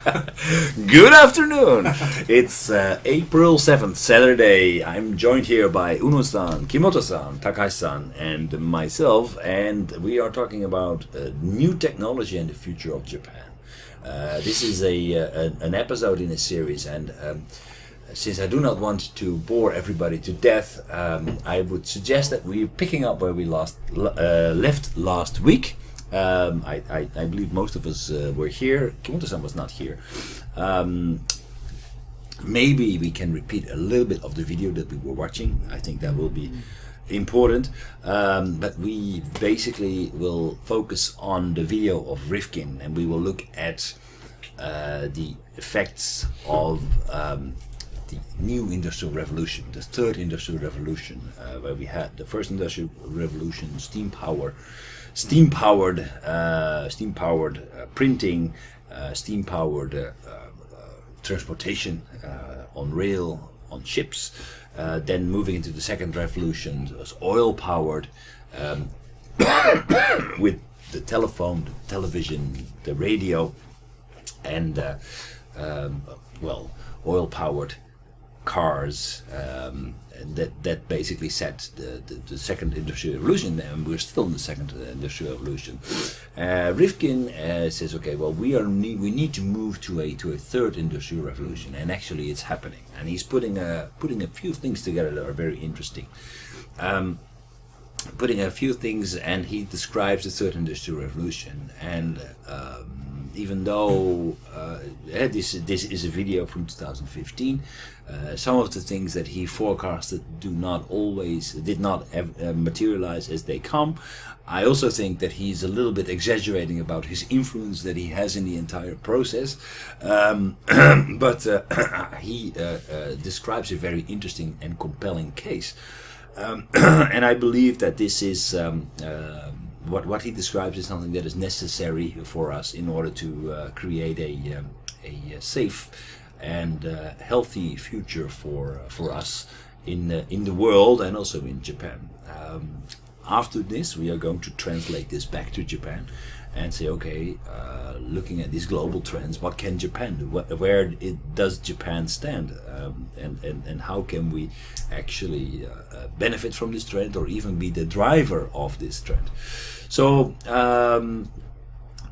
Good afternoon. It's April 7th, Saturday. I'm joined here by Unno-san, Kimoto-san, Takashi-san, and myself, and we are talking about new technology and the future of Japan. This is an episode in a series, and since I do not want to bore everybody to death, I would suggest that we're picking up where we left last week. I believe most of us were here. Kimoto-san was not here. Maybe we can repeat a little bit of the video that we were watching. I think that will be important. But we basically will focus on the video of Rifkin, and we will look at the effects of the new industrial revolution, the third industrial revolution, where we had the first industrial revolution, steam-powered printing, steam-powered transportation on rail, on ships. Then moving into the second revolution, it was oil-powered, with the telephone, the television, the radio, and oil-powered cars. That basically set the second industrial revolution, and we're still in the second industrial revolution. Rifkin says, okay, well, we need to move to a third industrial revolution, and actually it's happening. And he's putting a few things together that are very interesting. And he describes the third industrial revolution. And even though this is a video from 2015, some of the things that he forecasted did not materialize as they come. I also think that he's a little bit exaggerating about his influence that he has in the entire process, but he describes a very interesting and compelling case, and I believe that this is what he describes is something that is necessary for us in order to create a safe and healthy future for us in the world and also in Japan. After this, we are going to translate this back to Japan and say, okay, looking at these global trends, what can Japan do? Where does Japan stand? And how can we actually benefit from this trend or even be the driver of this trend? So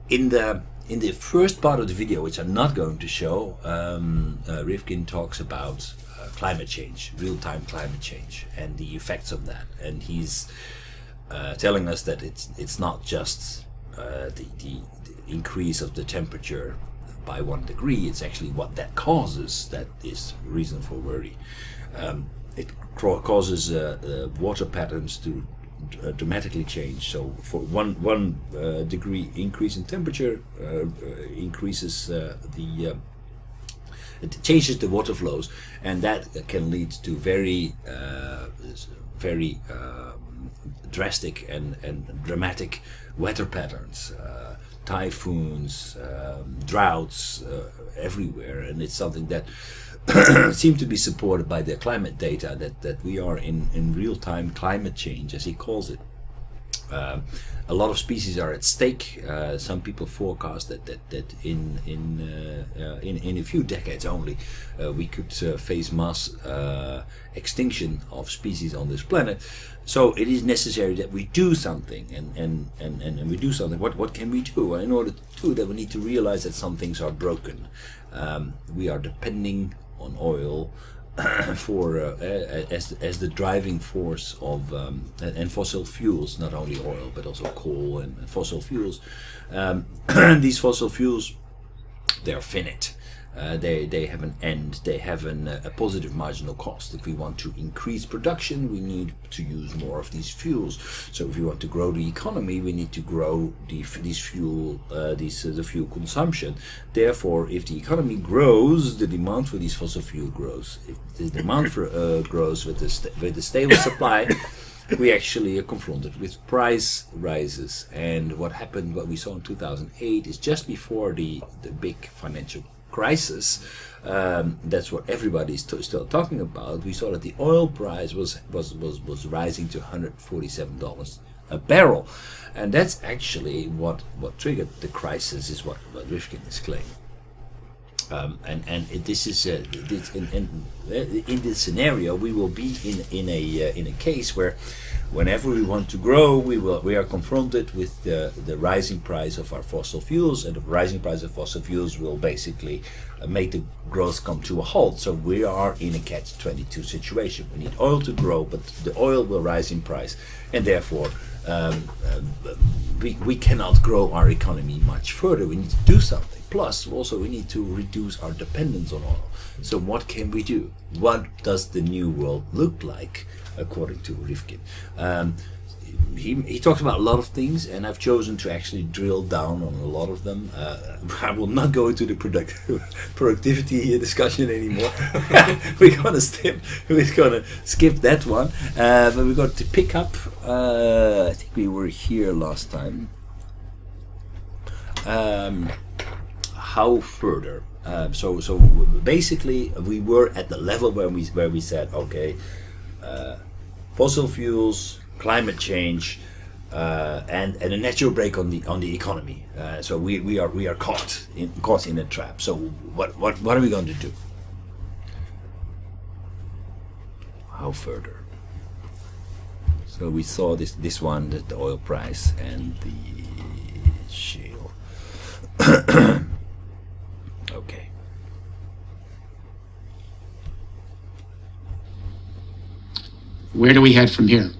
in the first part of the video, which I'm not going to show, Rifkin talks about climate change, real-time climate change, and the effects of that. And he's telling us that it's not just the increase of the temperature by 1 degree, it's actually what that causes that is reason for worry. It causes water patterns to dramatically change. So for one degree increase in temperature increases it changes the water flows, and that can lead to very drastic and dramatic weather patterns, typhoons, droughts everywhere. And it's something that seems to be supported by the climate data that we are in real-time climate change, as he calls it. A lot of species are at stake. Some people forecast that in a few decades only we could face mass extinction of species on this planet. So it is necessary that we do something, and we do something. What can we do? In order to do that, we need to realize that some things are broken. We are depending on oil for as the driving force of and fossil fuels, not only oil but also coal and fossil fuels. These fossil fuels, they are finite. They have an end. They have a positive marginal cost. If we want to increase production, we need to use more of these fuels. So if we want to grow the economy, we need to grow the fuel consumption. Therefore, if the economy grows, the demand for these fossil fuel grows. If the demand grows with the stable supply, we actually are confronted with price rises. And what we saw in 2008 is just before the big financial crisis. That's what everybody's still talking about. We saw that the oil price was rising to $147 a barrel, and that's actually what triggered the crisis, is what Rifkin is claiming. This is in this scenario we will be in a case where whenever we want to grow we are confronted with the rising price of our fossil fuels, and the rising price of fossil fuels will basically make the growth come to a halt. So we are in a catch-22 situation. We need oil to grow, but the oil will rise in price, and therefore we cannot grow our economy much further. We need to do something. Plus, also we need to reduce our dependence on oil. So what can we do? What does the new world look like, according to Rifkin? He talks about a lot of things, and I've chosen to actually drill down on a lot of them. I will not go into the productivity discussion anymore. we're gonna skip that one, but we're going to pick up. I think we were here last time. How further? So basically, we were at the level where we said, okay, fossil fuels, climate change, and a natural break on the economy. So we are caught in a trap. So what are we going to do? How further? So we saw this one, the oil price and the shale. Okay. Where do we head from here?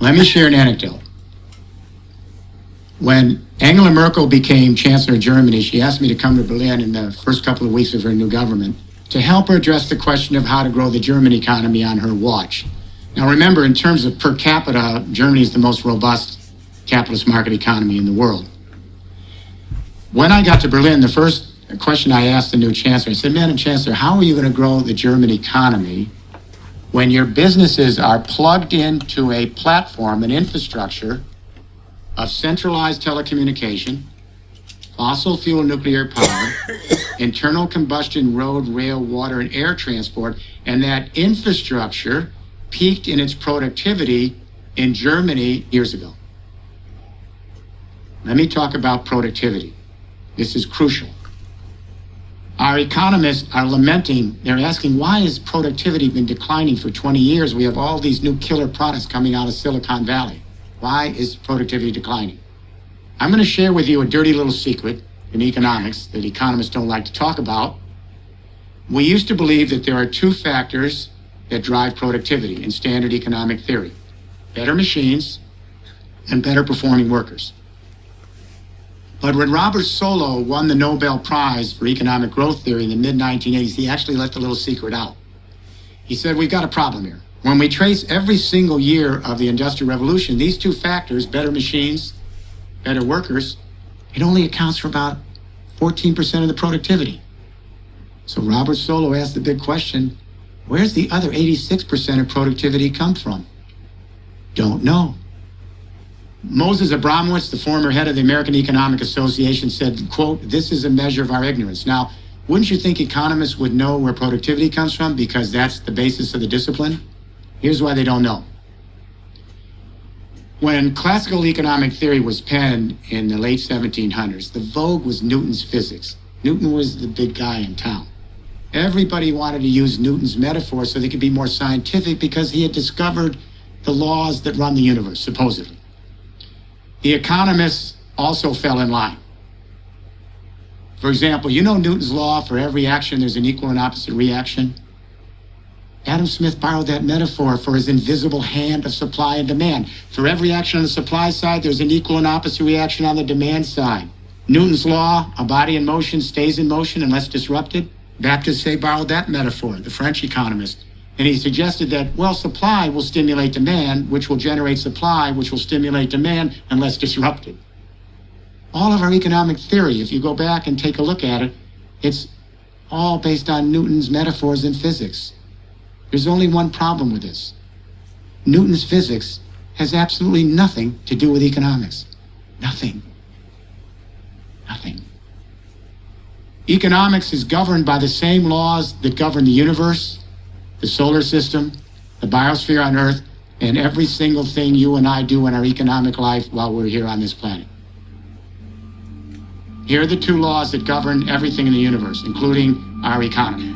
Let me share an anecdote. When Angela Merkel became Chancellor of Germany, she asked me to come to Berlin in the first couple of weeks of her new government to help her address the question of how to grow the German economy on her watch. Now remember, in terms of per capita, Germany is the most robust capitalist market economy in the world. When I got to Berlin, the first question I asked the new chancellor, I said, Madam Chancellor, how are you going to grow the German economy when your businesses are plugged into a platform, an infrastructure of centralized telecommunication, fossil fuel nuclear power, internal combustion road, rail, water, and air transport, and that infrastructure peaked in its productivity in Germany years ago? Let me talk about productivity. This is crucial. Our economists are lamenting, they're asking, why has productivity been declining for 20 years? We have all these new killer products coming out of Silicon Valley. Why is productivity declining? I'm going to share with you a dirty little secret in economics that economists don't like to talk about. We used to believe that there are two factors that drive productivity in standard economic theory: better machines and better performing workers. But when Robert Solow won the Nobel Prize for economic growth theory in the mid-1980s, he actually let the little secret out. He said, we've got a problem here. When we trace every single year of the Industrial Revolution, these two factors, better machines, better workers, it only accounts for about 14% of the productivity. So Robert Solow asked the big question, where's the other 86% of productivity come from? Don't know. Moses Abramowitz, the former head of the American Economic Association, said, quote, this is a measure of our ignorance. Now, wouldn't you think economists would know where productivity comes from because that's the basis of the discipline? Here's why they don't know. When classical economic theory was penned in the late 1700s, the vogue was Newton's physics. Newton was the big guy in town. Everybody wanted to use Newton's metaphor so they could be more scientific because he had discovered the laws that run the universe, supposedly. The economists also fell in line. For example, you know Newton's law, for every action there's an equal and opposite reaction? Adam Smith borrowed that metaphor for his invisible hand of supply and demand. For every action on the supply side, there's an equal and opposite reaction on the demand side. Newton's law, a body in motion stays in motion unless disrupted. Baptists say borrowed that metaphor, the French economist. And he suggested that, well, supply will stimulate demand, which will generate supply, which will stimulate demand unless disrupted. All of our economic theory, if you go back and take a look at it, it's all based on Newton's metaphors in physics. There's only one problem with this. Newton's physics has absolutely nothing to do with economics. Nothing. Nothing. Economics is governed by the same laws that govern the universe, the solar system, the biosphere on Earth, and every single thing you and I do in our economic life while we're here on this planet. Here are the two laws that govern everything in the universe, including our economy.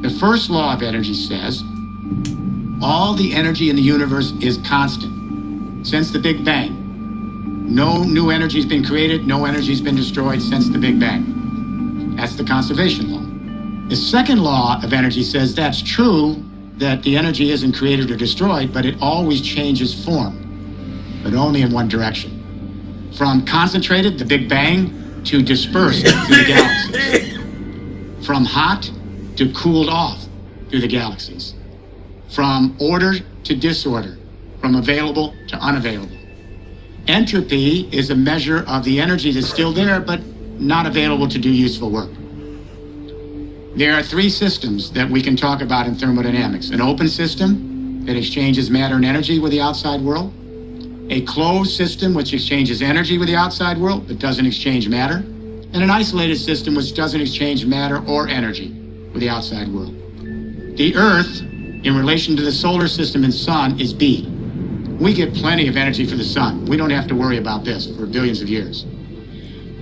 The first law of energy says all the energy in the universe is constant since the Big Bang. No new energy has been created, no energy has been destroyed since the Big Bang. That's the conservation law. The second law of energy says that's true, that the energy isn't created or destroyed, but it always changes form, but only in one direction. From concentrated, the Big Bang, to dispersed through the galaxies. From hot to cooled off through the galaxies. From order to disorder. From available to unavailable. Entropy is a measure of the energy that's still there, but not available to do useful work. There are three systems that we can talk about in thermodynamics. An open system that exchanges matter and energy with the outside world. A closed system which exchanges energy with the outside world but doesn't exchange matter. And an isolated system which doesn't exchange matter or energy with the outside world. The Earth, in relation to the solar system and sun, is B. We get plenty of energy for the sun. We don't have to worry about this for billions of years.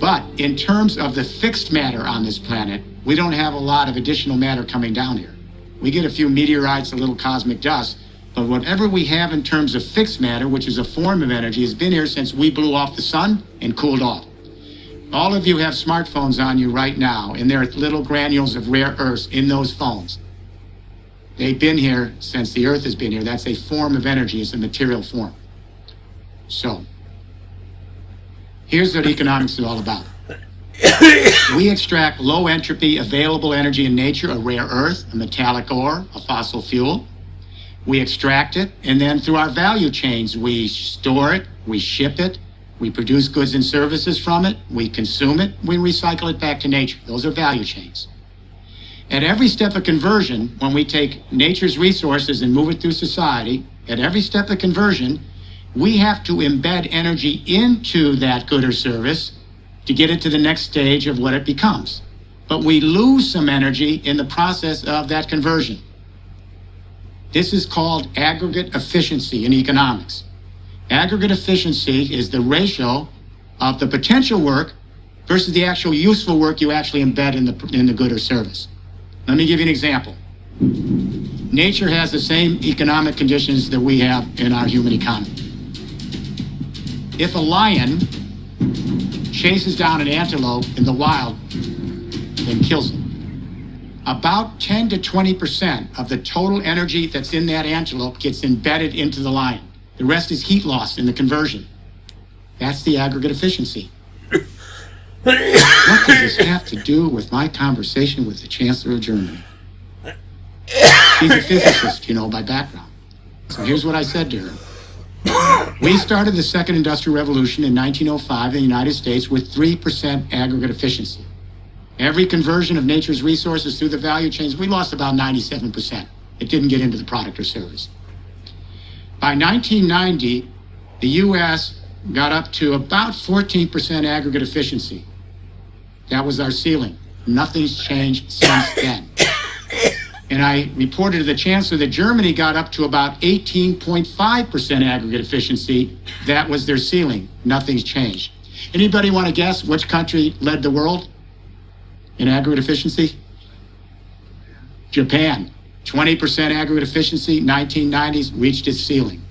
But in terms of the fixed matter on this planet, we don't have a lot of additional matter coming down here. We get a few meteorites, a little cosmic dust, but whatever we have in terms of fixed matter, which is a form of energy, has been here since we blew off the sun and cooled off. All of you have smartphones on you right now, and there are little granules of rare earths in those phones. They've been here since the Earth has been here. That's a form of energy. It's a material form. So, here's what economics is all about. We extract low entropy available energy in nature, a rare earth, a metallic ore, a fossil fuel. We extract it, and then through our value chains, we store it, we ship it, we produce goods and services from it, we consume it, we recycle it back to nature. Those are value chains. At every step of conversion, when we take nature's resources and move it through society, at every step of conversion, we have to embed energy into that good or service to get it to the next stage of what it becomes. But we lose some energy in the process of that conversion. This is called aggregate efficiency in economics. Aggregate efficiency is the ratio of the potential work versus the actual useful work you actually embed in the good or service. Let me give you an example. Nature has the same economic conditions that we have in our human economy. If a lion chases down an antelope in the wild and kills it, about 10 to 20% of the total energy that's in that antelope gets embedded into the lion. The rest is heat loss in the conversion. That's the aggregate efficiency. What does this have to do with my conversation with the Chancellor of Germany? She's a physicist, by background. So here's what I said to her. We started the second industrial revolution in 1905 in the United States with 3% aggregate efficiency. Every conversion of nature's resources through the value chains, we lost about 97%. It didn't get into the product or service. By 1990, the U.S. got up to about 14% aggregate efficiency. That was our ceiling. Nothing's changed since then. And I reported to the Chancellor that Germany got up to about 18.5% aggregate efficiency. That was their ceiling. Nothing's changed. Anybody want to guess which country led the world in aggregate efficiency? Japan. 20% aggregate efficiency, 1990s, reached its ceiling.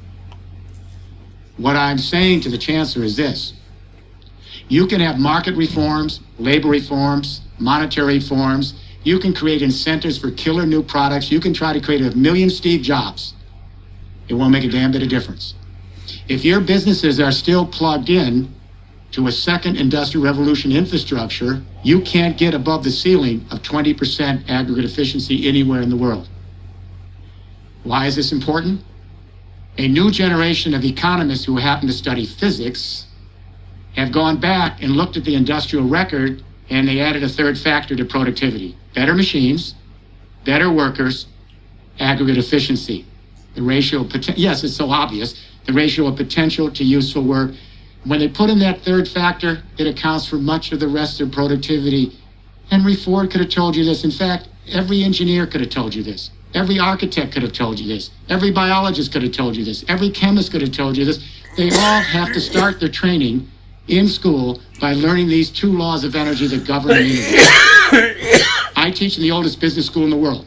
What I'm saying to the Chancellor is this. You can have market reforms, labor reforms, monetary reforms. You can create incentives for killer new products. You can try to create 1 million Steve Jobs. It won't make a damn bit of difference. If your businesses are still plugged in to a second industrial revolution infrastructure, you can't get above the ceiling of 20% aggregate efficiency anywhere in the world. Why is this important? A new generation of economists who happen to study physics have gone back and looked at the industrial record, and they added a third factor to productivity. Better machines, better workers, aggregate efficiency. The ratio of yes, it's so obvious, the ratio of potential to useful work. When they put in that third factor, it accounts for much of the rest of productivity. Henry Ford could have told you this. In fact, every engineer could have told you this. Every architect could have told you this. Every biologist could have told you this. Every chemist could have told you this. They all have to start their training in school by learning these two laws of energy that govern the universe. I teach in the oldest business school in the world.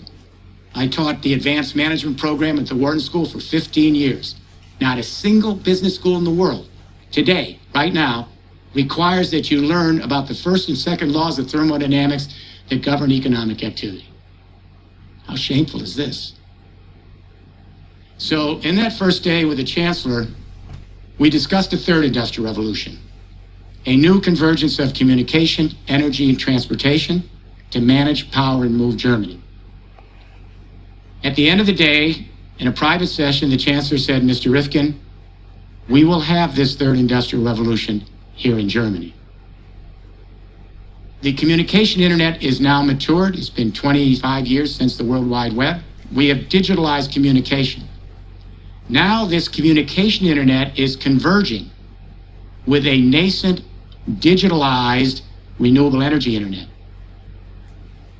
I taught the advanced management program at the Wharton School for 15 years. Not a single business school in the world today, right now, requires that you learn about the first and second laws of thermodynamics that govern economic activity. How shameful is this? So in that first day with the Chancellor, we discussed the third industrial revolution, a new convergence of communication, energy, and transportation to manage, power, and move Germany. At the end of the day, in a private session, the Chancellor said, Mr. Rifkin, we will have this third industrial revolution here in Germany. The communication internet is now matured. It's been 25 years since the World Wide Web. We have digitalized communication. Now this communication internet is converging with a nascent, digitalized, renewable energy internet.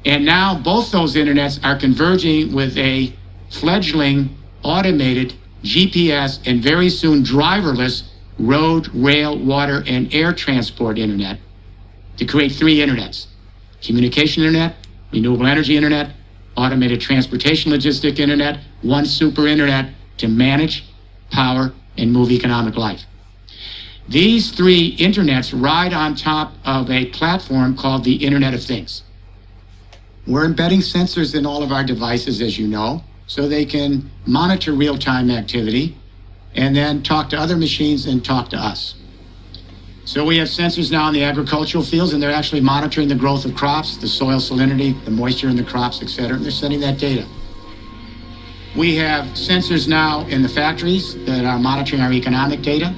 And now both those internets are converging with a fledgling, automated, GPS, and very soon driverless road, rail, water, and air transport internet to create three internets: communication internet, renewable energy internet, automated transportation logistic internet, one super internet to manage, power, and move economic life. These three internets ride on top of a platform called the Internet of Things. We're embedding sensors in all of our devices, as you know, so they can monitor real-time activity and then talk to other machines and talk to us. So we have sensors now in the agricultural fields, and they're actually monitoring the growth of crops, the soil salinity, the moisture in the crops, etc., and they're sending that data. We have sensors now in the factories that are monitoring our economic data.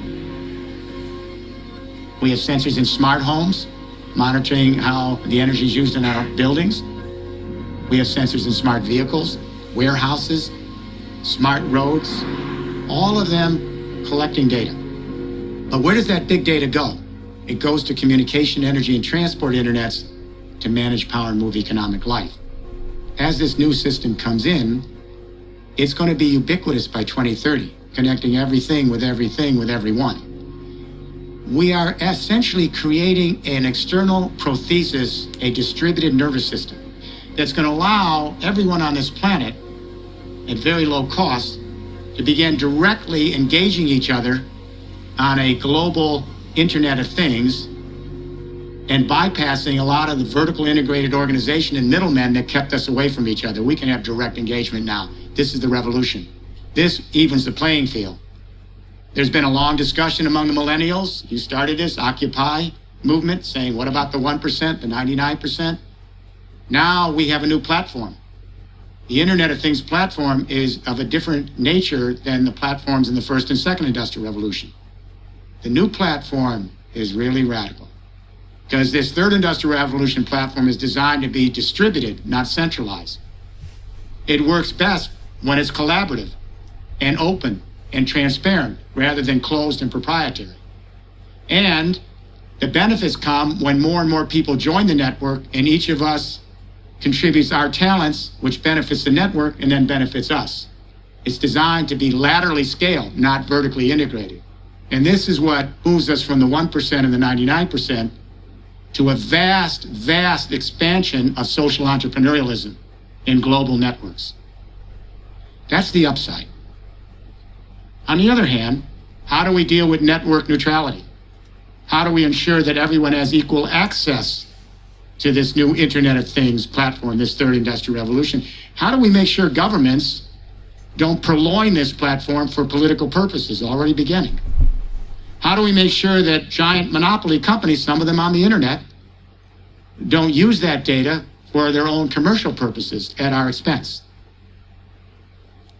We have sensors in smart homes, monitoring how the energy is used in our buildings. We have sensors in smart vehicles, warehouses, smart roads, all of them collecting data. But where does that big data go? It goes to communication, energy, and transport internets to manage, power, and move economic life. As this new system comes in, it's going to be ubiquitous by 2030, connecting everything with everyone. We are essentially creating an external prothesis, a distributed nervous system, that's going to allow everyone on this planet at very low cost to begin directly engaging each other on a global Internet of Things and bypassing a lot of the vertical integrated organization and middlemen that kept us away from each other. We can have direct engagement now. This is the revolution. This evens the playing field. There's been a long discussion among the millennials. You started this Occupy movement saying, what about the 1%, the 99%? Now we have a new platform. The Internet of Things platform is of a different nature than the platforms in the first and second industrial revolution. The new platform is really radical because this third industrial revolution platform is designed to be distributed, not centralized. It works best when it's collaborative and open and transparent rather than closed and proprietary. And the benefits come when more and more people join the network and each of us contributes our talents, which benefits the network and then benefits us. It's designed to be laterally scaled, not vertically integrated. And this is what moves us from the 1% and the 99% to a vast, vast expansion of social entrepreneurialism in global networks. That's the upside. On the other hand, how do we deal with network neutrality? How do we ensure that everyone has equal access to this new Internet of Things platform, this third industrial revolution? How do we make sure governments don't purloin this platform for political purposes, already beginning? How do we make sure that giant monopoly companies, some of them on the internet, don't use that data for their own commercial purposes at our expense?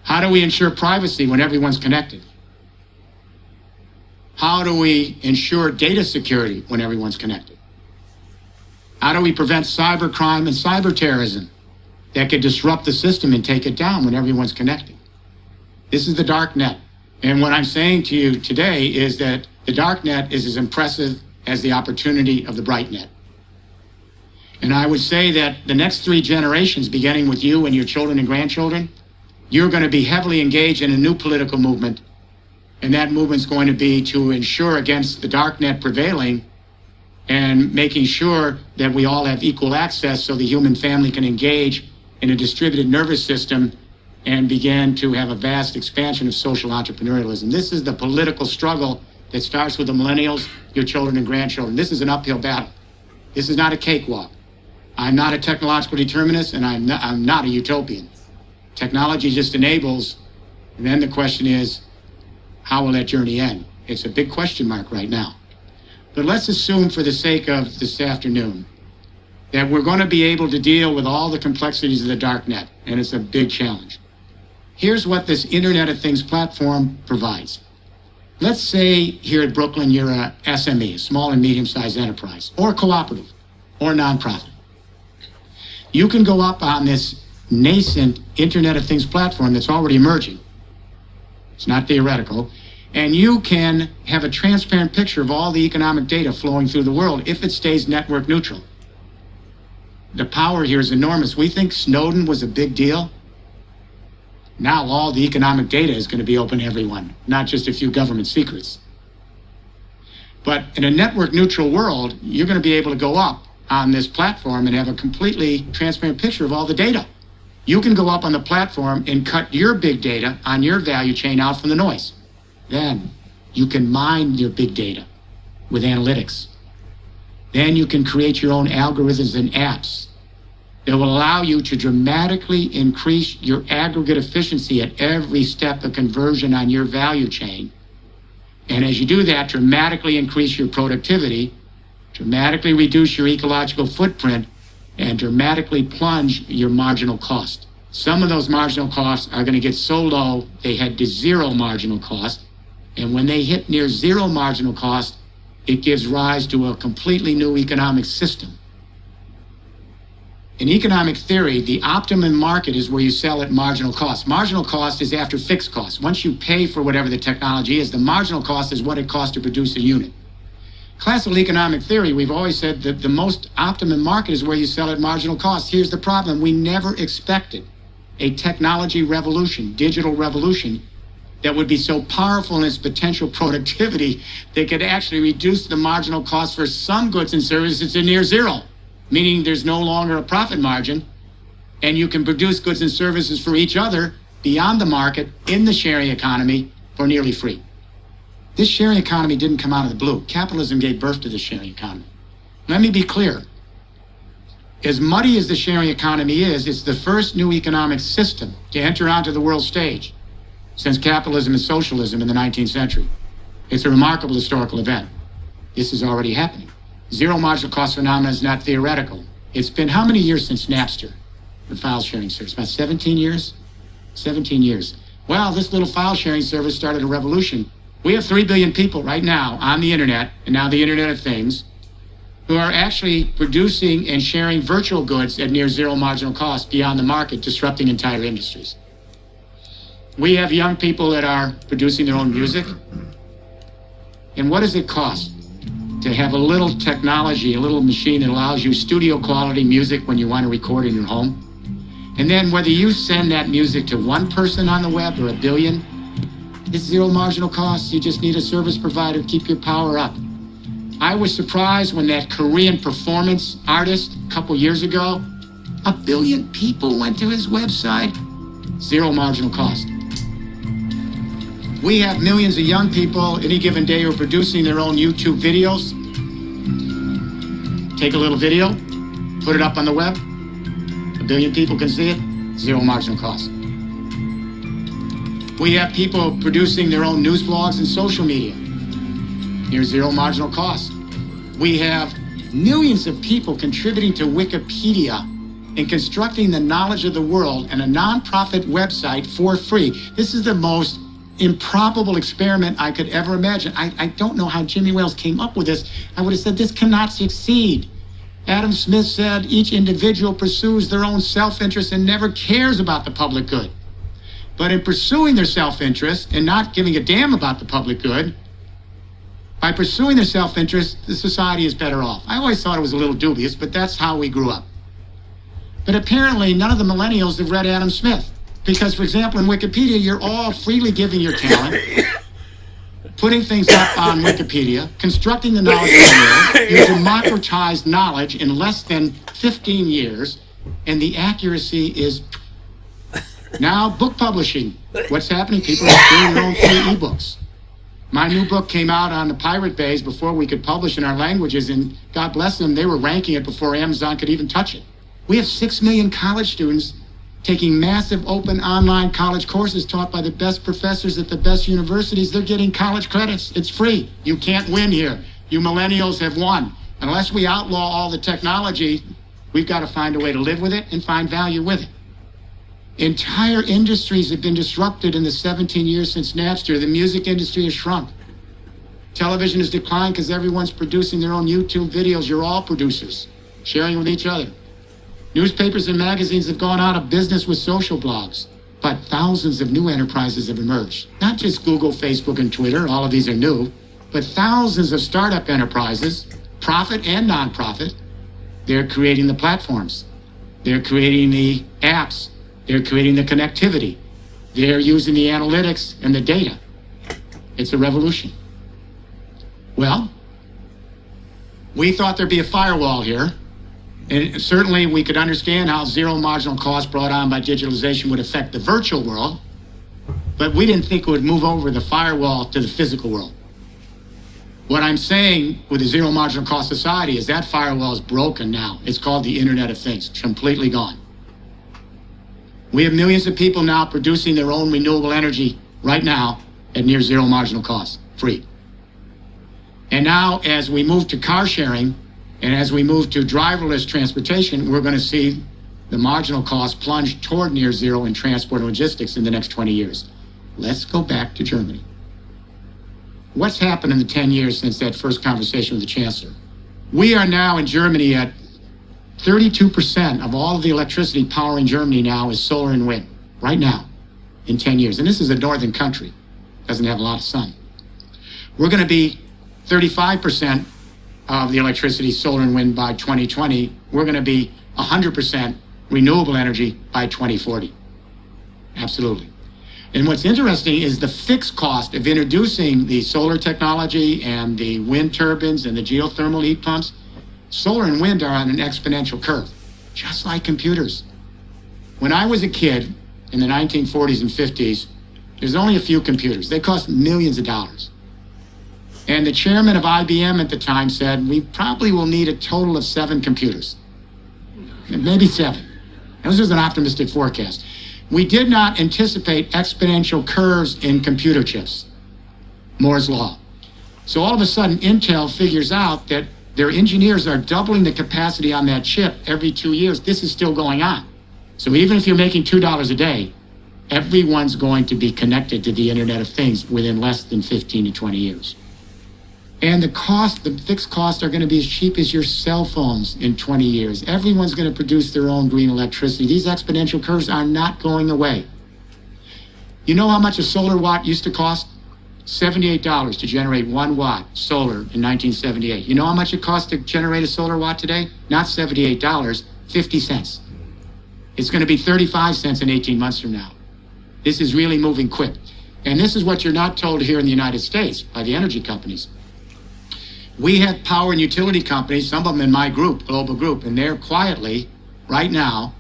How do we ensure privacy when everyone's connected? How do we ensure data security when everyone's connected? How do we prevent cybercrime and cyber terrorism that could disrupt the system and take it down when everyone's connected? This is the dark net. And what I'm saying to you today is that the dark net is as impressive as the opportunity of the bright net. And I would say that the next 3 generations, beginning with you and your children and grandchildren, you're going to be heavily engaged in a new political movement And that movement's going to be to ensure against the dark net prevailing and making sure that we all have equal access so the human family can engage in a distributed nervous system and begin to have a vast expansion of social entrepreneurialism. This is the political struggle that starts with the millennials, your children and grandchildren. This is an uphill battle. This is not a cakewalk. I'm not a technological determinist, and I'm not a utopian. Technology just enables, and then the question is, how will that journey end? It's a big question mark right now. But let's assume, for the sake of this afternoon, that we're going to be able to deal with all the complexities of the dark net, and it's a big challenge. Here's what this Internet of Things platform provides. Let's say here at Brooklyn you're a SME, a small and medium-sized enterprise, or cooperative, or nonprofit. You can go up on this nascent Internet of Things platform that's already emerging. It's not theoretical. And you can have a transparent picture of all the economic data flowing through the world if it stays network neutral. The power here is enormous. We think Snowden was a big deal. Now all the economic data is going to be open to everyone, not just a few government secrets. But in a network neutral world, you're going to be able to go up on this platform and have a completely transparent picture of all the data. You can go up on the platform and cut your big data on your value chain out from the noise. Then you can mine your big data with analytics. Then you can create your own algorithms and apps that will allow you to dramatically increase your aggregate efficiency at every step of conversion on your value chain. And as you do that, dramatically increase your productivity, dramatically reduce your ecological footprint, and dramatically plunge your marginal cost. Some of those marginal costs are going to get so low they head to zero marginal cost. And when they hit near zero marginal cost, it gives rise to a completely new economic system. In economic theory, the optimum market is where you sell at marginal cost. Marginal cost is after fixed cost. Once you pay for whatever the technology is, the marginal cost is what it costs to produce a unit. Classical economic theory, we've always said that the most optimum market is where you sell at marginal cost. Here's the problem. We never expected a technology revolution, digital revolution, that would be so powerful in its potential productivity that could actually reduce the marginal cost for some goods and services to near zero, meaning there's no longer a profit margin, and you can produce goods and services for each other beyond the market in the sharing economy for nearly free. This sharing economy didn't come out of the blue. Capitalism gave birth to the sharing economy. Let me be clear. As muddy as the sharing economy is, it's the first new economic system to enter onto the world stage since capitalism and socialism in the 19th century. It's a remarkable historical event. This is already happening. Zero marginal cost phenomenon is not theoretical. It's been how many years since Napster, the file sharing service? About 17 years? 17 years. Well, this little file sharing service started a revolution. We have 3 billion people right now on the internet, and now the Internet of Things, who are actually producing and sharing virtual goods at near zero marginal cost beyond the market, disrupting entire industries. We have young people that are producing their own music. And what does it cost to have a little technology, a little machine that allows you studio quality music when you want to record in your home? And then whether you send that music to one person on the web or a billion, it's zero marginal cost. You just need a service provider to keep your power up. I was surprised when that Korean performance artist a couple years ago, 1 billion people went to his website, zero marginal cost. We have millions of young people any given day who are producing their own YouTube videos. Take a little video, put it up on the web. 1 billion people can see it, zero marginal cost. We have people producing their own news blogs and social media, near zero marginal cost. We have millions of people contributing to Wikipedia and constructing the knowledge of the world and a nonprofit website for free. This is the most improbable experiment I could ever imagine. I don't know how Jimmy Wales came up with this. I would have said this cannot succeed. Adam Smith said each individual pursues their own self-interest and never cares about the public good. But in pursuing their self-interest and not giving a damn about the public good, by pursuing their self-interest, the society is better off. I always thought it was a little dubious, but that's how we grew up. But apparently none of the millennials have read Adam Smith. Because, for example, in Wikipedia, you're all freely giving your talent. putting things up on Wikipedia, constructing the knowledge of the world. You democratize knowledge in less than 15 years, and the accuracy is now book publishing. What's happening? People are doing their own free ebooks. My new book came out on the Pirate Bays before we could publish in our languages, and God bless them, they were ranking it before Amazon could even touch it. We have 6 million college students taking massive open online college courses taught by the best professors at the best universities. They're getting college credits. It's free. You can't win here. You millennials have won. Unless we outlaw all the technology, we've got to find a way to live with it and find value with it. Entire industries have been disrupted in the 17 years since Napster. The music industry has shrunk. Television has declined because everyone's producing their own YouTube videos. You're all producers, sharing with each other. Newspapers and magazines have gone out of business with social blogs, but thousands of new enterprises have emerged. Not just Google, Facebook, and Twitter, all of these are new, but thousands of startup enterprises, profit and nonprofit. They're creating the platforms. They're creating the apps. They're creating the connectivity. They're using the analytics and the data. It's a revolution. Well, we thought there'd be a firewall here. And certainly we could understand how zero marginal cost brought on by digitalization would affect the virtual world, but we didn't think it would move over the firewall to the physical world. What I'm saying with the zero marginal cost society is that firewall is broken now. It's called the Internet of Things, completely gone. We have millions of people now producing their own renewable energy right now at near zero marginal cost, free. And now as we move to car sharing, and as we move to driverless transportation, we're going to see the marginal cost plunge toward near zero in transport and logistics in the next 20 years. Let's go back to Germany. What's happened in the 10 years since that first conversation with the Chancellor? We are now in Germany at 32% of all of the electricity powering Germany now is solar and wind, right now, in 10 years. And this is a northern country, doesn't have a lot of sun. We're going to be 35% of the electricity, solar and wind by 2020. We're going to be 100% renewable energy by 2040. Absolutely. And what's interesting is the fixed cost of introducing the solar technology and the wind turbines and the geothermal heat pumps. Solar and wind are on an exponential curve, just like computers. When I was a kid in the 1940s and 50s, there's only a few computers. They cost millions of dollars. And the chairman of IBM at the time said, we probably will need a total of 7 computers. Maybe 7. This was an optimistic forecast. We did not anticipate exponential curves in computer chips. Moore's law. So all of a sudden, Intel figures out that their engineers are doubling the capacity on that chip every 2 years. This is still going on. So even if you're making $2 a day, everyone's going to be connected to the Internet of Things within less than 15 to 20 years. And the fixed costs are going to be as cheap as your cell phones in 20 years. Everyone's going to produce their own green electricity. These exponential curves are not going away. You know how much a solar watt used to cost? $78 to generate 1 watt solar in 1978. You know how much it costs to generate a solar watt today? Not $78, 50 cents. It's going to be 35 cents in 18 months from now. This is really moving quick. And this is what you're not told here in the United States by the energy companies. We have power and utility companies, some of them in my group, global group, and they're quietly, right now,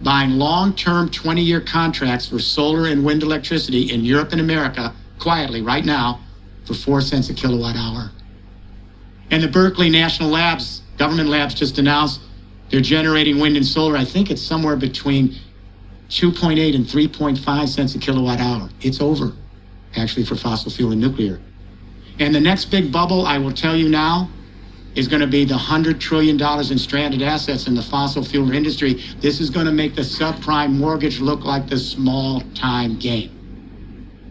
buying long-term 20-year contracts for solar and wind electricity in Europe and America, quietly, right now, for 4 cents a kilowatt hour. And the Berkeley National Labs, government labs, just announced they're generating wind and solar. I think it's somewhere between 2.8 and 3.5 cents a kilowatt hour. It's over, actually, for fossil fuel and nuclear. And the next big bubble, I will tell you now, is going to be the $100 trillion in stranded assets in the fossil fuel industry. This is going to make the subprime mortgage look like the small-time game.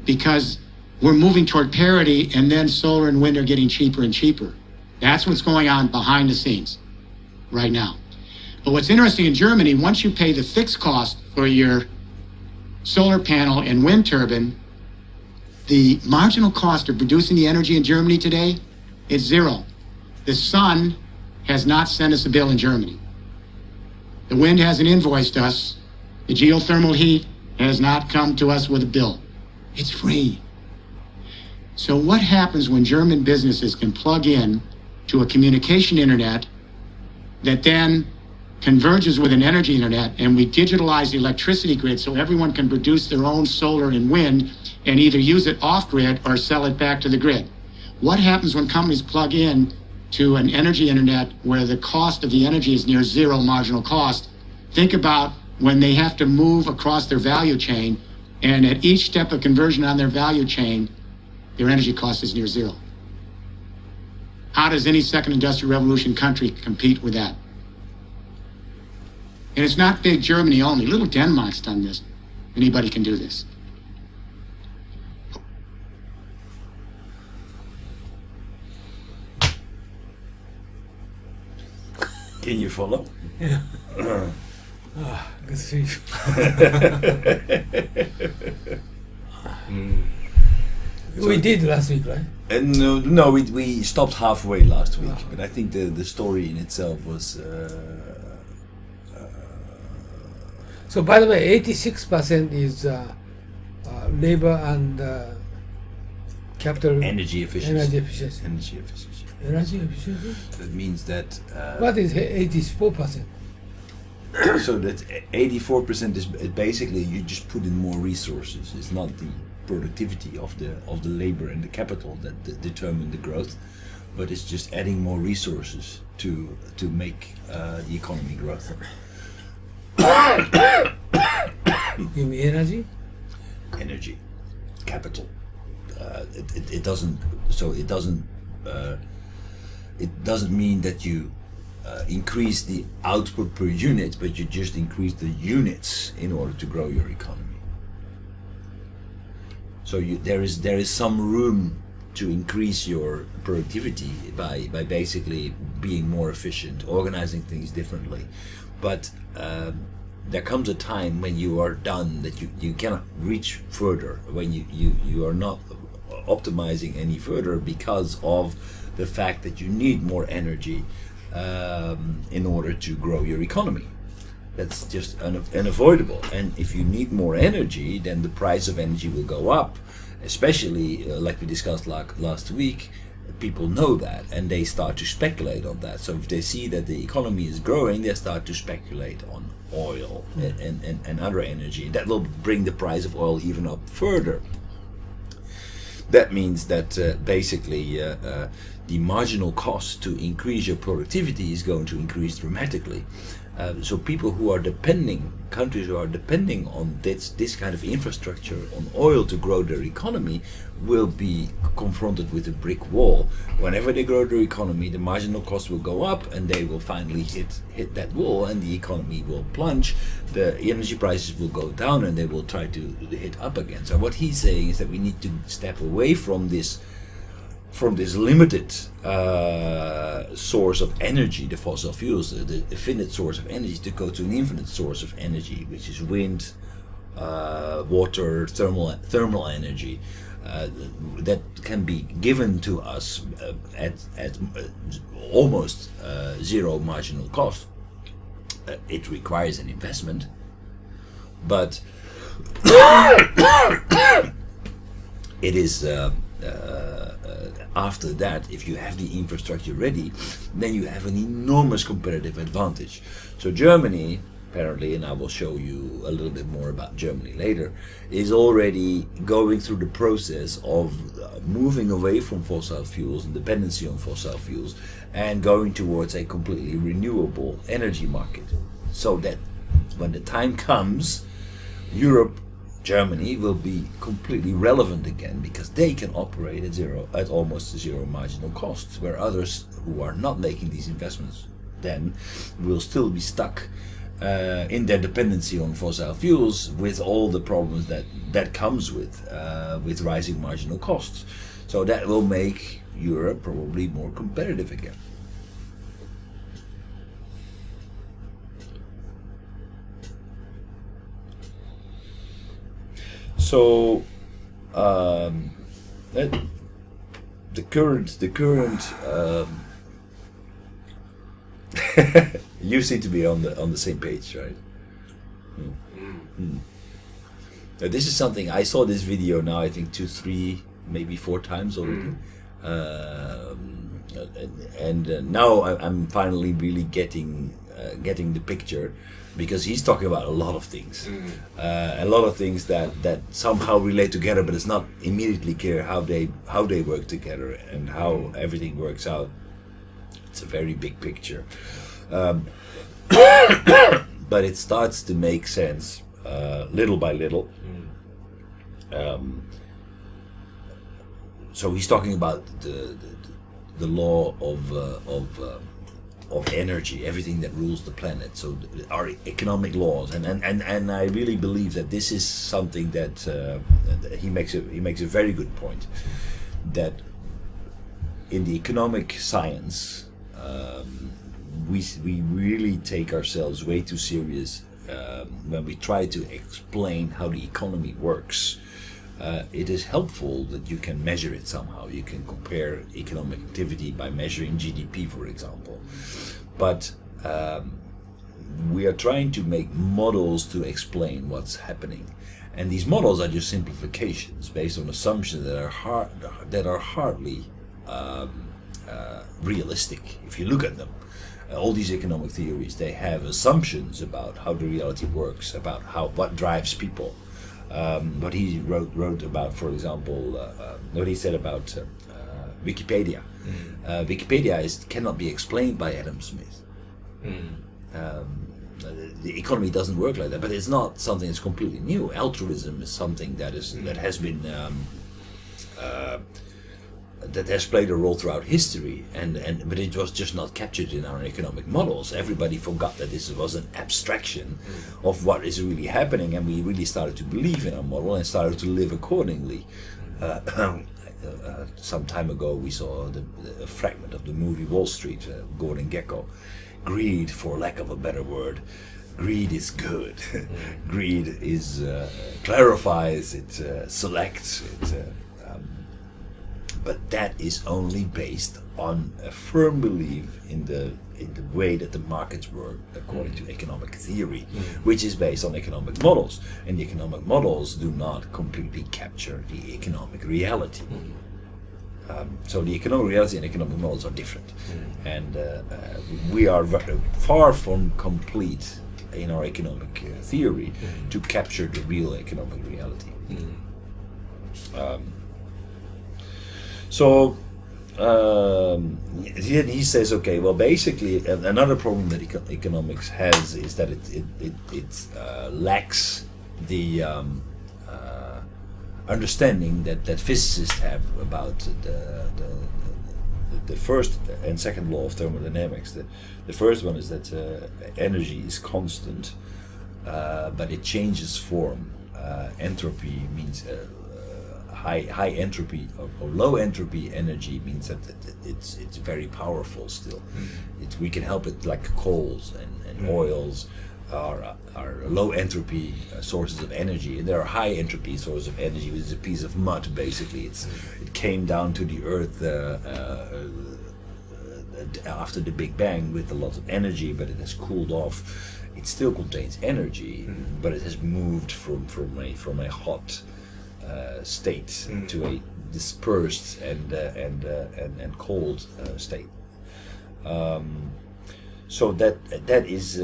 Because we're moving toward parity, and then solar and wind are getting cheaper and cheaper. That's what's going on behind the scenes right now. But what's interesting in Germany, once you pay the fixed cost for your solar panel and wind turbine, the marginal cost of producing the energy in Germany today is zero. The sun has not sent us a bill in Germany. The wind hasn't invoiced us. The geothermal heat has not come to us with a bill. It's free. So what happens when German businesses can plug in to a communication internet that then converges with an energy internet, and we digitalize the electricity grid so everyone can produce their own solar and wind and either use it off-grid or sell it back to the grid? What happens when companies plug in to an energy internet where the cost of the energy is near zero marginal cost? Think about when they have to move across their value chain, and at each step of conversion on their value chain, their energy cost is near zero. How does any second industrial revolution country compete with that? And it's not big Germany only. Little Denmark's done this. Anybody can do this. Can you follow? Yeah. Good see. We did last week, right? No, we stopped halfway last week, but I think the story in itself was. So, by the way, 86% is labor and capital. Energy efficiency. Energy efficiency. Energy efficiency. Energy efficiency. That means that. What is 84%? So that 84% is basically you just put in more resources. It's not the productivity of the labor and the capital that determine the growth, but it's just adding more resources to make the economy grow. You mean energy? Energy, capital. It doesn't. So it doesn't. It doesn't mean that you increase the output per unit, but you just increase the units in order to grow your economy. So there is some room to increase your productivity by basically being more efficient, organizing things differently. But there comes a time when you are done, that you cannot reach further, when you are not optimizing any further because of the fact that you need more energy in order to grow your economy. That's just unavoidable. And if you need more energy, then the price of energy will go up, especially like we discussed last week. People know that, and they start to speculate on that. So if they see that the economy is growing, they start to speculate on oil and other energy. That will bring the price of oil even up further. That means that basically the marginal cost to increase your productivity is going to increase dramatically. So people who are countries who are depending on this kind of infrastructure, on oil to grow their economy, will be confronted with a brick wall. Whenever they grow their economy, the marginal cost will go up, and they will finally hit that wall, and the economy will plunge. The energy prices will go down, and they will try to hit up again. So what he's saying is that we need to step away from this limited source of energy, the fossil fuels, the finite source of energy, to go to an infinite source of energy, which is wind, water, thermal energy, that can be given to us at almost zero marginal cost. It requires an investment, but it is. After that, if you have the infrastructure ready, then you have an enormous competitive advantage. So Germany, apparently, and I will show you a little bit more about Germany later, is already going through the process of moving away from fossil fuels and dependency on fossil fuels, and going towards a completely renewable energy market. So that when the time comes, Germany will be completely relevant again, because they can operate at almost zero marginal costs, where others who are not making these investments then will still be stuck in their dependency on fossil fuels, with all the problems that comes with rising marginal costs. So that will make Europe probably more competitive again. So the current you seem to be on the same page, right? Now, this is something I saw this video now, I think 2-3 maybe 4 times already. Now I'm finally really getting the picture, because he's talking about a lot of things, a lot of things that somehow relate together, but it's not immediately clear how they work together and how everything works out. It's a very big picture, but it starts to make sense little by little. So he's talking about the law of energy, everything that rules the planet. So our economic laws, and I really believe that this is something that he makes a very good point, that in the economic science we really take ourselves way too serious when we try to explain how the economy works. It is helpful that you can measure it somehow. You can compare economic activity by measuring GDP, for example. But we are trying to make models to explain what's happening. And these models are just simplifications based on assumptions that are hardly realistic if you look at them. All these economic theories, they have assumptions about how the reality works, about what drives people. What he wrote about, for example, what he said about Wikipedia. Wikipedia cannot be explained by Adam Smith. The economy doesn't work like that, but it's not something that's completely new. Altruism is something that has been that has played a role throughout history, but it was just not captured in our economic models. Everybody forgot that this was an abstraction of what is really happening, and we really started to believe in our model and started to live accordingly. Some time ago we saw a fragment of the movie Wall Street, Gordon Gekko. Greed, for lack of a better word, greed is good. Greed is clarifies, it selects, but that is only based on a firm belief in the way that the markets work according to economic theory, which is based on economic models, and the economic models do not completely capture the economic reality. So the economic reality and economic models are different, and we are far from complete in our economic theory to capture the real economic reality. So he says, okay, well, basically another problem that economics has is that it lacks the understanding that physicists have about the first and second law of thermodynamics. The first one is that energy is constant, but it changes form. Entropy means high entropy or low entropy energy means that it's very powerful still. We can help it, like coals and oils are low entropy sources of energy, and there are high entropy sources of energy, which is a piece of mud basically. It came down to the earth after the Big Bang with a lot of energy, but it has cooled off. It still contains energy, but it has moved from a hot state to a dispersed and cold state. So that is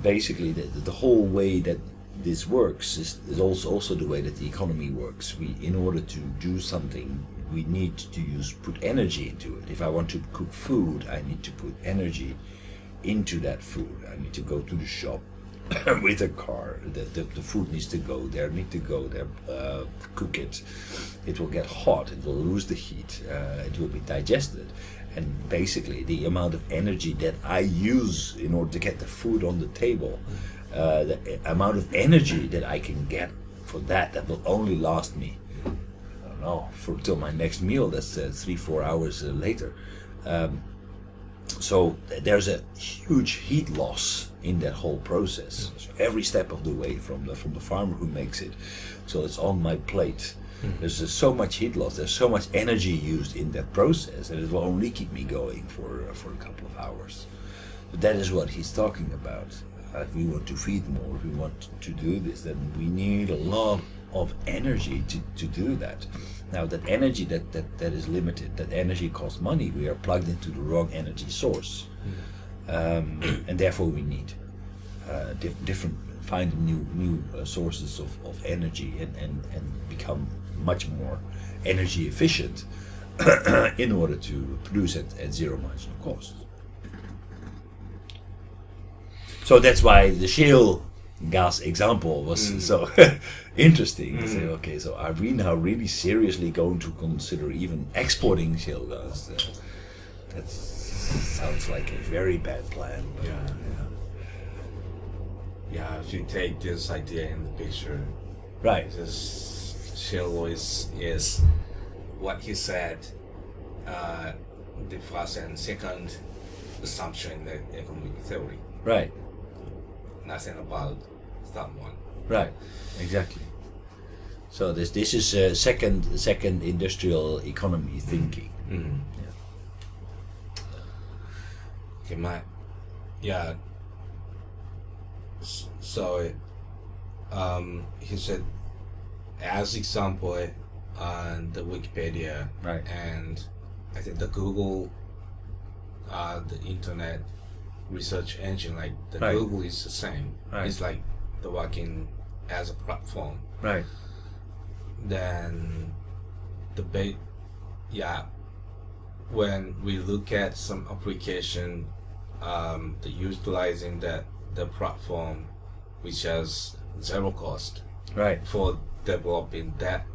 basically the whole way that this works is also the way that the economy works. In order to do something, we need to put energy into it. If I want to cook food, I need to put energy into that food. I need to go to the shop with a car. The food needs to go there. Cook it. It will get hot. It will lose the heat. It will be digested. And basically, the amount of energy that I use in order to get the food on the table, the amount of energy that I can get for that will only last me, I don't know, till my next meal. That's 3-4 hours later. So there's a huge heat loss in that whole process. So every step of the way, from the farmer who makes it, so it's on my plate. There's so much heat loss, there's so much energy used in that process, and it will only keep me going for a couple of hours. But that is what he's talking about. if we want to feed more, if we want to do this, then we need a lot of energy to do that. Now that energy that is limited, that energy costs money, we are plugged into the wrong energy source. And therefore we need different, find new sources of energy and become much more energy efficient in order to produce at zero marginal cost. So that's why the shale gas example was so interesting. To say, okay, so are we now really seriously going to consider even exporting shale gas? That sounds like a very bad plan. Yeah, if you take this idea in the picture, Right. this shale oil is what he said, the first and second assumption in the economic theory. Right. Nothing about third one. Right. Exactly. So this is second industrial economy thinking. Okay, so he said, as example, on the Wikipedia, Right. and I think the Google, the internet research engine, like the Right. Google is the same. Right. It's like the working as a platform. Right. Then when we look at some application, the utilizing the platform which has zero cost Right. for developing that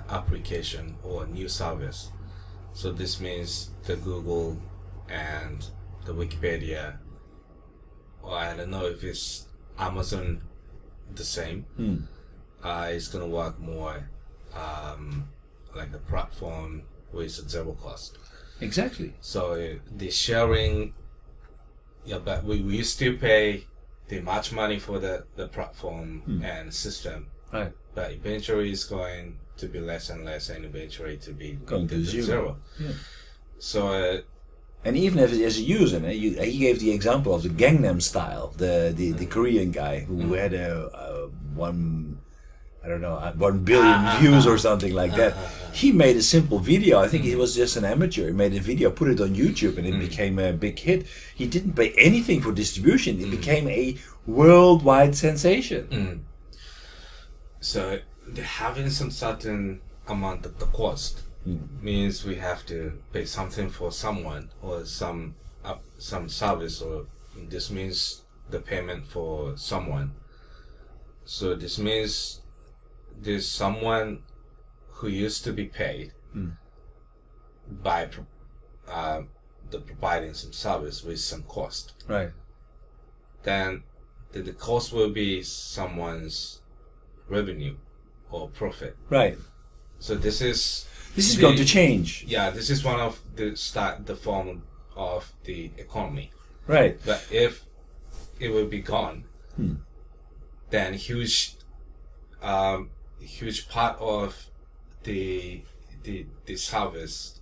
application or new service. So this means the Google and the Wikipedia, or I don't know if it's Amazon, the same. It's gonna work more like the platform with zero cost. Exactly. So the sharing, but we still pay the much money for the platform and system, Right. but eventually it's going to be less and less, and eventually to be Going to zero. Yeah. So And even as a user, he gave the example of the Gangnam Style, the Korean guy who had a 1 billion views or something like that. He made a simple video. I think he was just an amateur. He made a video, put it on YouTube, and it became a big hit. He didn't pay anything for distribution. It became a worldwide sensation. So having some certain amount of the cost means we have to pay something for someone or some service, or this means the payment for someone. So this means there's someone who used to be paid by the providing some service with some cost. Right. Then the cost will be someone's revenue or profit. Right. So this is going to change. Yeah, this is one of the form of the economy. Right. But if it will be gone, then huge part of the service,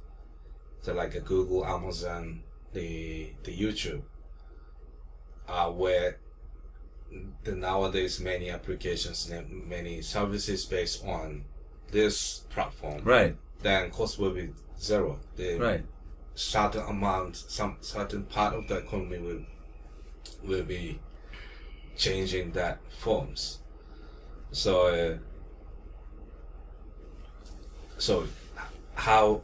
so like a Google, Amazon, the YouTube, where nowadays many applications, many services based on this platform. Right. Then cost will be zero. Right. Certain amount, some certain part of the economy will be changing that forms. So how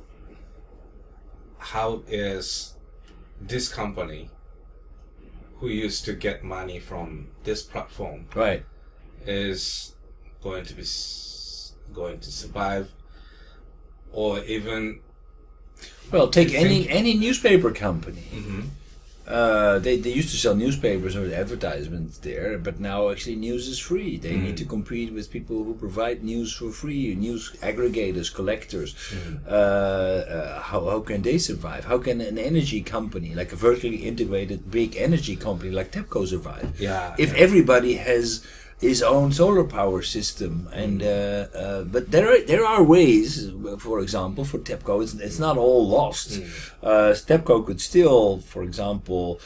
is this company who used to get money from this platform Right. is going to survive, or even Well, take You think- any newspaper company. They used to sell newspapers or advertisements there, but now actually news is free. They need to compete with people who provide news for free, news aggregators, collectors. How can they survive? How can an energy company, like a vertically integrated big energy company like TEPCO, survive? If everybody has his own solar power system, and but there are ways. For example, for TEPCO, it's not all lost. TEPCO could still, for example,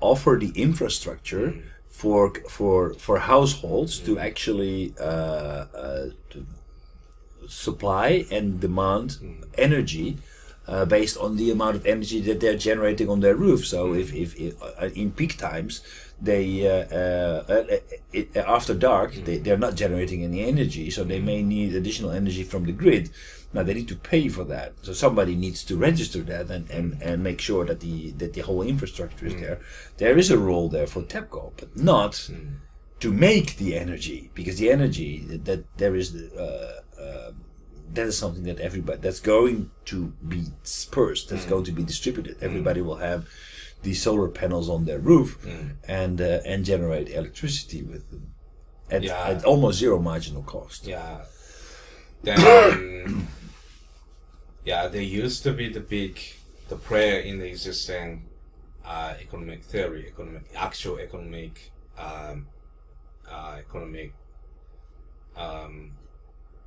offer the infrastructure for households to actually to supply and demand energy based on the amount of energy that they're generating on their roof. So if in peak times they after dark they're not generating any energy, so they may need additional energy from the grid. Now they need to pay for that, so somebody needs to register that and make sure that the whole infrastructure is there. There is a role there for TEPCO, but not to make the energy, because the energy that there is that is something that that's going to be dispersed, that's going to be distributed. Everybody will have these solar panels on their roof and generate electricity with them at almost zero marginal cost. Yeah. Then, there used to be the prayer in the existing economic theory, actual economic,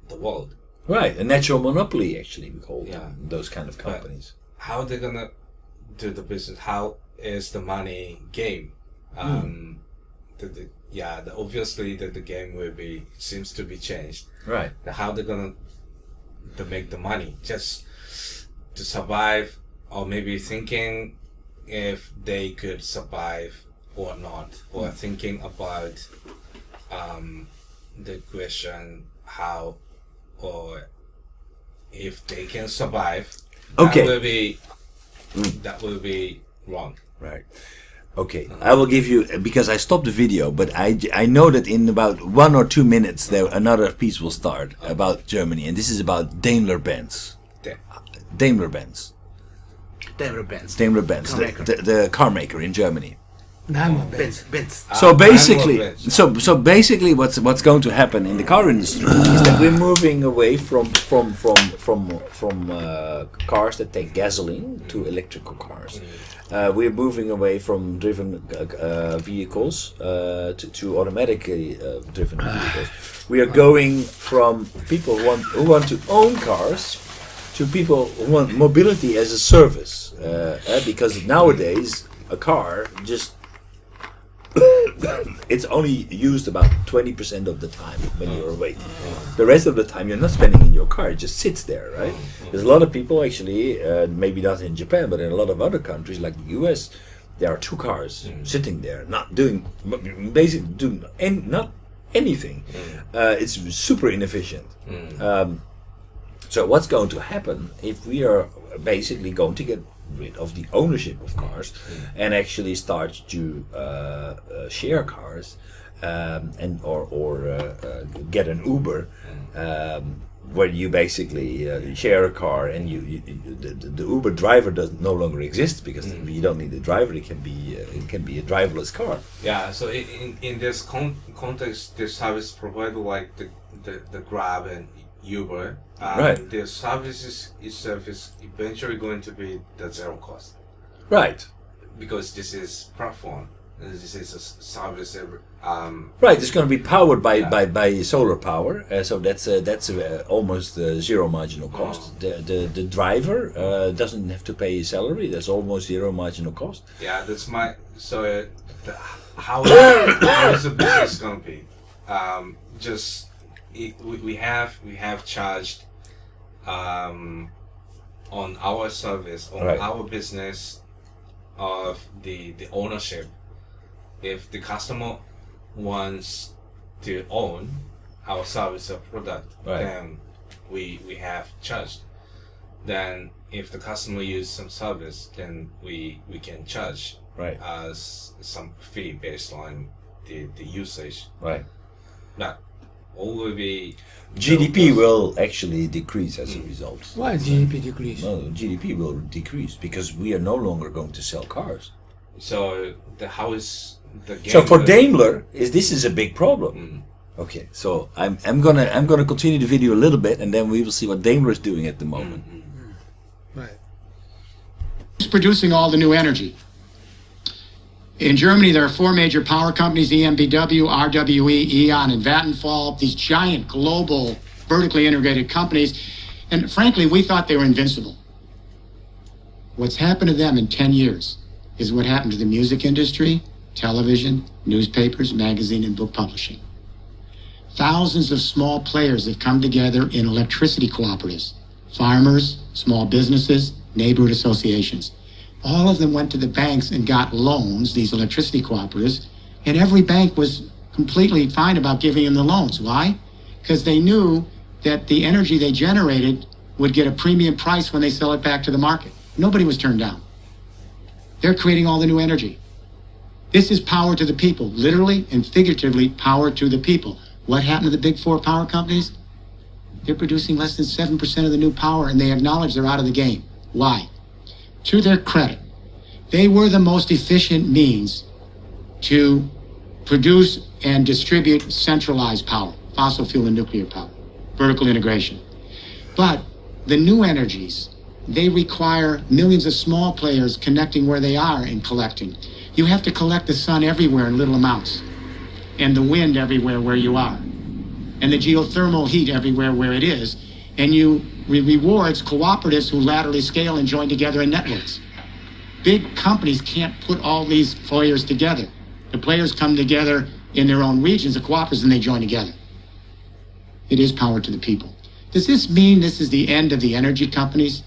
the world. Right, a natural monopoly, actually, we call them, those kind of companies. But how are they gonna do the business? How is the money game? Obviously the game seems to be changed. Right. How they're gonna to make the money just to survive, or maybe thinking if they could survive or not, or thinking about the question how or if they can survive. Okay. That will be wrong. Right. Okay, I will give you, because I stopped the video, but I know that in about 1 or 2 minutes there another piece will start about Germany, and this is about Daimler-Benz. Daimler-Benz. Daimler-Benz. Daimler-Benz, the car maker in Germany. Benz. So basically, what's going to happen in the car industry is that we're moving away from cars that take gasoline to electrical cars. We're moving away from driven vehicles to automatically driven vehicles. We are going from people who want to own cars to people who want mobility as a service, because nowadays a car just it's only used about 20% of the time when you're awake. The rest of the time you're not spending in your car, it just sits there, right? There's a lot of people actually, maybe not in Japan, but in a lot of other countries like the US, there are 2 cars sitting there, not doing not anything. It's super inefficient. So what's going to happen if we are basically going to get rid of the ownership of cars and actually start to share cars and get an Uber where you basically share a car, and the Uber driver no longer exists because you don't need a driver. It can be a driverless car. Yeah. So in this context, the service provider like the Grab and Uber, right. The services itself is eventually going to be the zero cost. Right. Because this is platform. This is a service. Right. It's going to be powered by solar power. So that's almost zero marginal cost. The driver doesn't have to pay a salary. That's almost zero marginal cost. Yeah. That's my. So how is the business going to be? We have charged on our service, on our business of the ownership. If the customer wants to own our service or product, then we have charged. Then if the customer uses some service, then we can charge as some fee based on the usage. Right. But all will be GDP will actually decrease as a result. Why GDP decrease? No, GDP will decrease because we are no longer going to sell cars. So how is the game? So for Daimler, this is a big problem. Okay, so I'm gonna continue the video a little bit, and then we will see what Daimler is doing at the moment. Right. Who's producing all the new energy? In Germany, there are 4 major power companies: EnBW, RWE, E.ON, and Vattenfall. These giant global vertically integrated companies. And frankly, we thought they were invincible. What's happened to them in 10 years is what happened to the music industry, television, newspapers, magazine, and book publishing. Thousands of small players have come together in electricity cooperatives, farmers, small businesses, neighborhood associations. All of them went to the banks and got loans, these electricity cooperatives, and every bank was completely fine about giving them the loans. Why? Because they knew that the energy they generated would get a premium price when they sell it back to the market. Nobody was turned down. They're creating all the new energy. This is power to the people, literally and figuratively power to the people. What happened to the big four power companies? They're producing less than 7% of the new power, and they acknowledge they're out of the game. Why? To their credit, they were the most efficient means to produce and distribute centralized power, fossil fuel and nuclear power, vertical integration. But the new energies, they require millions of small players connecting where they are and collecting. You have to collect the sun everywhere in little amounts, and the wind everywhere where you are, and the geothermal heat everywhere where it is, and you rewards cooperatives who laterally scale and join together in networks. Big companies can't put all these players together. The players come together in their own regions, the cooperatives, and they join together. It is power to the people. Does this mean this is the end of the energy companies?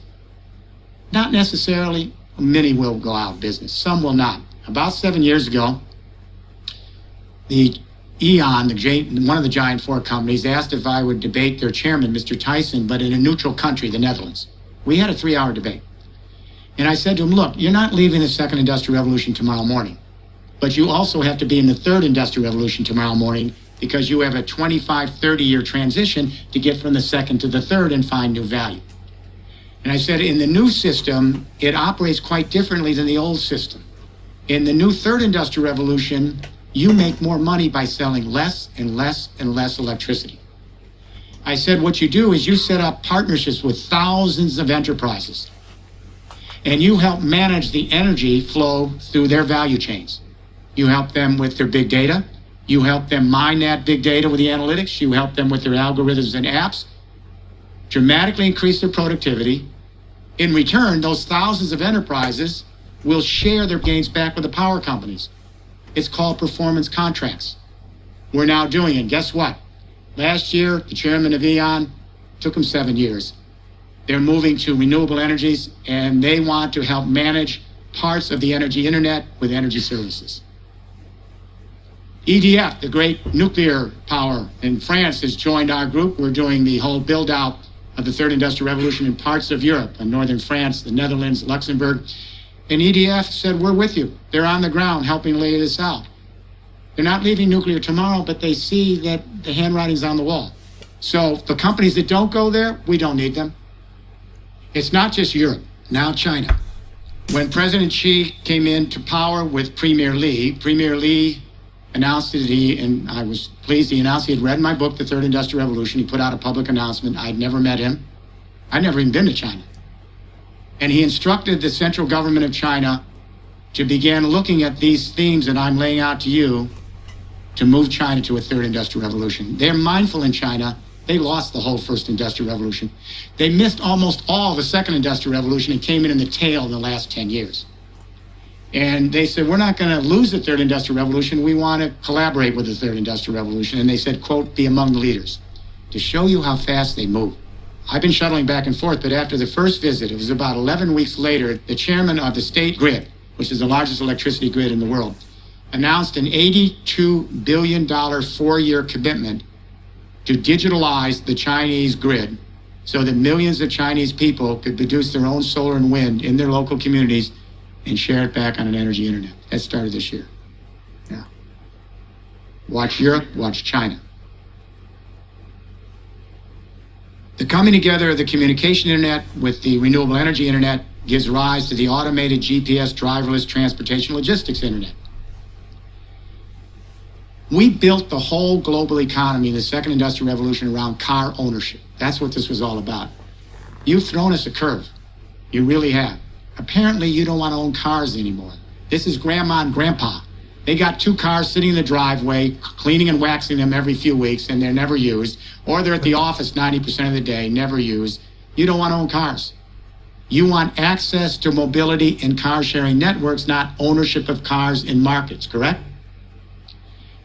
Not necessarily. Many will go out of business. Some will not. About 7 years ago, the E.ON, one of the giant four companies, asked if I would debate their chairman, Mr. Tyson, but in a neutral country, the Netherlands. We had a 3-hour debate. And I said to him, look, you're not leaving the second industrial revolution tomorrow morning, but you also have to be in the third industrial revolution tomorrow morning, because you have a 25, 30-year transition to get from the second to the third and find new value. And I said, in the new system, it operates quite differently than the old system. In the new third industrial revolution, you make more money by selling less and less and less electricity. I said, what you do is you set up partnerships with thousands of enterprises, and you help manage the energy flow through their value chains. You help them with their big data. You help them mine that big data with the analytics. You help them with their algorithms and apps, dramatically increase their productivity. In return, those thousands of enterprises will share their gains back with the power companies. It's called performance contracts. We're now doing it. Guess what? Last year, the chairman of E.ON, took him 7 years. They're moving to renewable energies, and they want to help manage parts of the energy internet with energy services. EDF, the great nuclear power in France, has joined our group. We're doing the whole build-out of the third industrial revolution in parts of Europe, in northern France, the Netherlands, Luxembourg. And EDF said, we're with you. They're on the ground helping lay this out. They're not leaving nuclear tomorrow, but they see that the handwriting's on the wall. So the companies that don't go there, we don't need them. It's not just Europe, now China. When President Xi came into power with Premier Li announced that and I was pleased, he announced he had read my book, The Third Industrial Revolution. He put out a public announcement. I'd never met him. I'd never even been to China. And he instructed the central government of China to begin looking at these themes that I'm laying out to you to move China to a third industrial revolution. They're mindful in China. They lost the whole first industrial revolution. They missed almost all the second industrial revolution and came in the tail in the last 10 years. And they said, we're not going to lose the third industrial revolution. We want to collaborate with the third industrial revolution. And they said, quote, be among the leaders, to show you how fast they move. I've been shuttling back and forth, but after the first visit, it was about 11 weeks later, the chairman of the state grid, which is the largest electricity grid in the world, announced an $82 billion 4-year commitment to digitalize the Chinese grid so that millions of Chinese people could produce their own solar and wind in their local communities and share it back on an energy internet. That started this year. Yeah. Watch Europe, watch China. The coming together of the communication internet with the renewable energy internet gives rise to the automated GPS driverless transportation logistics internet. We built the whole global economy, the second industrial revolution, around car ownership. That's what this was all about. You've thrown us a curve. You really have. Apparently, you don't want to own cars anymore. This is grandma and grandpa. They got 2 cars sitting in the driveway, cleaning and waxing them every few weeks, and they're never used. Or they're at the office 90% of the day, never used. You don't want to own cars. You want access to mobility and car sharing networks, not ownership of cars in markets, correct?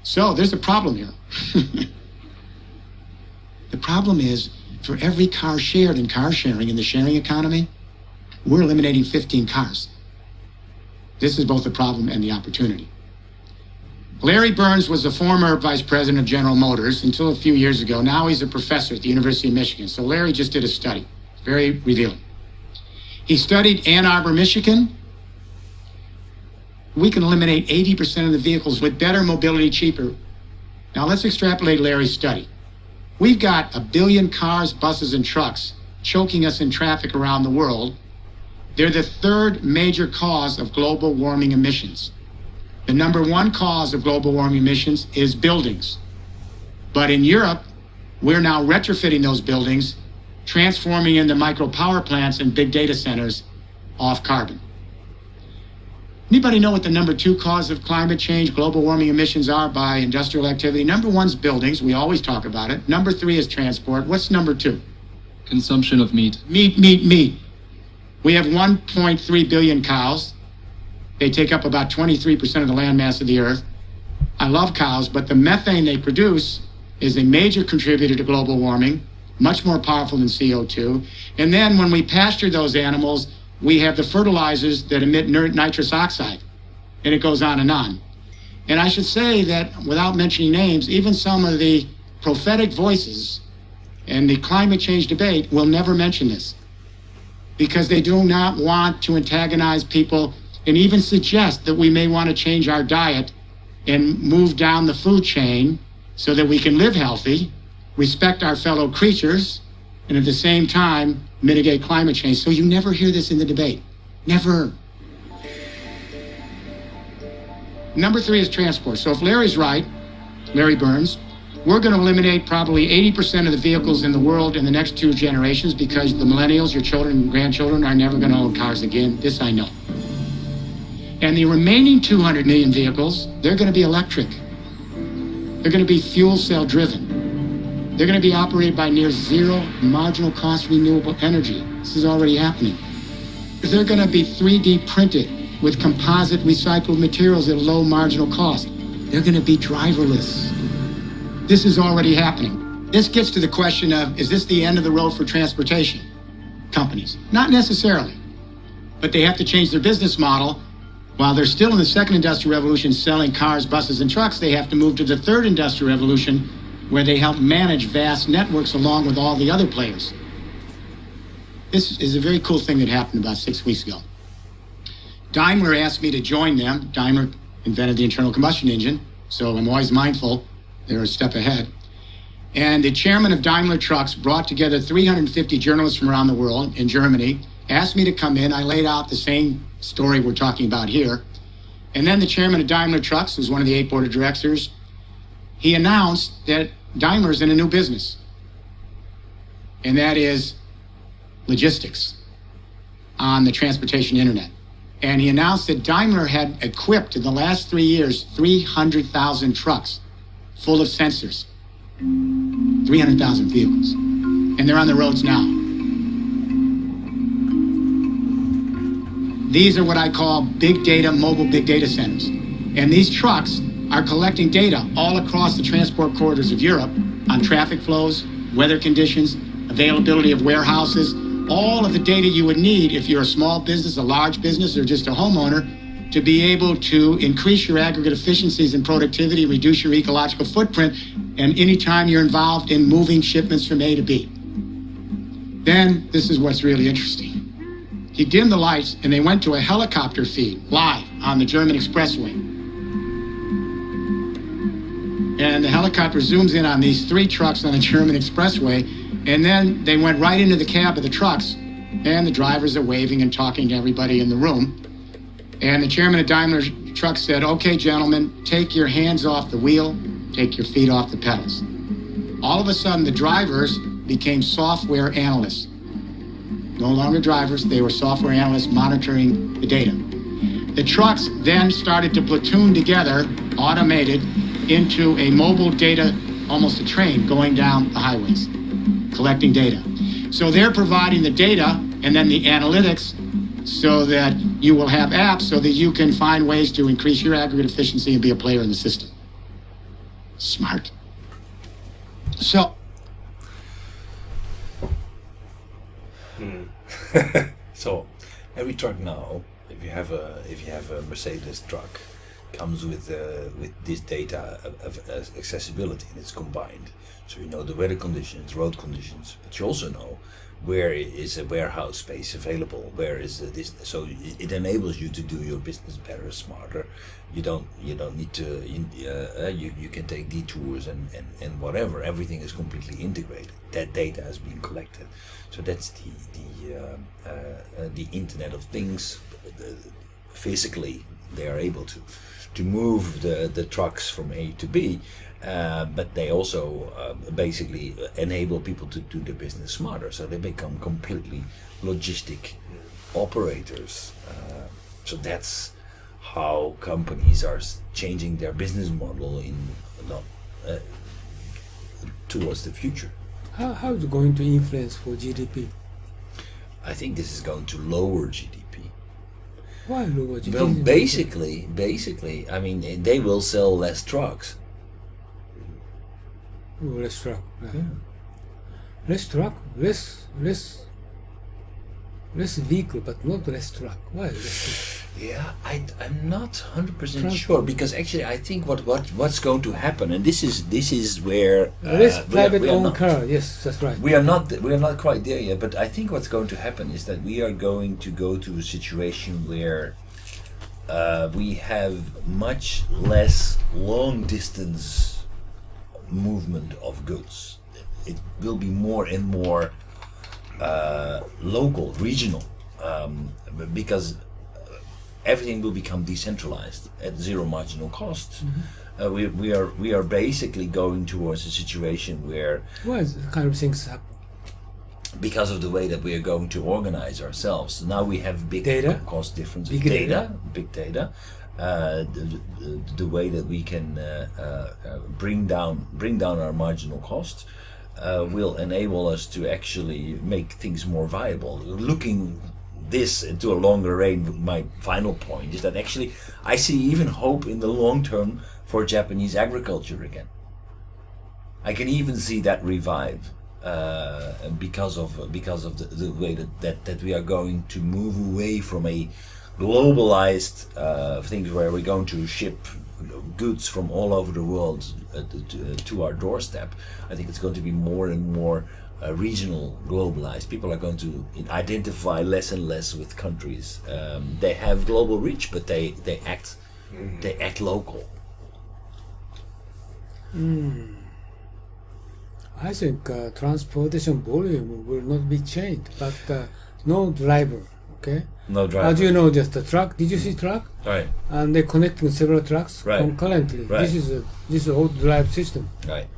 So there's a problem here. The problem is, for every car shared in car sharing in the sharing economy, we're eliminating 15 cars. This is both the problem and the opportunity. Larry Burns was a former vice president of General Motors until a few years ago. Now he's a professor at the University of Michigan. So Larry just did a study, very revealing. He studied Ann Arbor, Michigan. We can eliminate 80% of the vehicles with better mobility, cheaper. Now let's extrapolate Larry's study. We've got 1 billion cars, buses, and trucks choking us in traffic around the world. They're the third major cause of global warming emissions. The number one cause of global warming emissions is buildings. But in Europe, we're now retrofitting those buildings, transforming into micro power plants and big data centers off carbon. Anybody know what the number two cause of climate change, global warming emissions are by industrial activity? Number one's buildings. We always talk about it. Number three is transport. What's number two? Consumption of meat. Meat. We have 1.3 billion cows. They take up about 23% of the land mass of the earth. I love cows, but the methane they produce is a major contributor to global warming, much more powerful than CO2. And then when we pasture those animals, we have the fertilizers that emit nitrous oxide, and it goes on and on. And I should say that, without mentioning names, even some of the prophetic voices in the climate change debate will never mention this, because they do not want to antagonize people and even suggest that we may want to change our diet and move down the food chain so that we can live healthy, respect our fellow creatures, and at the same time mitigate climate change. So you never hear this in the debate. Never. Number three is transport. So if Larry's right, Larry Burns, we're going to eliminate probably 80% of the vehicles in the world in the next 2 generations, because the millennials, your children and grandchildren, are never going to own cars again. This I know. And the remaining 200 million vehicles, they're going to be electric. They're going to be fuel cell driven. They're going to be operated by near zero marginal cost renewable energy. This is already happening. They're going to be 3D printed with composite recycled materials at a low marginal cost. They're going to be driverless. This is already happening. This gets to the question of, is this the end of the road for transportation companies? Not necessarily, but they have to change their business model. While they're still in the second industrial revolution selling cars, buses, and trucks, they have to move to the third industrial revolution, where they help manage vast networks along with all the other players. This is a very cool thing that happened about 6 weeks ago. Daimler asked me to join them. Daimler invented the internal combustion engine, so I'm always mindful they're a step ahead. And the chairman of Daimler Trucks brought together 350 journalists from around the world in Germany, asked me to come in. I laid out the same story we're talking about here. And then the chairman of Daimler Trucks, who's one of the 8 board of directors, he announced that Daimler's in a new business, and that is logistics on the transportation internet. And he announced that Daimler had equipped in the last 3 years 300,000 trucks full of sensors, 300,000 vehicles, and they're on the roads now. These are what I call big data, mobile big data centers. And these trucks are collecting data all across the transport corridors of Europe on traffic flows, weather conditions, availability of warehouses, all of the data you would need if you're a small business, a large business, or just a homeowner, to be able to increase your aggregate efficiencies and productivity, reduce your ecological footprint, and anytime you're involved in moving shipments from A to B. Then, this is what's really interesting. He dimmed the lights and they went to a helicopter feed live on the German expressway. And the helicopter zooms in on these 3 trucks on the German expressway, and then they went right into the cab of the trucks, and the drivers are waving and talking to everybody in the room. And the chairman of Daimler Trucks said, "Okay, gentlemen, take your hands off the wheel, take your feet off the pedals." All of a sudden, the drivers became software analysts. No longer drivers, they were software analysts monitoring the data. The trucks then started to platoon together, automated, into a mobile data, almost a train going down the highways, collecting data. So they're providing the data and then the analytics so that you will have apps so that you can find ways to increase your aggregate efficiency and be a player in the system. Smart. So, So every truck now, if you have a Mercedes truck, comes with this data of accessibility, and it's combined. So you know the weather conditions, road conditions, but you also know where is a warehouse space available, where is this. So it enables you to do your business better, smarter. You don't need to. You can take detours and whatever. Everything is completely integrated. That data is being collected. So that's the Internet of Things. Physically, they are able to move the trucks from A to B, but they also basically enable people to do their business smarter. So they become completely logistic operators. So that's how companies are changing their business model towards the future. How is it going to influence for GDP? I think this is going to lower GDP. Why lower GDP? Well, basically, I mean, they will sell less trucks. Oh, less truck. Right. Yeah. Less truck, less vehicle, but not less truck. Why less Yeah, I'm not 100% sure, because actually I think what's going to happen, and this is where less private we are owned not- car? Yes, that's right. We are not quite there yet, but I think what's going to happen is that we are going to go to a situation where we have much less long distance movement of goods. It will be more and more local, regional, because everything will become decentralized at zero marginal cost. We are basically going towards a situation where, Why is this kind of things happen? because of the way that we are going to organize ourselves, now we have big Data? cost differences. Big data? Big data. The way that we can bring down our marginal cost will enable us to actually make things more viable. Looking this into a longer range, my final point is that actually I see even hope in the long term for Japanese agriculture again. I can even see that revive because of the way that we are going to move away from a globalized things where we're going to ship goods from all over the world to our doorstep. I think it's going to be more and more regional, globalized. People are going to identify less and less with countries. They have global reach, but they act local. I think transportation volume will not be changed, but no driver. Okay. No driver. As you know, just a truck. Did you see truck? Right. And they're connecting several trucks Right. concurrently. Right. This is a old drive system. Right.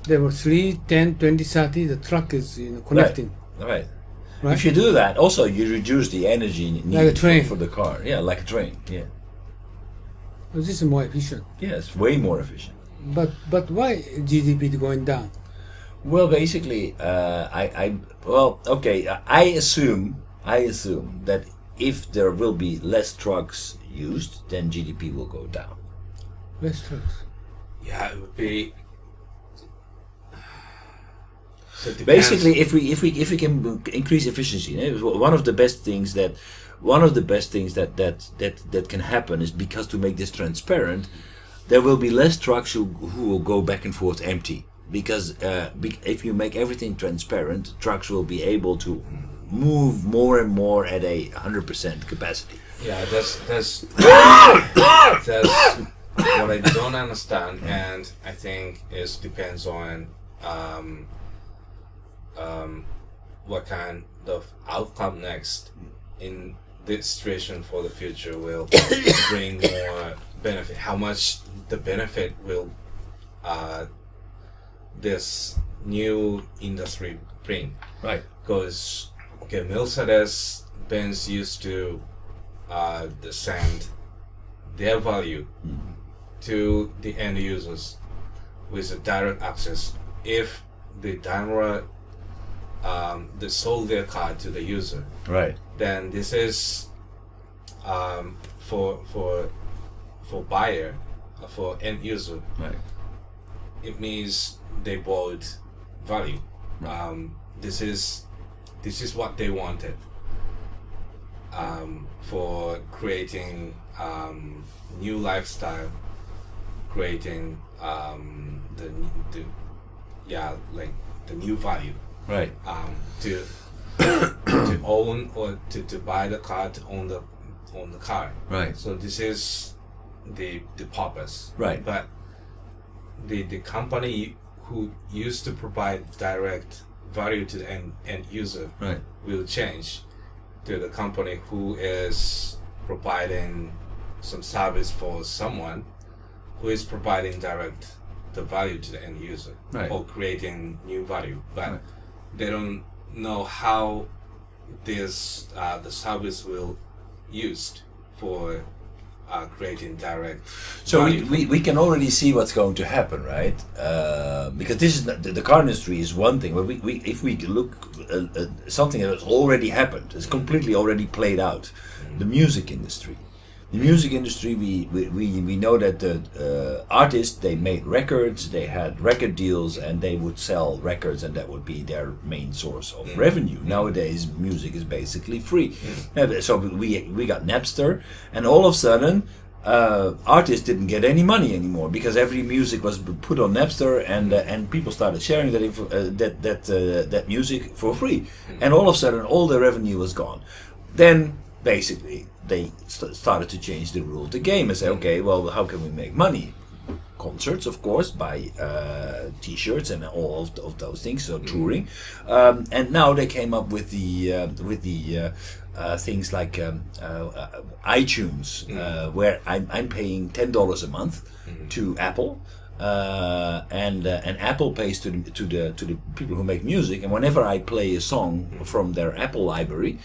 There were 3, 10, 20, 30. The truck is connecting. Right. Right. If you do that, also you reduce the energy Like a needed train. for the car. Yeah, like a train. Yeah. This is more efficient. Yeah, it's way more efficient. But why GDP is going down? Well, basically, I assume that if there will be less trucks used, then GDP will go down. Less trucks. Yeah, it would be. So it depends. Basically, if we can increase efficiency, one of the best things that can happen is, because to make this transparent, there will be less trucks who will go back and forth empty. Because if you make everything transparent, trucks will be able to move more and more at 100% capacity. Yeah, that's what I don't understand, and I think it depends on what kind of outcome next in this situation for the future will bring more benefit. How much the benefit will this new industry bring? Right. Because Mercedes-Benz used to send their value to the end users with a direct access. If the Daimler they sold their car to the user. Right. Then this is for buyer, for end user. Right. It means they bought value. This is what they wanted for creating new lifestyle, creating the new value. Right. To to own or to buy the car, to own the car. Right. So this is the purpose. Right. But the company who used to provide direct value to the end user Right. will change to the company who is providing some service for someone who is providing direct the value to the end user, Right. or creating new value, but Right. they don't know how this the service will used for creating direct So value. we can already see what's going to happen, right? Because this is the car industry is one thing, but if we look something that has already happened, it's completely already played out. The music industry. The music industry, we know that the artists, they made records, they had record deals, and they would sell records, and that would be their main source of revenue. Nowadays, music is basically free. So we got Napster, and all of a sudden, artists didn't get any money anymore because every music was put on Napster, and people started sharing that music for free, and all of a sudden, all the revenue was gone. Then basically they started to change the rule of the game and say, okay, well, how can we make money? Concerts, of course, buy T-shirts and all of those things, so touring, and now they came up with the things like iTunes, where I'm paying $10 a month to Apple. And Apple pays to the people who make music, and whenever I play a song from their Apple library,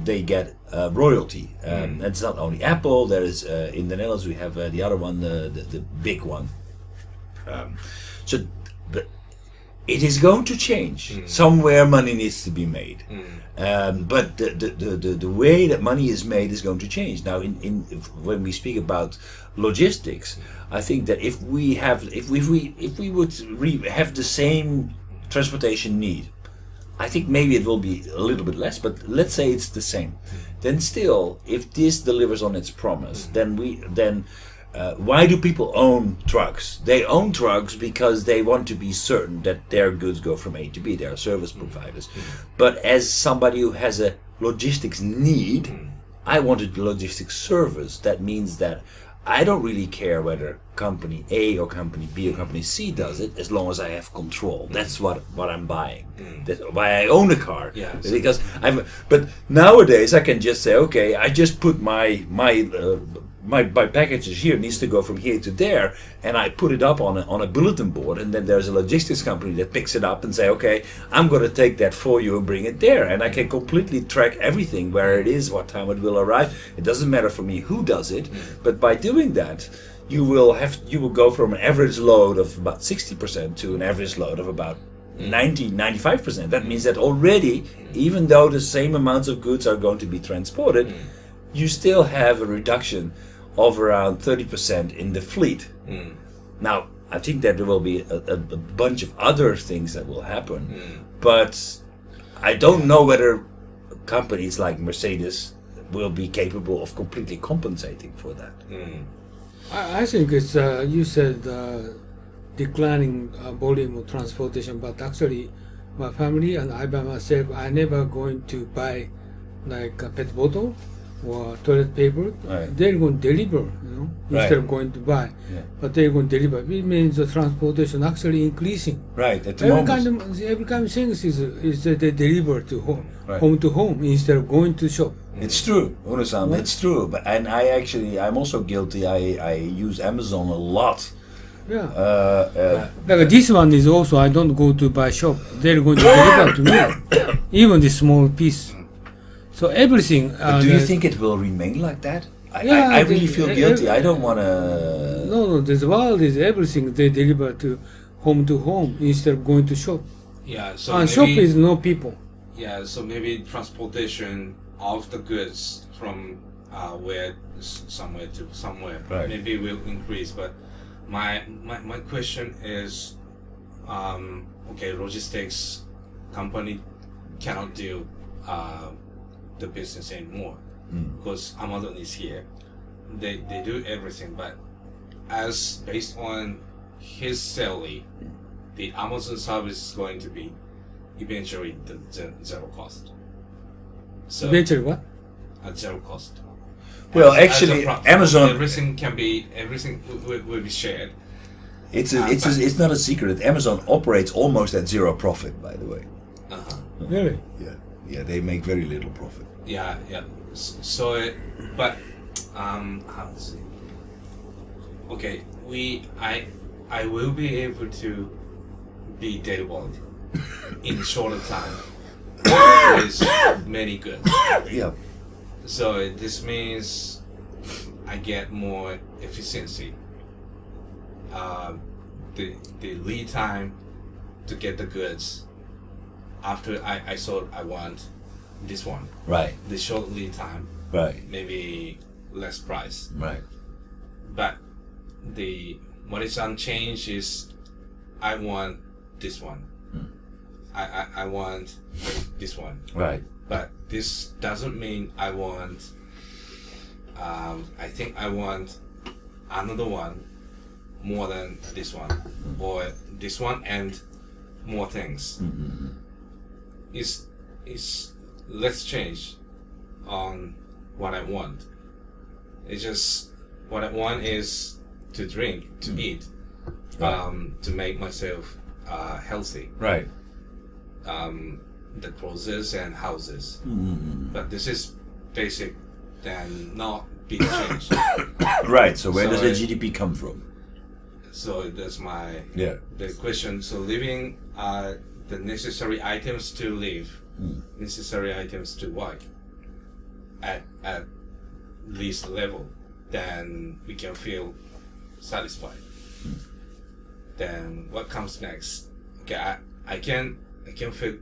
they get royalty. And it's not only Apple. There is in the Netherlands we have the other one, the big one. But it is going to change. Somewhere money needs to be made. But the way that money is made is going to change. Now, when we speak about logistics, I think that if we would have the same transportation need, I think maybe it will be a little bit less, but let's say it's the same. Then still, if this delivers on its promise, then why do people own trucks? They own trucks because they want to be certain that their goods go from A to B. They are service providers. But as somebody who has a logistics need, I want a logistics service. That means that I don't really care whether company A or company B or company C does it, as long as I have control. That's what I'm buying. That's why I own a car. Yeah, because but nowadays I can just say, okay, I just put my packages here, needs to go from here to there, and I put it up on a bulletin board, and then there's a logistics company that picks it up and say, okay, I'm going to take that for you and bring it there, and I can completely track everything, where it is, what time it will arrive. It doesn't matter for me who does it, but by doing that, you will go from an average load of about 60% to an average load of about 95%. That means that already, even though the same amounts of goods are going to be transported, you still have a reduction of around 30% in the fleet. Now, I think that there will be a bunch of other things that will happen, but I don't know whether companies like Mercedes will be capable of completely compensating for that. I think it's you said declining volume of transportation, but actually my family and I by myself, I never going to buy like a pet bottle or toilet paper. Right. They're going to deliver, instead of Right. going to buy. Yeah. But they're going to deliver. It means the transportation actually increasing. Right, at the Every moment. kind of things is that they deliver to home, Right. home to home, instead of going to shop. It's true, Uno-san, it's true. And I'm also guilty. I use Amazon a lot. Yeah. Like this one is also, I don't go to buy shop. They're going to deliver to me, even this small piece. So everything. But do you think it will remain like that? Yeah, I really feel guilty. I don't want to. No, this world is everything they deliver to home instead of going to shop. Yeah, so And shop is no people. yeah, so maybe transportation of the goods from somewhere to somewhere Right. maybe will increase. But my question is, okay, logistics company cannot do the business anymore because Amazon is here. They do everything, but as based on his salary, the Amazon service is going to be eventually the zero cost. So Eventually what? at zero cost. Well, As a actually, platform, Amazon. everything will be shared. It's not a secret. Amazon operates almost at zero profit. By the way. Really? Yeah. They make very little profit. Yeah. So, but how to say? Okay, I will be able to be delivered in shorter time with many goods. Yeah. So this means I get more efficiency. The lead time to get the goods after I thought I want this one. Right. The short lead time, Right. maybe less price. Right. But what is unchanged is I want this one. I want this one. Right. But this doesn't mean I want. I think I want another one more than this one, or this one and more things. It's less change on what I want. It's just what I want is to drink, to eat, to make myself healthy. Right. The clothes and houses. But this is basic, then not big change. Right. So where So does the it- GDP come from? So that's my Yeah. the question. So living the necessary items to live, necessary items to work at least level, then we can feel satisfied. Then what comes next? Okay, I can feel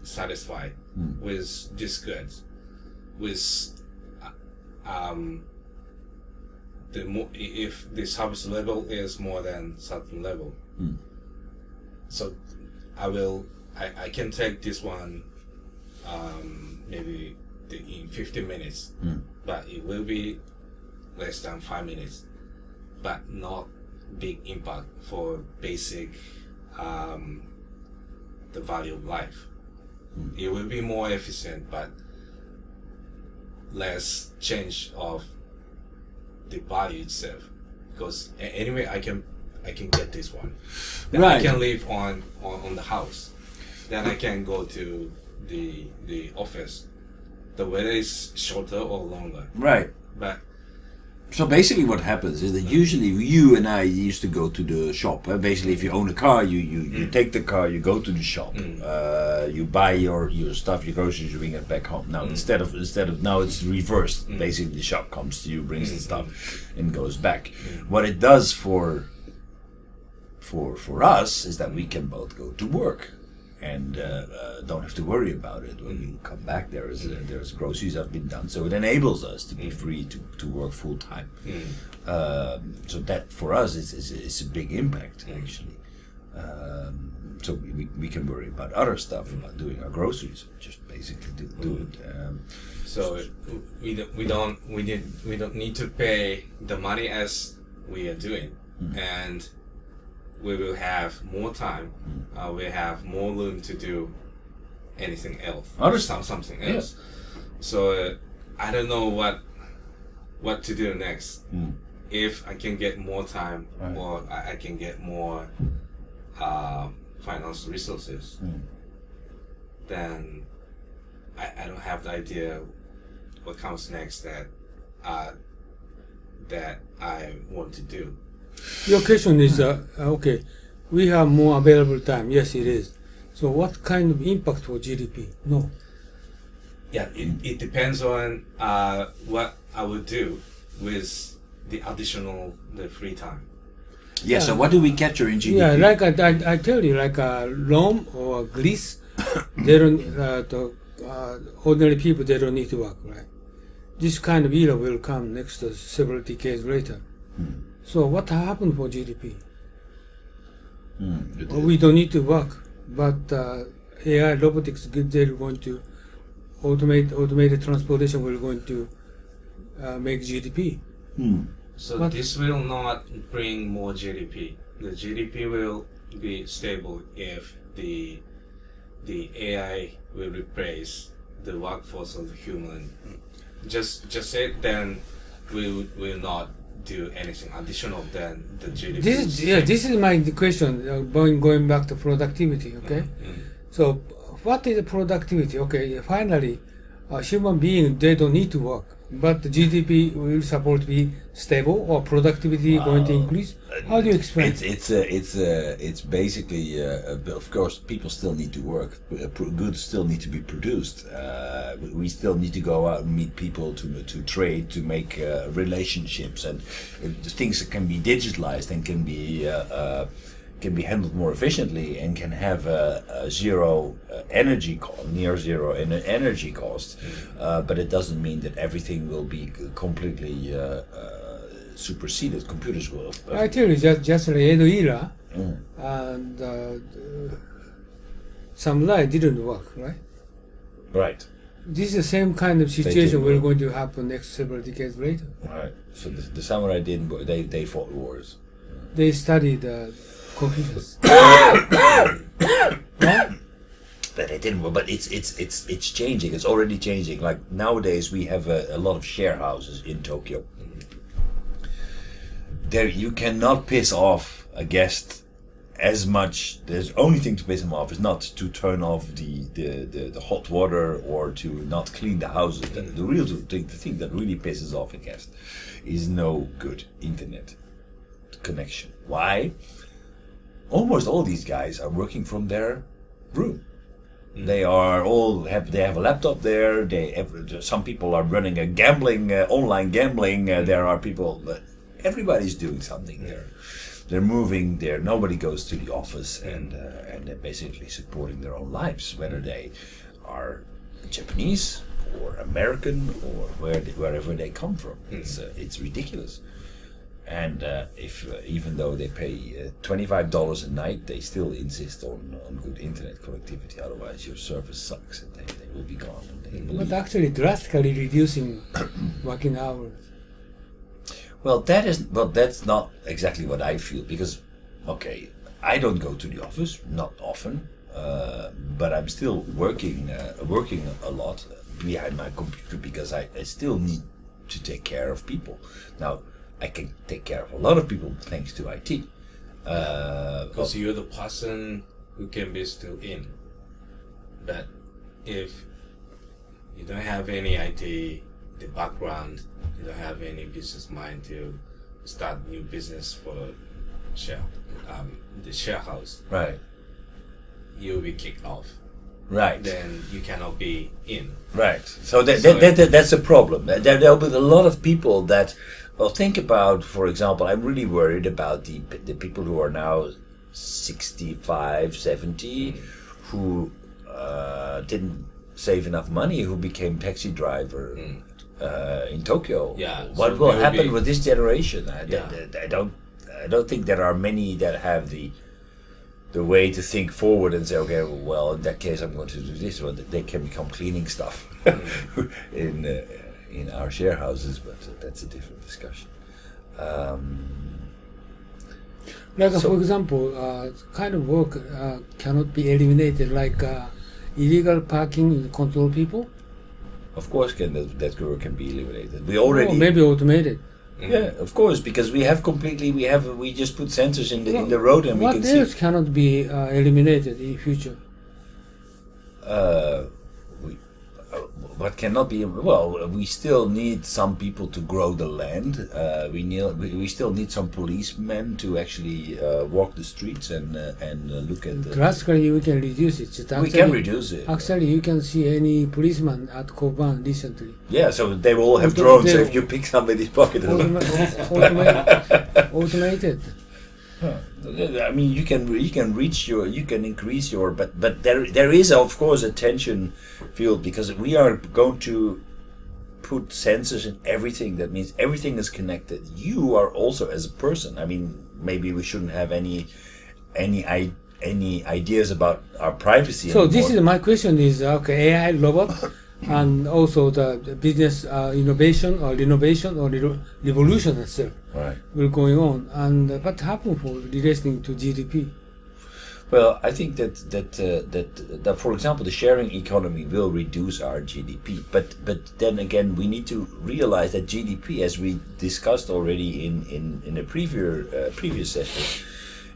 satisfied with this goods, with the more if the service level is more than certain level. So I can take this one maybe in 15 minutes, but it will be less than 5 minutes, but not big impact for basic the value of life. It will be more efficient, but less change of the value itself. Because anyway, I can get this one. Then I Right. can live on the house. Then I can go to the office. The weather is shorter or longer, Right. but So basically, what happens is that usually you and I used to go to the shop. Basically, if you own a car, you take the car, you go to the shop, you buy your stuff, your groceries, you bring it back home. Now instead of now it's reversed. Basically, the shop comes to you, brings the stuff, and goes back. What it does for us is that we can both go to work and don't have to worry about it when we come back. There's groceries have been done, so it enables us to be free to work full time. So that for us is a big impact actually. So we can worry about other stuff, about doing our groceries, just basically do it. so we don't need to pay the money as we are doing, and we will have more time. We have more room to do anything else. Other stuff. Something Yeah. else. So I don't know what to do next. If I can get more time, Right. or I can get more financial resources, then I don't have the idea what comes next that I want to do. Your question is, okay, we have more available time. Yes, it is. So what kind of impact for GDP? No. Yeah, it depends on what I would do with the free time. Yeah. So what do we capture in GDP? Yeah, like I tell you, like Rome or Greece, they don't. Ordinary people, they don't need to work, right? This kind of era will come next several decades later. So what happened for GDP? Well, we don't need to work, but AI, robotics, they're going to automated transportation will going to make GDP. So What? this will not bring more GDP. The GDP will be stable if the AI will replace the workforce of the human. Just say then we will not do anything additional than the GDP. This is my question. Going back to productivity. Okay, so what is productivity? Okay, finally, human beings, they don't need to work, but the GDP will support be stable or productivity going to increase. How do you explain? It's basically of course people still need to work. Goods still need to be produced. We still need to go out and meet people to trade, to make relationships, and things that can be digitalized and can be handled more efficiently and can have a zero energy cost, near zero energy cost. But it doesn't mean that everything will be completely superseded. Computers will. I tell you, just like Edo era, and samurai didn't work, right? Right. This is the same kind of situation we're going to happen next several decades later. Right. So the samurai didn't. They fought wars. They studied computers. Right? But it didn't. But it's changing. It's already changing. Like nowadays, we have a lot of share houses in Tokyo. There, you cannot piss off a guest as much. The only thing to piss him off is not to turn off the hot water or to not clean the houses. The thing that really pisses off a guest is no good internet connection. Why? Almost all these guys are working from their room. They are all have a laptop there. Some people are running a gambling online gambling. There are people. Everybody's doing something there. They're moving there. Nobody goes to the office, and they're basically supporting their own lives, whether they are Japanese or American or wherever they come from. It's ridiculous. And even though they pay $25 a night, they still insist on good internet connectivity. Otherwise, your service sucks, and they will be gone. And they will But leave. actually drastically reducing working hours. Well, that's not exactly what I feel, because, okay, I don't go to the office, not often, but I'm still working a lot behind my computer because I still need to take care of people. Now, I can take care of a lot of people thanks to IT. Because you're the person who can be still in. But if you don't have any IT, the background, you don't have any business mind to start new business for the share house, Right. you'll be kicked off. Right. Then you cannot be in. Right. So that's a problem. There'll be a lot of people that. Well, think about, for example, I'm really worried about the people who are now 65, 70, who didn't save enough money, who became taxi driver in Tokyo. Yeah. What So will they happen be- with this generation? I don't think there are many that have the way to think forward and say, okay, well, in that case, I'm going to do this. Well, they can become cleaning stuff in our share houses, but that's a different discussion. For example, kind of work cannot be eliminated, like illegal parking control people. Of course, that work can be eliminated. We already Or maybe automated. yeah, of course, because we just put sensors in the road and we What can see. else cannot be eliminated in future? What cannot be? Well, we still need some people to grow the land. We still need some policemen to actually walk the streets and look at. Drastically, we can reduce it. Just We can reduce it. Actually, you can see any policeman at Koban recently. Yeah, so they will all have Auto- drones. So they- if you pick somebody's pocket, Automated. I mean, you can increase your, but there is of course a tension field, because we are going to put sensors in everything. That means everything is connected. You are also as a person. I mean, maybe we shouldn't have any ideas about our privacy So anymore. this is my question is okay, AI, robot, and also the business innovation or renovation or revolution itself Right. will going on. And what happened for relating to GDP? Well, I think that for example, the sharing economy will reduce our GDP. But then again, we need to realize that GDP, as we discussed already in a previous session,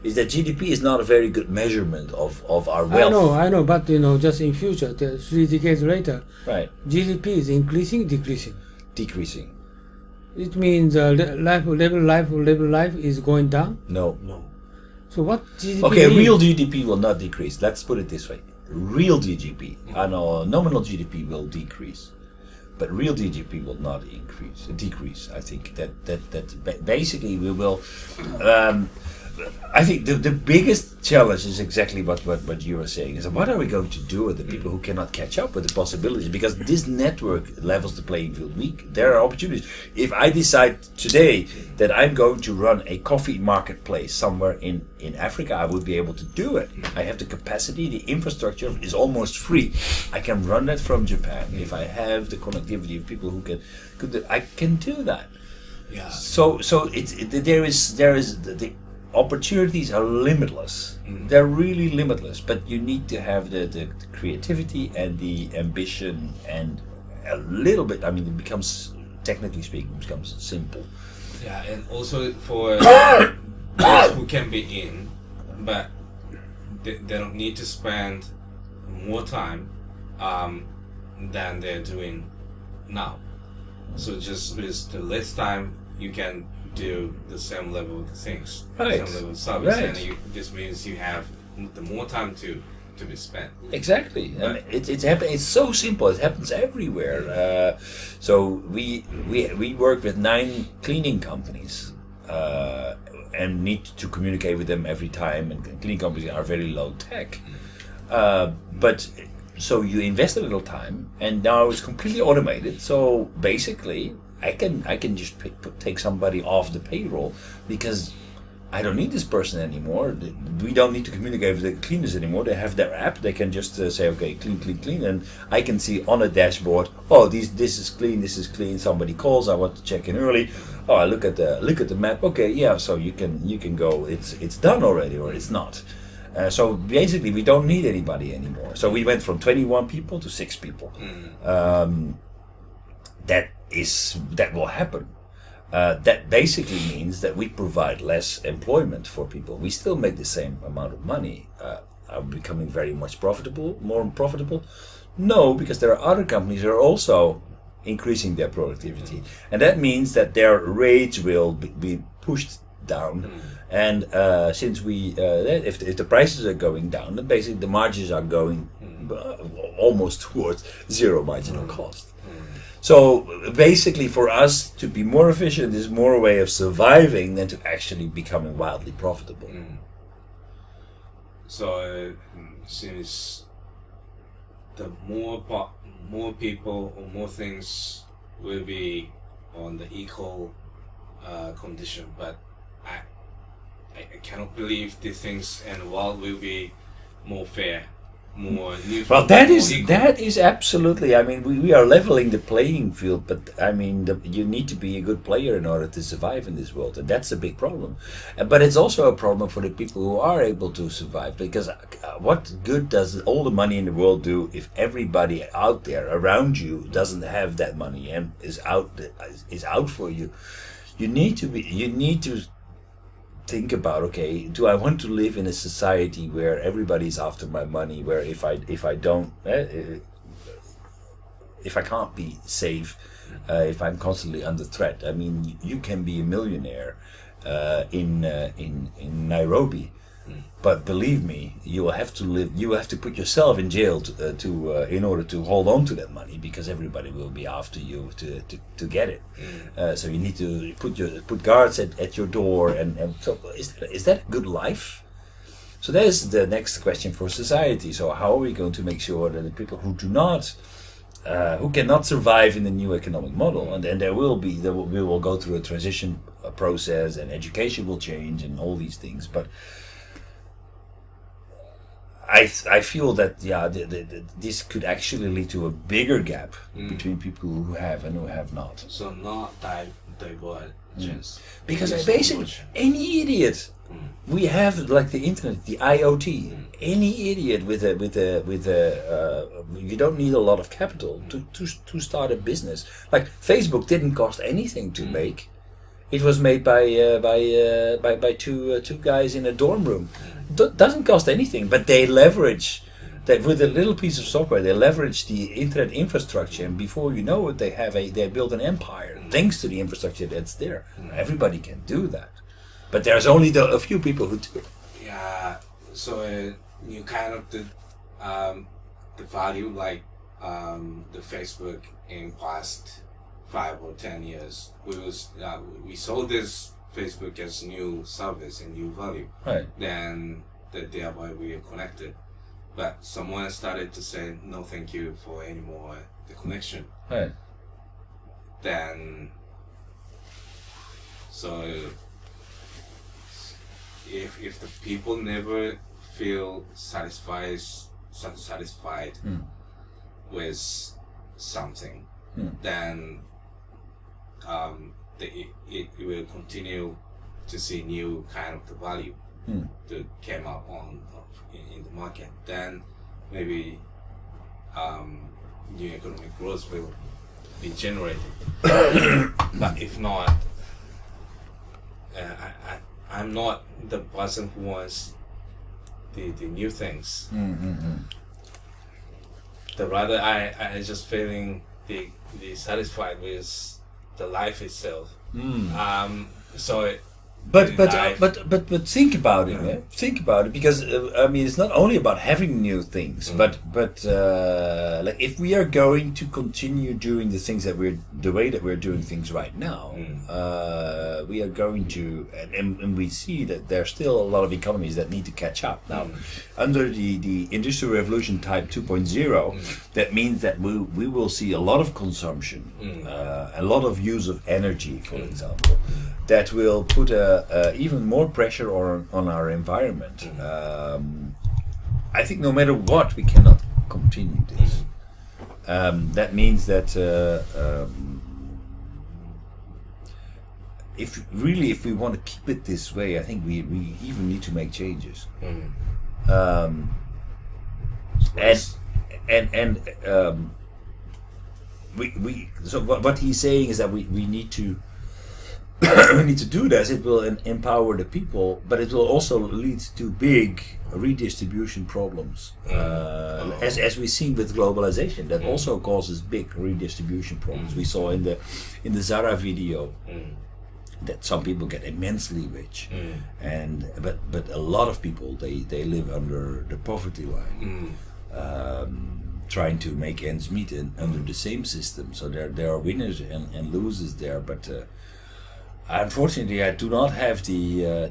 is that GDP is not a very good measurement of our wealth. I know, but just in future, 3 decades later, Right. GDP is increasing, decreasing. Decreasing. It means level life is going down. No. So what GDP? Okay, means? real GDP will not decrease. Let's put it this way: real GDP, nominal GDP will decrease, but real GDP will not decrease. I think that basically we will. I think the biggest challenge is exactly what you were saying, is what are we going to do with the people who cannot catch up with the possibilities, because this network levels the playing field. There are opportunities. If I decide today that I'm going to run a coffee marketplace somewhere in Africa, I would be able to do it. I have the capacity, the infrastructure is almost free. I can run that from Japan. If I have the connectivity of people who I can do that. Yeah. So there is the opportunities are limitless. They're really limitless, but you need to have the creativity and the ambition, and a little bit, I mean, it becomes, technically speaking, it becomes simple. Yeah, and also for those who can be in, but they don't need to spend more time than they're doing now. So just with the less time, you can do the same level of things, Right. same level of service, Right. and this means you have the more time to be spent. Exactly. And it's so simple. It happens everywhere. So we work with 9 cleaning companies and need to communicate with them every time. And cleaning companies are very low tech, but so you invest a little time, and now it's completely automated. So basically, I can just take somebody off the payroll, because I don't need this person anymore. We don't need to communicate with the cleaners anymore. They have their app. They can just say, okay, clean, and I can see on a dashboard, oh, this is clean, this is clean. Somebody calls, I want to check in early. Oh, I look at the map. Okay, yeah, so you can go. It's done already, or it's not. So basically, we don't need anybody anymore. So we went from 21 people to 6 people. That will happen. That basically means that we provide less employment for people. We still make the same amount of money. Are we becoming very much more profitable? No, because there are other companies that are also increasing their productivity, and that means that their rates will be pushed down. And since if the prices are going down, then basically the margins are going almost towards zero marginal cost. So basically, for us to be more efficient is more a way of surviving than to actually becoming wildly profitable. So since the more people or more things will be on the equal condition, but I cannot believe these things and the world will be more fair, more neutral. Well, that is absolutely. I mean, we are leveling the playing field, but I mean, you need to be a good player in order to survive in this world, and that's a big problem. But it's also a problem for the people who are able to survive, because what good does all the money in the world do if everybody out there around you doesn't have that money and is out for you? You need to think about, okay, do I want to live in a society where everybody's after my money, where if I can't be safe, if I'm constantly under threat? I mean, you can be a millionaire in Nairobi, But believe me, you will have to live. You have to put yourself in jail in order to hold on to that money, because everybody will be after you to get it. So you need to put guards at your door, and so is that a good life? So there's the next question for society. So how are we going to make sure that the people who do not, who cannot survive in the new economic model, and then we will go through a transition process, and education will change, and all these things, but. I feel that this could actually lead to a bigger gap between people who have and who have not. So not divergence. Because basically any idiot, we have like the internet, the IoT. Any idiot with a you don't need a lot of capital to start a business. Like Facebook didn't cost anything to make. It was made by two guys in a dorm room. Doesn't cost anything, but they leverage that with a little piece of software. They leverage the internet infrastructure, and before you know it, they build an empire thanks to the infrastructure that's there. Everybody can do that, but there's only a few people who do it. Yeah. So you kind of the value like the Facebook in past 5 or 10 years. We saw this Facebook as new service and new value. Right. Then thereby we are connected. But someone started to say no thank you for any more the connection. Right. Then so if the people never feel satisfied with something, then it will continue to see new kind of the value to came up in the market. Then maybe new economic growth will be generated. But if not, I'm not the person who wants the new things. The rather I just feeling the satisfied with the life itself. So But think about it. Yeah? Think about it, because I mean, it's not only about having new things, but like if we are going to continue doing the things the way that we're doing things right now, we are going to, and we see that there's still a lot of economies that need to catch up now. Under the Industrial Revolution Type 2.0, that means that we will see a lot of consumption, a lot of use of energy, for example, that will put even more pressure on our environment. I think no matter what, we cannot continue this. That means that if we want to keep it this way, I think we even need to make changes. So what he's saying is that we need to we need to do this. It will empower the people, but it will also lead to big redistribution problems, as we've seen with globalization. That also causes big redistribution problems. We saw in the Zara video that some people get immensely rich, but a lot of people they live under the poverty line, trying to make ends meet under the same system. So there are winners and losers there, but. Unfortunately, I do not have the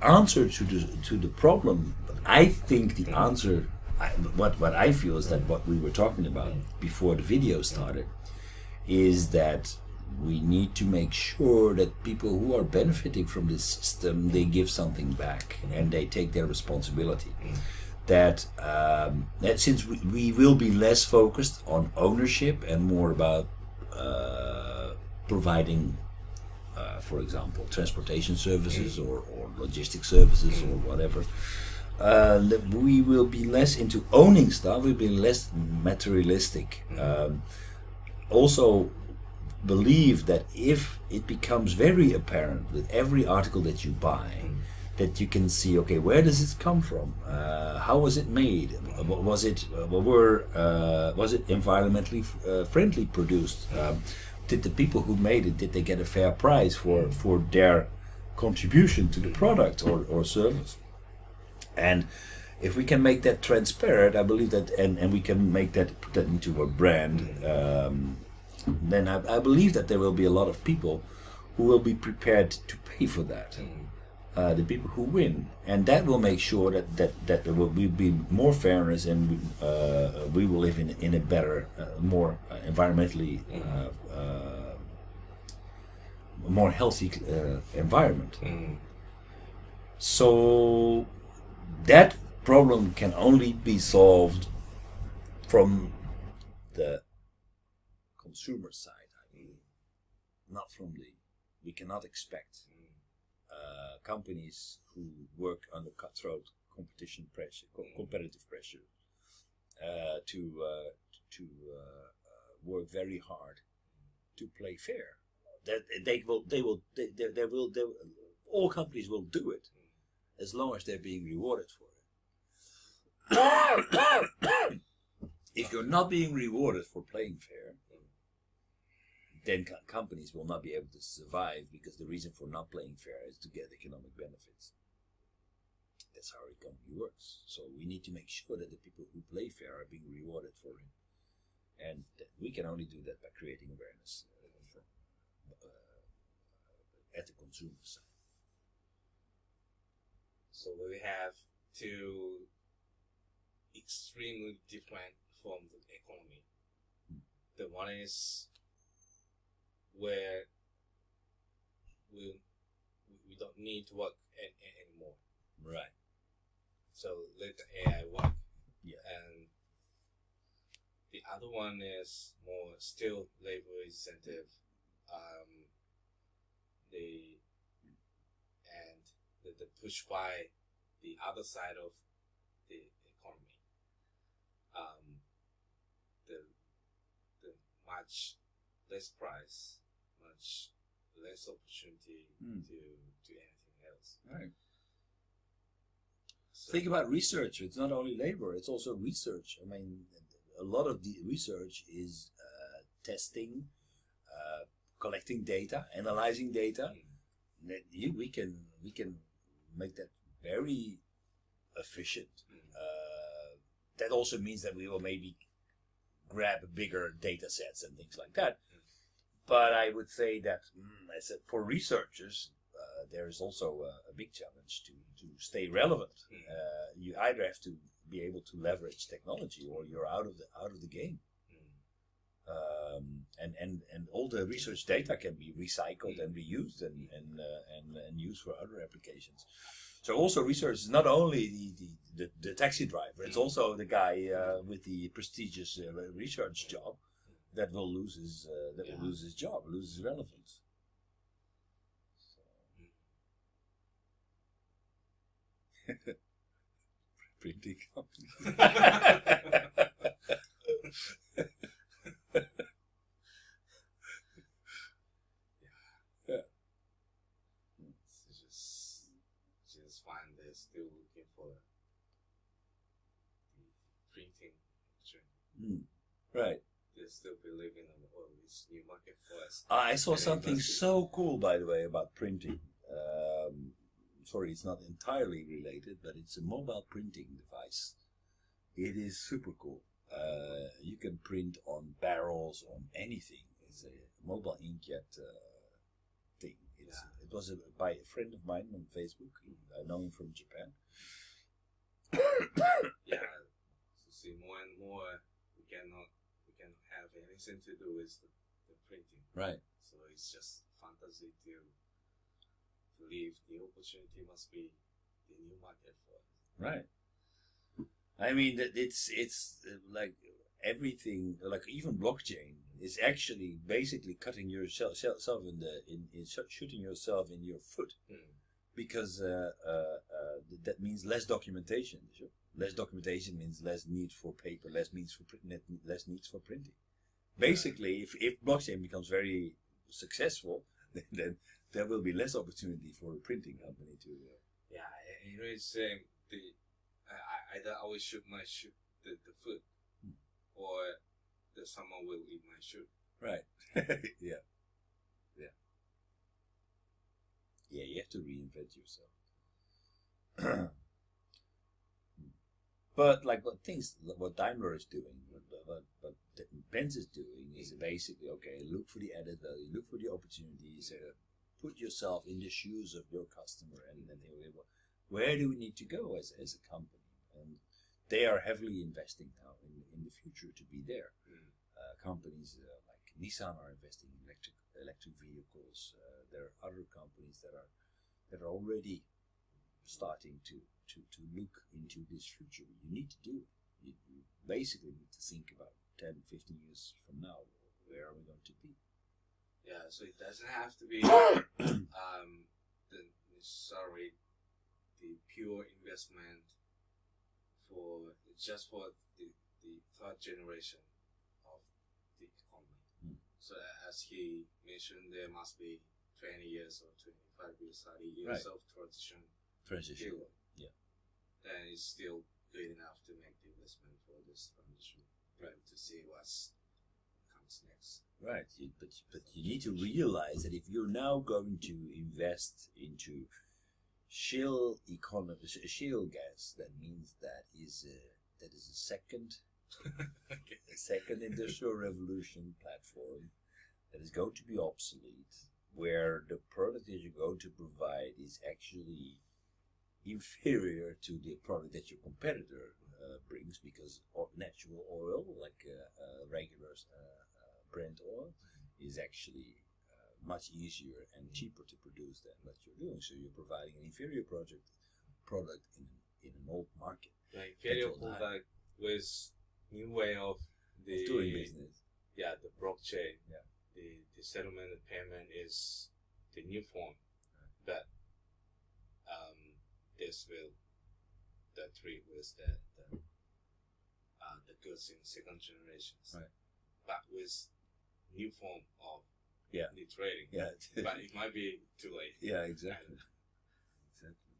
answer to the problem. But I think the answer, what I feel is that what we were talking about before the video started, is that we need to make sure that people who are benefiting from this system, they give something back and they take their responsibility. That since we will be less focused on ownership and more about providing. For example, transportation services or logistic services or whatever. We will be less into owning stuff. We'll be less materialistic. Also, believe that if it becomes very apparent with every article that you buy, that you can see, okay, where does it come from? How was it made? Was it environmentally friendly produced? Did the people who made it, did they get a fair price for their contribution to the product or service? And if we can make that transparent, I believe that, and we can make that, put that into a brand, then I believe that there will be a lot of people who will be prepared to pay for that. The people who win, and that will make sure that there will be more fairness, and we will live in a better, more environmentally, more healthy environment. So that problem can only be solved from the consumer side. I mean, not from the. We cannot expect companies who work under cutthroat competition pressure, competitive pressure, to work very hard to play fair. That all companies will do it as long as they're being rewarded for it. If you're not being rewarded for playing fair, then companies will not be able to survive, because the reason for not playing fair is to get economic benefits. That's how our economy works. So we need to make sure that the people who play fair are being rewarded for it. And we can only do that by creating awareness at the consumer side. So we have two extremely different forms of economy. The one is where we don't need to work anymore. Right. So let the AI work. Yeah. And the other one is more still labor incentive. The push by the other side of the economy. The much less price, much less opportunity to anything else. Right. So think about research. It's not only labor; it's also research. I mean, a lot of the research is testing, collecting data, analyzing data. We can make that very efficient. That also means that we will maybe grab bigger data sets and things like that. But I would say that for researchers, there is also a big challenge to stay relevant. You either have to be able to leverage technology, or you're out of the game. And all the research data can be recycled and reused and used for other applications. So also research is not only the taxi driver; it's also the guy with the prestigious research job that will lose his job, lose his relevance. So. Printing company. Just find they're still looking for the printing opportunity. Right. They still believe in this new market for us. I saw something so cool, by the way, about printing. Sorry, it's not entirely related, but it's a mobile printing device. It is super cool. You can print on barrels, on anything. It's a mobile inkjet thing. It was by a friend of mine on Facebook. I know him from Japan. Yeah, so see more and more we cannot have anything to do with the printing. Right. So it's just fantasy to believe the opportunity must be the new market for us. Right. I mean, that it's like everything, like even blockchain is actually basically cutting yourself shooting yourself in your foot, because that means less documentation. Sure? Less documentation means less need for paper, less needs for printing. Basically, if blockchain becomes very successful, then there will be less opportunity for a printing company to. Yeah, it's either I will shoot the food, or that someone will eat my shoe. Right. Yeah. Yeah, you have to reinvent yourself. But like what Daimler is doing, what Benz is doing is basically, okay, look for the added value, look for the opportunities, put yourself in the shoes of your customer, and then where do we need to go as a company? And they are heavily investing now in the future to be there. Companies like Nissan are investing in electric vehicles. There are other companies that are already starting to look into this future. You need to do it. You basically need to think about 10, 15 years from now, where are we going to be? Yeah, so it doesn't have to be necessarily the pure investment for the third generation of the economy. So as he mentioned, there must be 20 years or 25 years, 30 years of transition. Transition. Then it's still good enough to make the investment for this transition, right? To see what comes next. Right, but you need to realize that if you're now going to invest into shale economy, shale gas, that means that is a second, a second industrial revolution platform that is going to be obsolete, where the product that you're going to provide is actually inferior to the product that your competitor brings, because natural oil, like regular Brent oil, is actually much easier and cheaper to produce than what you're doing. So you're providing an inferior product in an old market. Like inferior product with new way of doing business. Yeah, the blockchain. Yeah. The settlement and payment is the new form, but this will treat with the goods in second generations, right? But with new form of the trading, but it might be too late. Yeah, exactly. Exactly.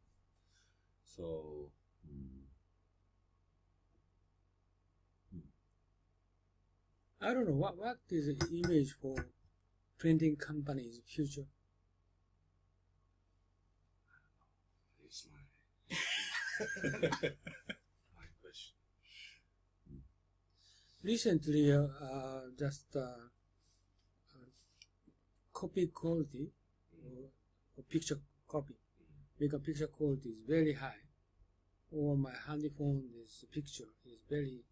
So. I don't know what is the image for printing companies' future. It's my question. Recently, copy quality or picture copy, because picture quality is very high, or my handy phone picture is very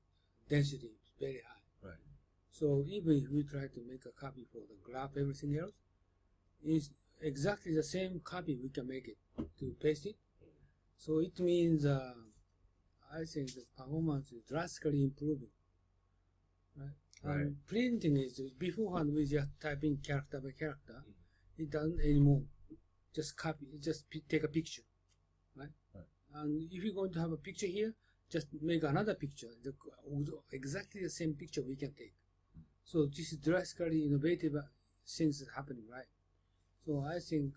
density is very high. Right. So even if we try to make a copy for the graph, everything else, is exactly the same copy we can make it to paste it. So it means I think the performance is drastically improving. Right? And printing is beforehand we just type in character by character. It doesn't anymore. Just copy. Just take a picture, right? And if you're going to have a picture here, just make another picture. Exactly the same picture we can take. So this is drastically innovative things that happening, right? So I think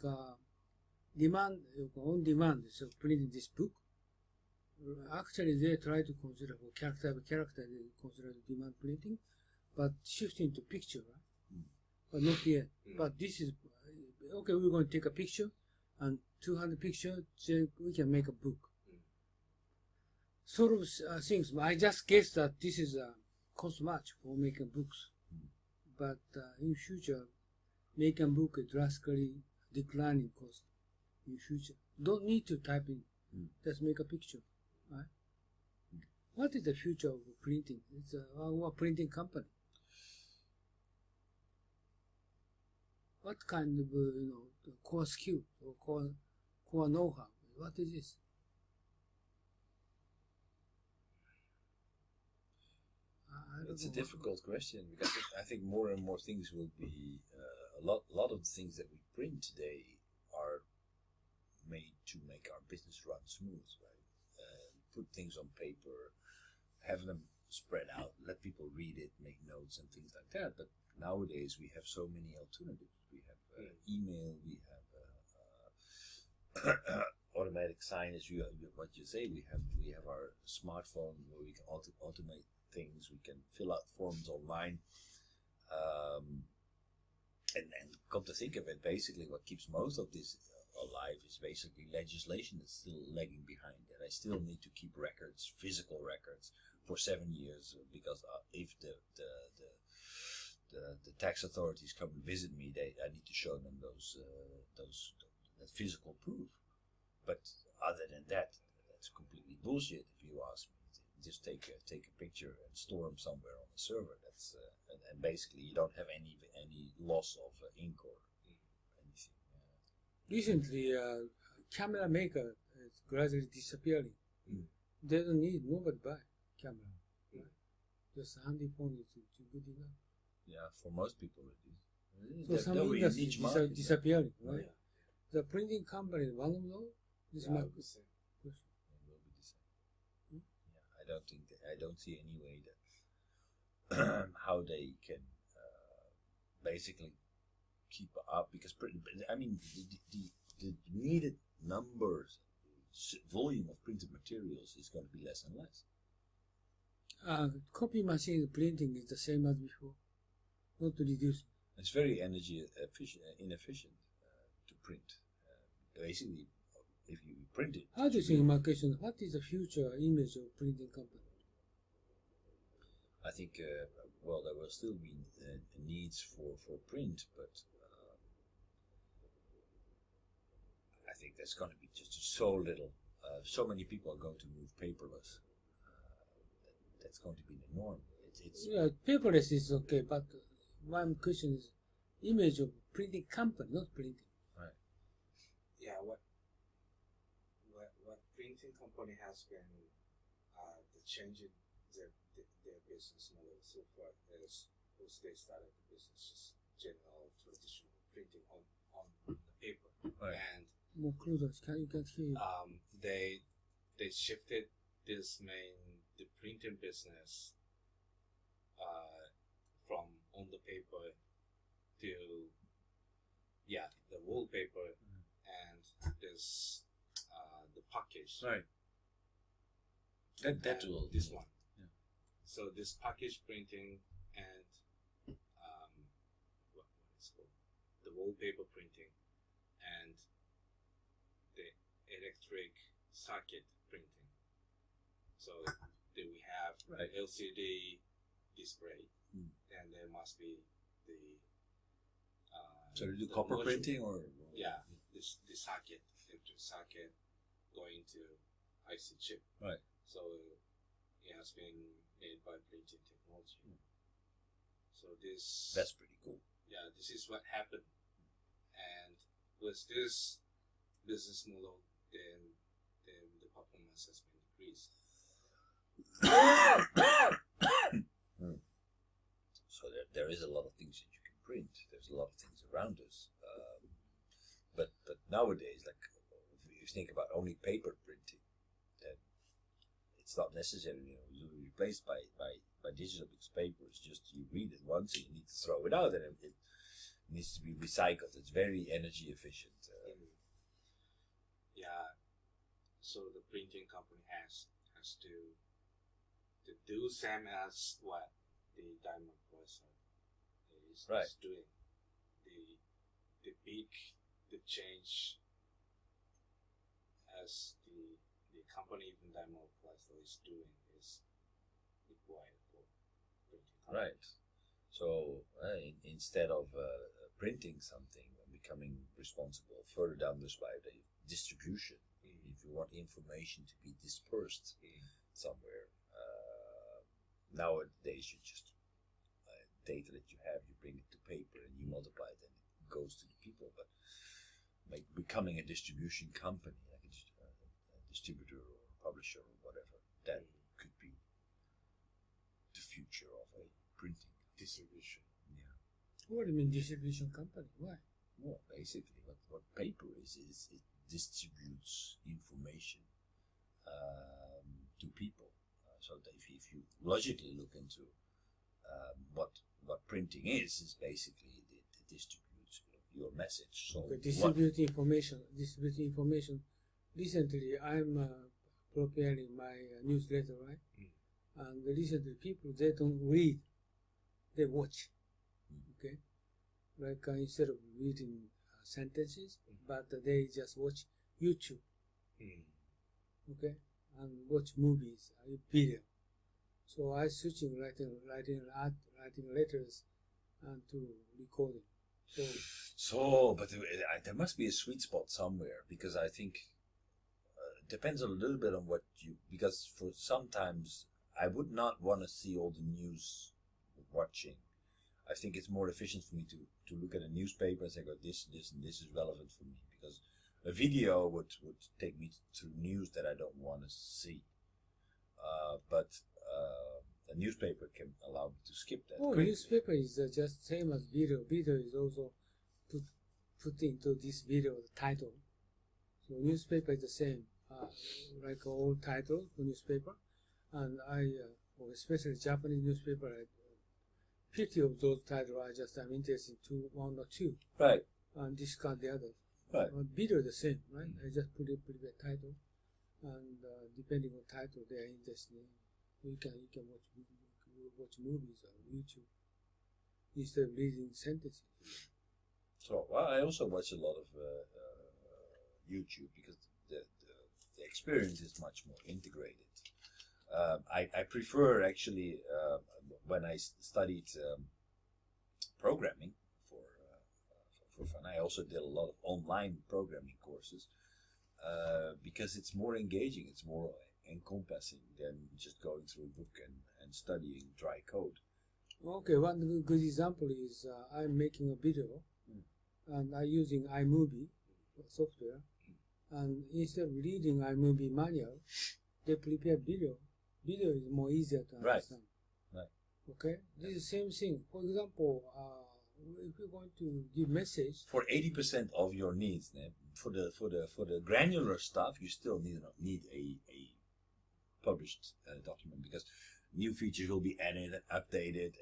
demand, on demand, so printing this book, actually they try to consider for character by character, they consider the demand printing, but shifting to picture, right? But not yet. But this is, okay, we're going to take a picture, and 200 pictures, so we can make a book. Sort of things. I just guess that this is cost much for making books. But in future, making a book is drastically declining cost in future. Don't need to type in, just make a picture, right? What is the future of printing? It's our printing company. What kind of core skill or core know-how? What is this? It's a difficult question, because I think more and more things will be a lot of the things that we print today are made to make our business run smooth, right? Put things on paper, have them spread out, let people read it, make notes and things like that. But nowadays we have so many alternatives. We have email, we have automatic signage. What you say, we have our smartphone where we can automate things. We can fill out forms online, and come to think of it, basically what keeps most of this alive is basically legislation that's still lagging behind. And I still need to keep records, physical records, for 7 years because if the tax authorities come and visit me, I need to show them that physical proof. But other than that, that's completely bullshit. If you ask me, just take a picture and store them somewhere on the server. That's and basically you don't have any loss of ink or anything. Recently, camera maker is gradually disappearing. They don't need nobody buy camera. Right? Just handy phone is good enough. Yeah, for most people it is. So some really industries disappearing, right? Yeah. The printing company, one of those, this is my question. It will be the same. Yeah, I don't see any way that how they can basically keep up, because I mean the needed numbers, volume of printed materials is going to be less and less. Copy machine printing is the same as before, not to reduce. It's very energy inefficient to print. Basically, if you print it. How do you think, my question, what is the future image of printing company? I think, well, there will still be needs for print, but I think there's going to be just so little. So many people are going to move paperless. That's going to be the norm. Yeah, paperless is okay, but my question is image of printing company, not printing. Right. Yeah, what printing company has been the changing their business model so far is once they started the business, just general traditional printing on the paper. Right. And More closer, you can't hear you. they shifted the printing business from on the paper to the wallpaper and this the package. Right. That will this one. Yeah. So this package printing and what is it called, the wallpaper printing and the electric circuit printing. So then we have Right. LCD display, and there must be the So you do the copper module. printing or? Yeah, the circuit, electric circuit going to IC chip. Right. So it has been made by printing technology. So this That's pretty cool. yeah, this is what happened. And with this business model, then the performance has been decreased. So there is a lot of things that you can print. There's a lot of things around us. But nowadays, like if you think about only paper printing, then it's not necessarily replaced by digital, because paper is just you read it once and you need to throw it out, and it needs to be recycled. It's very energy efficient. Yeah, so the printing company has to do same as what the diamond processor is doing. The change as the company, even diamond processor is doing, is required for printing company. Right. So instead of printing something and becoming responsible further down this by the distribution, if you want information to be dispersed somewhere, nowadays you just data that you have, you bring it to paper and you multiply it and it goes to the people. But like becoming a distribution company, like a distributor or publisher or whatever, that could be the future of a printing Distribution. Yeah. What do you mean distribution company? Why? Well, basically, what paper is it distributes information to people. So that if you logically look into what printing is basically it distributes your message. So Okay, distribute information. Recently, I'm preparing my newsletter, right? And recently, people, they don't read, they watch. Okay, like instead of reading sentences, but they just watch YouTube, okay, and watch movies, video. So I switching writing letters and to recording. But there must be a sweet spot somewhere, because I think it depends a little bit on what you, because for sometimes I would not want to see all the news watching. I think it's more efficient for me to look at a newspaper and say, "Oh, this, and this is relevant for me," because a video would take me to news that I don't want to see. But a newspaper can allow me to skip that. Oh, newspaper is just same as video. Video is also put into this video the title. So newspaper is the same, like all title for newspaper. And especially Japanese newspaper, 50 of those titles I'm interested in one or two. Right. And discard the others. Right. Video is the same, right? I just put a title, and depending on title they are interested in, you can watch movies on YouTube instead of reading sentences. So I also watch a lot of YouTube, because the experience is much more integrated. I prefer actually when I studied programming for fun. I also did a lot of online programming courses because it's more engaging, it's more encompassing than just going through a book and studying dry code. Okay, one good example is I'm making a video and I'm using iMovie software, and instead of reading iMovie manual, they prepare video. Video is more easier to understand. Right. Okay, this is the same thing. For example, if you're going to give message for 80% of your needs, for the granular stuff, you still need a published document, because new features will be added and updated,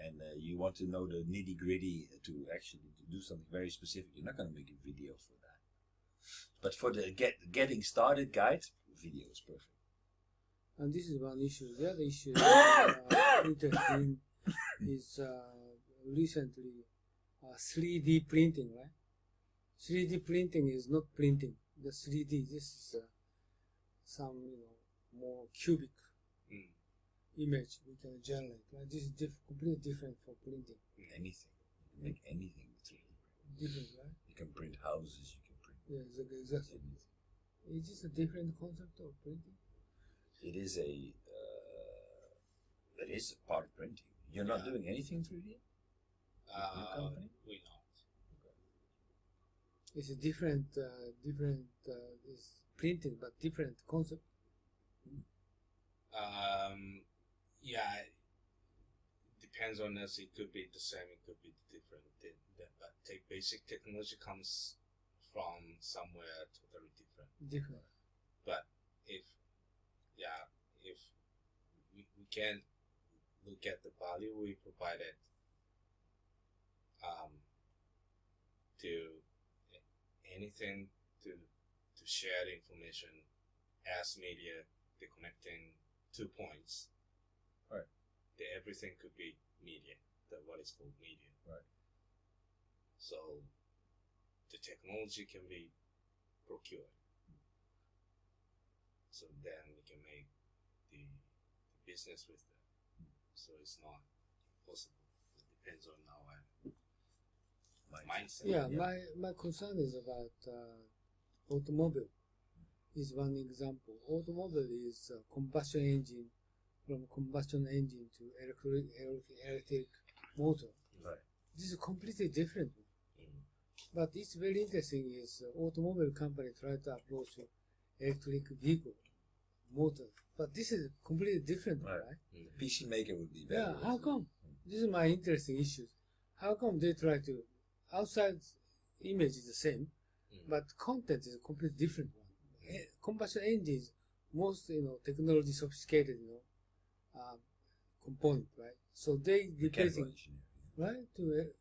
and you want to know the nitty gritty to actually do something very specific. You're not going to make a video for that. But for the getting started guide, video is perfect. And this is one issue. The other issue interesting is recently 3D printing, right? 3D printing is not printing. The 3D, this is some more cubic image we can generate. Right? This is completely different for printing. Anything. You can make anything with 3D. Different, right? You can print houses. You can print. Yeah, exactly. Anything. Is this a different concept of printing? It is a part of printing. You're not doing anything 3D? Your company? We not. It's a different is printing, but different concept. Yeah, depends on us. It could be the same, it could be different. But basic technology comes from somewhere totally different. Different. But if we can look at the value we provided to anything to share the information as media, the connecting 2 points. Right. Everything could be media, what is called media. Right. So the technology can be procured. So then we can make the business with that. So it's not possible. It depends on our mindset. Yeah, my concern is about automobile. Is one example. Automobile is combustion engine, from combustion engine to electric motor. Right. This is completely different. Mm. But it's very interesting is automobile company try to approach to electric vehicle motor. But this is completely different, right? The PC maker would be better. Yeah, how come? This is my interesting issues. How come they try to, outside image is the same, but content is a completely different one. Combustion engines, most technology sophisticated component, right? So they replacing, right? To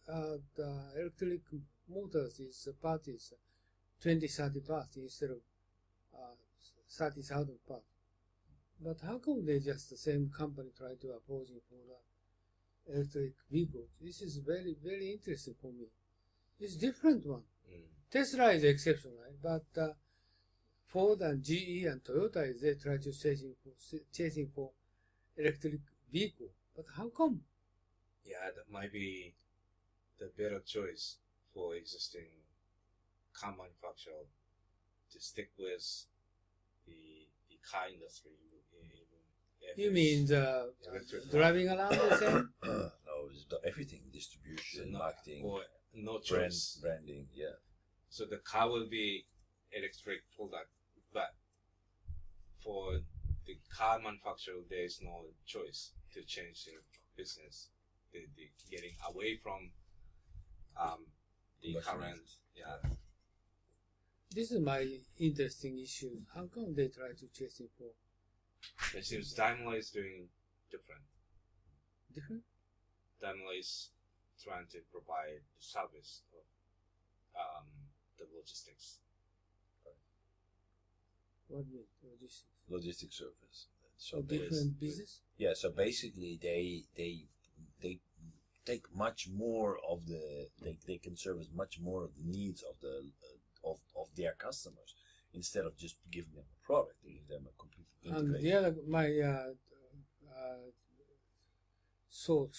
the electric motors is part is 20-30 parts instead of 30,000 parts. But how come they just the same company try to approach for the electric vehicles? This is very, very interesting for me. It's different one. Tesla is exception, right? But Ford and GE and Toyota is they try to chasing for electric vehicle. But how come? Yeah, that might be the better choice for existing car manufacturer to stick with the car industry. You mean the electric driving around the same? No, it's everything: distribution, marketing, or no choice. branding. Yeah. So the car will be electric product, but for the car manufacturer, there is no choice to change their business. They getting away from the That's current. Yeah. This is my interesting issue. How come they try to chase it for It seems Daimler is doing different. different? Daimler is trying to provide the service of the logistics. What mean logistics? Logistic service. So different business? Yeah. So basically, they take much more of the they can service much more of the needs of the of their customers instead of just giving them a product. They give them a complete And integration. the other, my thought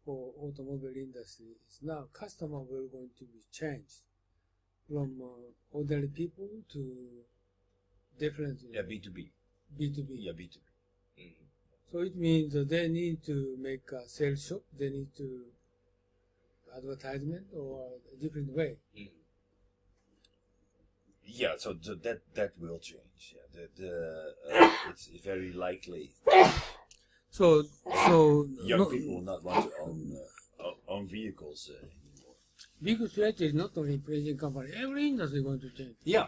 for automobile industry is now customer will going to be changed from ordinary people to different Yeah, B2B. B2B. Yeah, B2B. Mm. So it means that they need to make a sales shop, they need to advertisement or a different way. Mm. Yeah, so that will change. Yeah, it's very likely So young people will not want to own vehicles anymore. big strategy is not only Asian company, every industry is going to change. Yeah.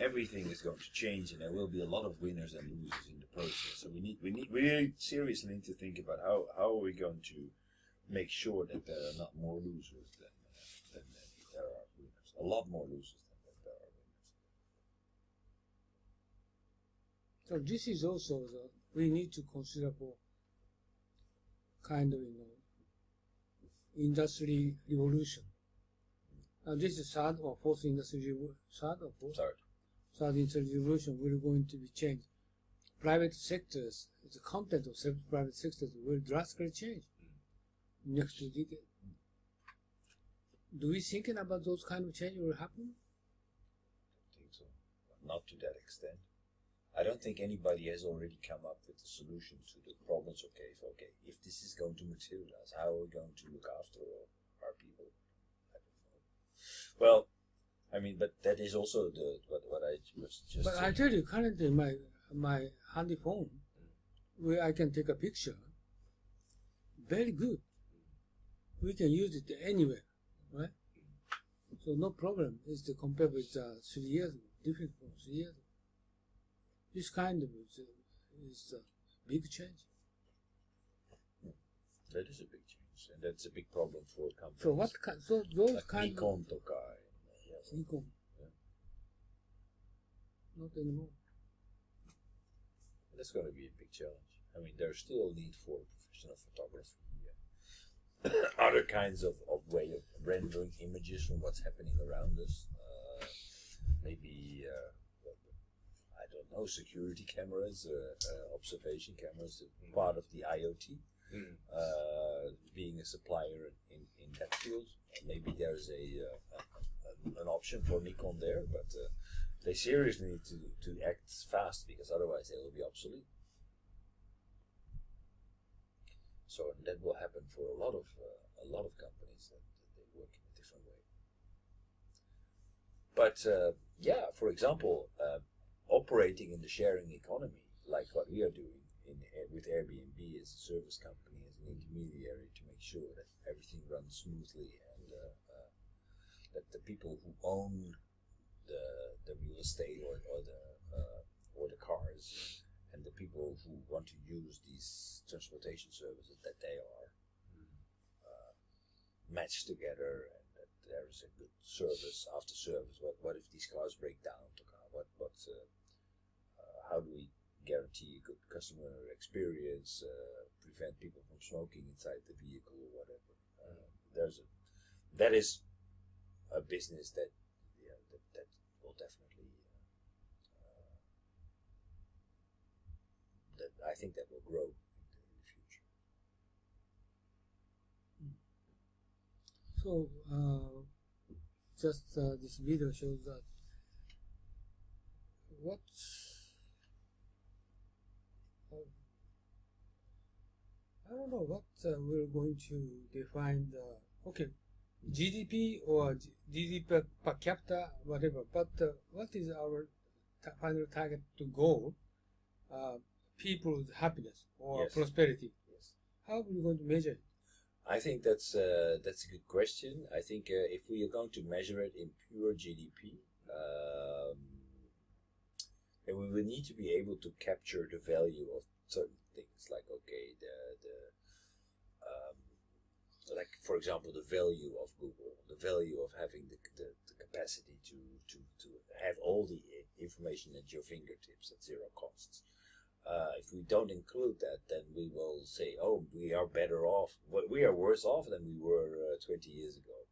Everything is going to change, and there will be a lot of winners and losers in the process. So we really seriously need to think about how are we going to make sure that there are not more losers than there are winners. A lot more losers than there are winners. So this is also we need to consider for kind of industry revolution. Now this is third or fourth industry third industry revolution will going to be changed. Private sectors, the content of private sectors will drastically change next 2 decades. Do we thinking about those kind of change will happen? I think so. Not to that extent. I don't think anybody has already come up with a solution to the problems. Okay, if this is going to materialize, how are we going to look after our people? I don't know. Well, I mean, but that is also what I was just. But saying. I tell you, currently my handy phone, where I can take a picture, very good. We can use it anywhere, right? So no problem. It's to compare with 3 years ago, different from 3 years ago. This kind of is a big change. That is a big change, and that's a big problem for companies. So what kind? So those like kind Nikon, of Tokai. Yes. Nikon, Yeah. not anymore. That's going to be a big challenge. I mean, there's still a need for professional photography. Yeah. Other kinds of way of rendering images from what's happening around us. Maybe, I don't know, security cameras, observation cameras, part of the IoT. Being a supplier in that field. Maybe there's an option for Nikon there, but they seriously need to act fast because otherwise they will be obsolete. So that will happen for a lot of companies that they work in a different way. But yeah, for example, operating in the sharing economy, like what we are doing with Airbnb as a service company, as an intermediary, to make sure that everything runs smoothly and that the people who own the real estate or the cars and the people who want to use these transportation services, that they are matched together and that there is a good service after service. What if these cars break down? How do we guarantee a good customer experience, prevent people from smoking inside the vehicle or whatever? that is a business that that will definitely that I think that will grow in the future. So just this video shows that what I don't know what we're going to define the GDP or GDP per capita, whatever. But what is our final target to goal? People's happiness or Yes. prosperity. Yes. How are we going to measure it? I think that's a good question. I think if we are going to measure it in pure GDP, then we will need to be able to capture the value of certain things, like like for example the value of Google, the value of having the capacity to have all the information at your fingertips at zero costs. If we don't include that, then we will say, oh, we are better off, we are worse off than we were 20 years ago.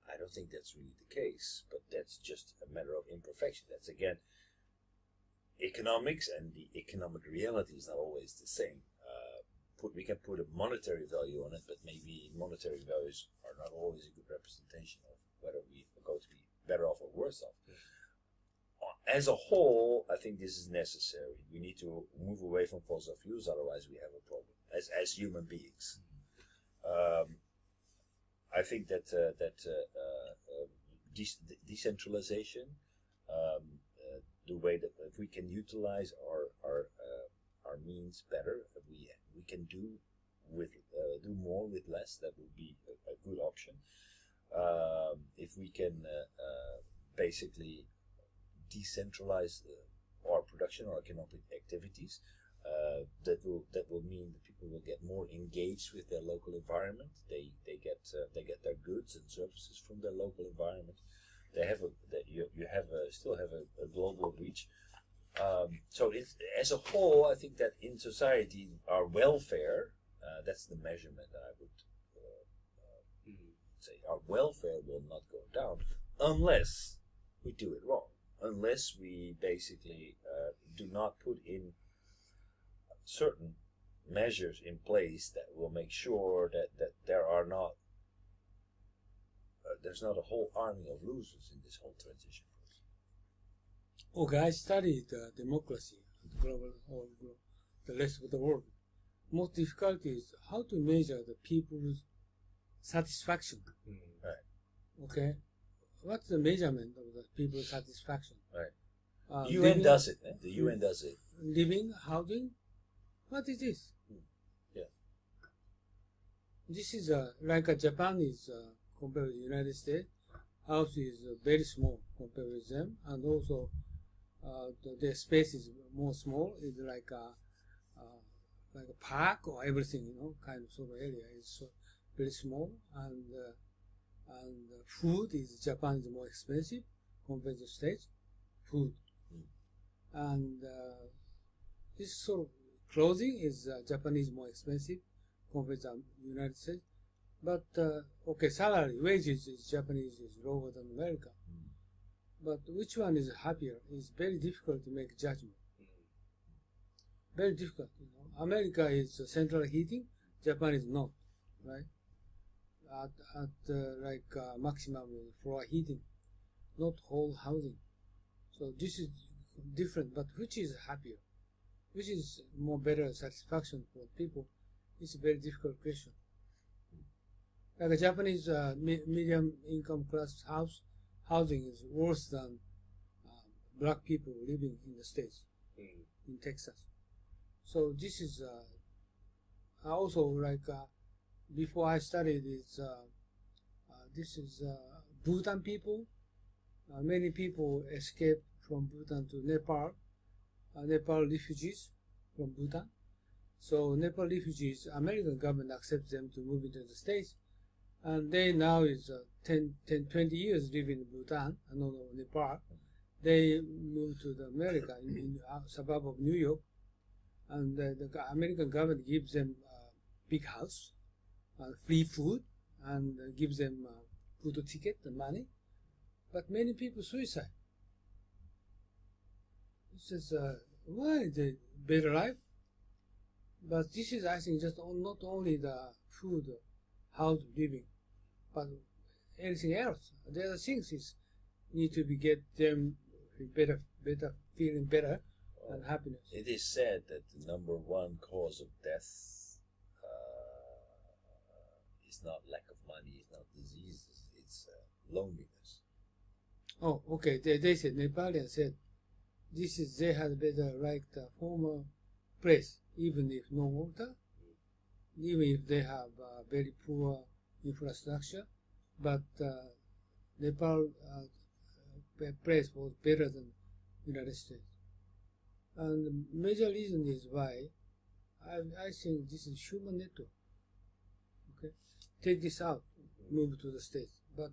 I don't think that's really the case, but that's just a matter of imperfection. That's again economics, and the economic reality is not always the same. We can put a monetary value on it, but maybe monetary values are not always a good representation of whether we are going to be better off or worse off. As a whole, I think this is necessary. We need to move away from fossil fuels, otherwise we have a problem as human beings. I think that decentralization, the way that if we can utilize our means better, we can do more with less. That would be a good option. If we can basically decentralize our production or economic activities, that will mean that people will get more engaged with their local environment. They get their goods and services from their local environment. You still have a global reach. So as a whole, I think that in society, our welfare, that's the measurement that I would say. Our welfare will not go down unless we do it wrong. Unless we basically do not put in certain measures in place that will make sure that there are not there's not a whole army of losers in this whole transition process. Okay, I studied democracy, the rest of the world. Most difficult is how to measure the people's satisfaction. Right. Okay, what's the measurement of the people's satisfaction? Right. UN does it. The UN does it. Living, housing. What is this? Yeah. This is like Japan is compared with the United States. House is very small compared with them, and also the space is more small. It's like a park or everything, kind of sort of area is so very small, and food is Japan is more expensive compared to States. Food, and this sort of clothing is Japanese more expensive compared to United States. But salary, wages is Japanese is lower than America. But which one is happier is very difficult to make judgment. Very difficult, America is central heating, Japan is not, right? At maximum floor heating, not whole housing. So this is different. But which is happier? Which is more better satisfaction for people? It's a very difficult question. Like a Japanese medium income class housing is worse than black people living in the States, in Texas. So this is also before I studied this is Bhutan people. Many people escaped from Bhutan to Nepal. Nepal refugees from Bhutan. So Nepal refugees, American government accepts them to move into the States. And they now is 20 years living in Bhutan, Nepal. They moved to the America in suburb of New York. And the American government gives them a big house, free food, and gives them good ticket, the money, but many people suicide. It's just why the better life? But this is, I think, just not only the food, house, living, but anything else. The other things is need to be get them better, feeling better and happiness. It is said that the number one cause of death is not lack of money, it's not diseases, it's loneliness. Oh, okay. They said, Nepalians said, this is, they had better like the former place, even if no water, even if they have very poor infrastructure, but Nepal place was better than United States. And the major reason is why I think this is human network. Okay, take this out, move to the States. But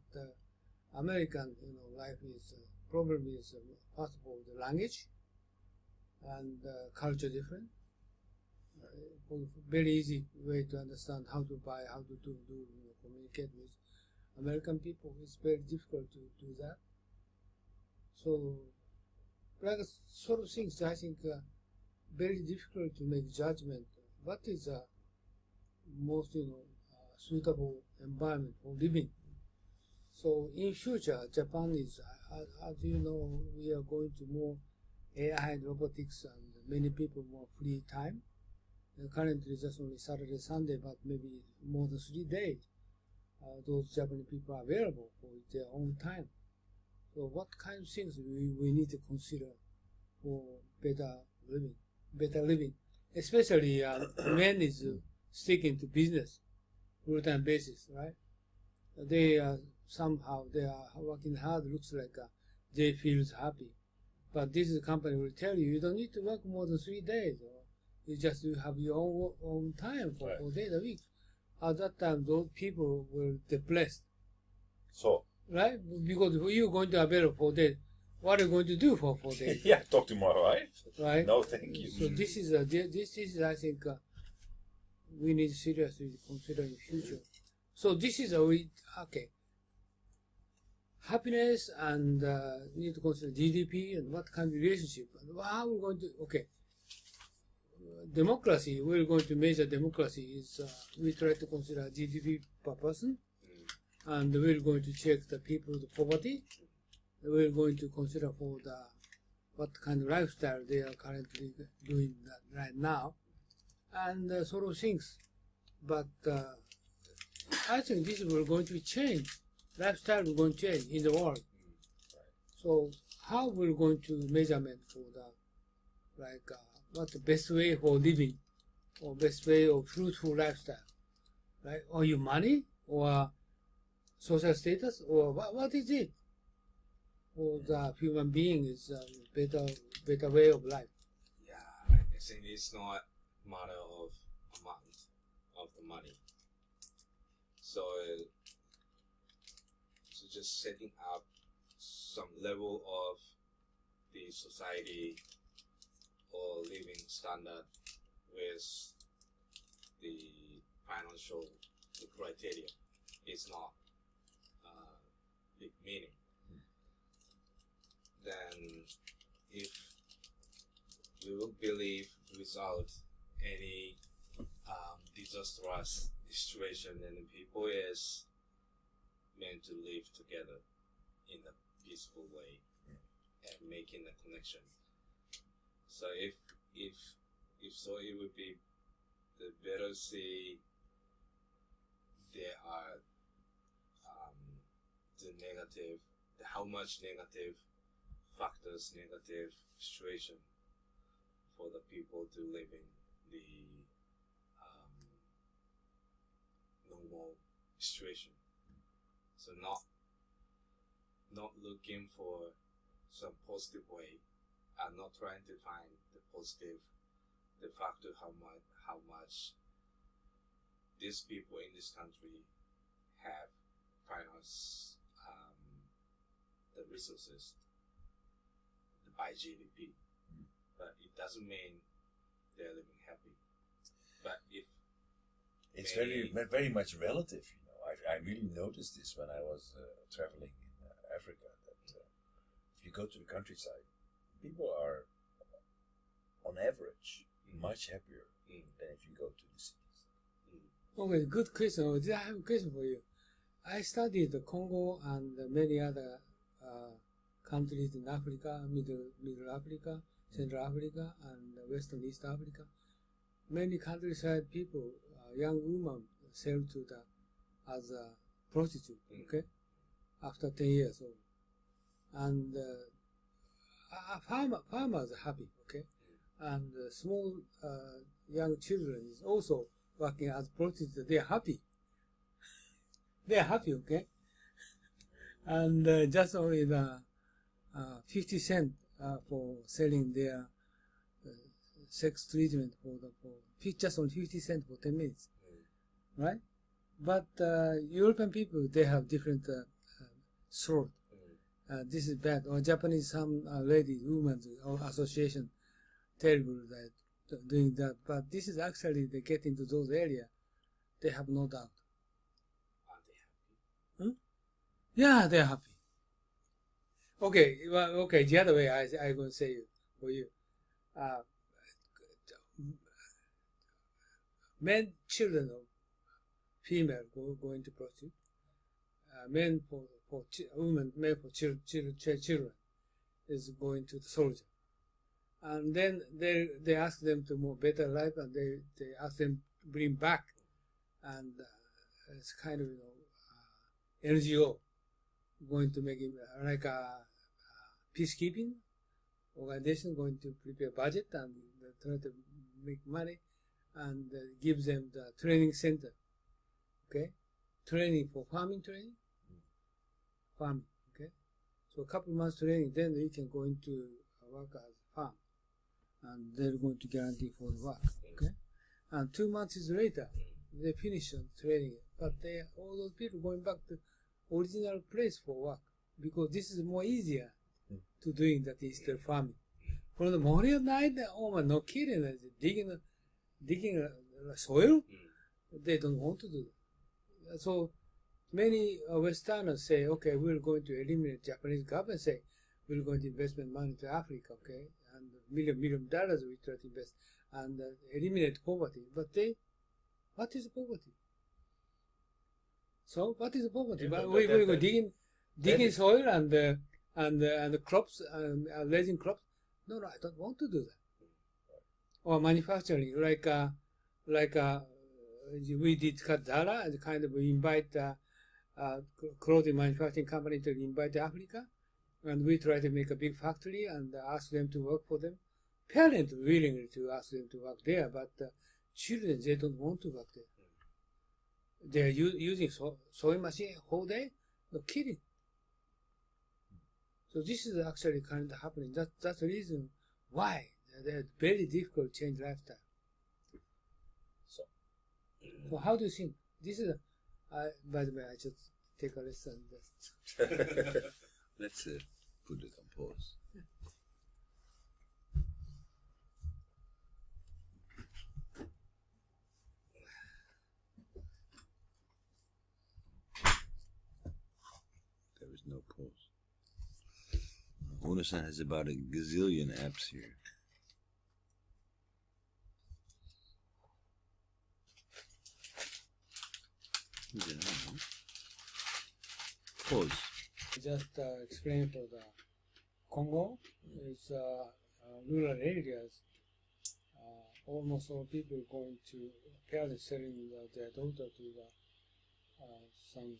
American, life is problem is first of all the language and culture different. Very easy way to understand how to buy, how to do communicate with American people. It's very difficult to do that. So, like sort of things, I think very difficult to make judgment. What is the most suitable environment for living? So in future, Japan is, as you know, we are going to more AI and robotics, and many people more free time. Currently, just only Saturday, Sunday, but maybe more than 3 days. Those Japanese people are available for their own time. So what kind of things we need to consider for better living? Especially men is sticking to business full-time basis, right? They somehow they are working hard. Looks like they feel happy, but this company will tell you don't need to work more than 3 days, or you have your own time for 4 days a week. At that time, those people were depressed. So, right? Because you're going to avail 4 days. What are you going to do for 4 days? yeah, talk tomorrow, right? Right? No, thank you. So this is I think we need to seriously consider in future. So this is okay. Happiness and need to consider GDP and what kind of relationship. And how we're going to democracy. We're going to measure democracy is we try to consider GDP per person, and we're going to check the people's poverty. We're going to consider for what kind of lifestyle they are currently doing right now, and sort of things. But I think this is going to change. Lifestyle is going to change in the world. So how we're going to measurement for what the best way for living, or best way of fruitful lifestyle, right? Or your money, or social status, or what is it? Or the human being is a better way of life. Yeah, I think it's not a matter of amount of the money. So just setting up some level of the society or living standard with the financial criteria is not big meaning. Then if we will believe without any disastrous situation, then people is meant to live together in a peaceful way and making a connection. So if so, it would be the better see there are how much negative factors, negative situation for the people to live in the normal situation. So not looking for some positive way, and not trying to find the factor how much these people in this country have finance the resources by GDP, but it doesn't mean they're living happy. But if it's very much relative, I really noticed this when I was traveling in Africa, that if you go to the countryside, people are, on average, much happier than if you go to the cities. Okay, good question. I have a question for you. I studied the Congo and many other countries in Africa, Middle Africa, Central Africa, and Western East Africa. Many countryside people, young women, sell to the as a prostitute. Okay, after 10 years old, and farmers are happy. Okay, and small young children is also working as prostitutes. They are happy. They are happy. Okay, and just only the 50 cents for selling their sex treatment just on 50 cents for 10 minutes, right? But European people, they have different throat. This is bad. Or Japanese, some ladies, women's association, terrible that doing that. But this is actually, they get into those areas, they have no doubt. Are they happy? Yeah, they're happy. Okay, well, okay. The other way, I going to say for you, men, children of female going to prostitute, men for women, men for children is going to the soldier, and then they ask them to more better life, and they ask them to bring back, and it's kind of NGO going to make it like a peacekeeping organization going to prepare budget and try to make money and give them the training center. Okay, training for farming training. Farming. Okay, so a couple months training, then you can go into work as farm, and they're going to guarantee for the work. Okay, and 2 months later, they finish training, but all those people going back to original place for work because this is more easier to doing that is the farming. From the morning and night, oh my, no kidding, digging soil, they don't want to do that. So many Westerners say, okay, we're going to eliminate Japanese government say we're going to investment money to Africa, okay, and million dollars we try to invest and eliminate poverty. But what is poverty? So what is poverty? Yeah, we go digging soil and crops raising crops. No, I don't want to do that. Or manufacturing, like we did Zara, and kind of invite clothing manufacturing company to invite Africa, and we try to make a big factory and ask them to work for them. Parents willing to ask them to work there, but children, they don't want to work there. They are using sewing machine whole day. No kidding. So this is actually kind of happening. That's the reason why they're very difficult to change lifestyle. So how do you think? This is by the way, I just take a lesson. Let's put it on pause. There is no pause. Unno-san has about a gazillion apps here. Pause. Just explain for the Congo. It's rural areas. Almost all people going to parents selling their daughter to some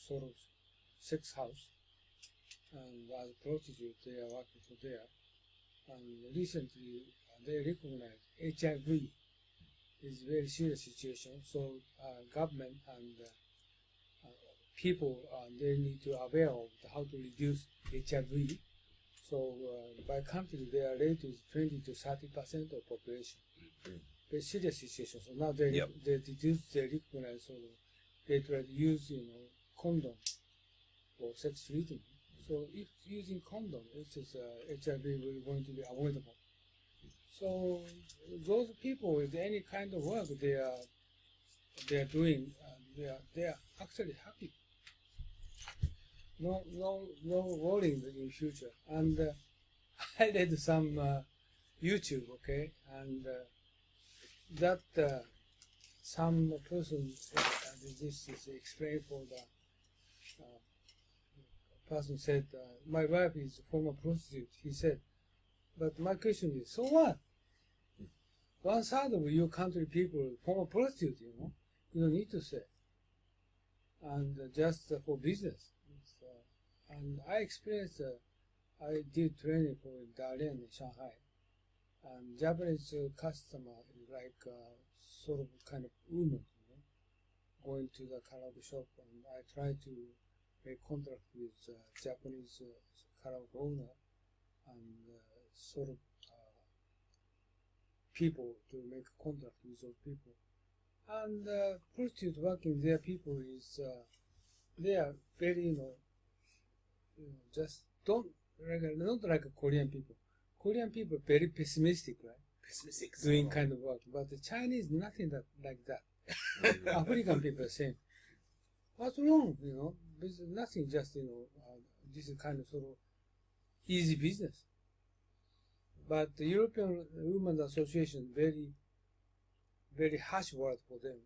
sort of sex house, and as a prostitute they are working for there. And recently they recognize HIV is a very serious situation. So government and people they need to aware of how to reduce HIV. So by country their rate is 20 to 30% of population. Very serious situation. So now they reduce, they recognize, so they try to use condom for sex treatment. So if using condom, it's just HIV will going to be avoidable. So those people with any kind of work they are doing, they are actually happy. No worrying in future. And I read some YouTube, okay, and that some person this is explained for the person said, my wife is a former prostitute. He said, but my question is, so what? 1/3 of your country people former prostitute, you don't need to say. And just for business. And I experienced, I did training for Dalian in Shanghai. And Japanese customer is like sort of kind of woman, going to the karaoke shop, and I try to make contract with Japanese karaoke owner and sort of people to make a contract with those people. And prostitute working there people is they are very just don't not like Korean people. Korean people very pessimistic, right? Pessimistic. Doing kind of work, but the Chinese nothing like that. African people are saying, what's wrong? There's nothing. Just this is kind of sort of easy business. But the European Women's Association very, very harsh word for them.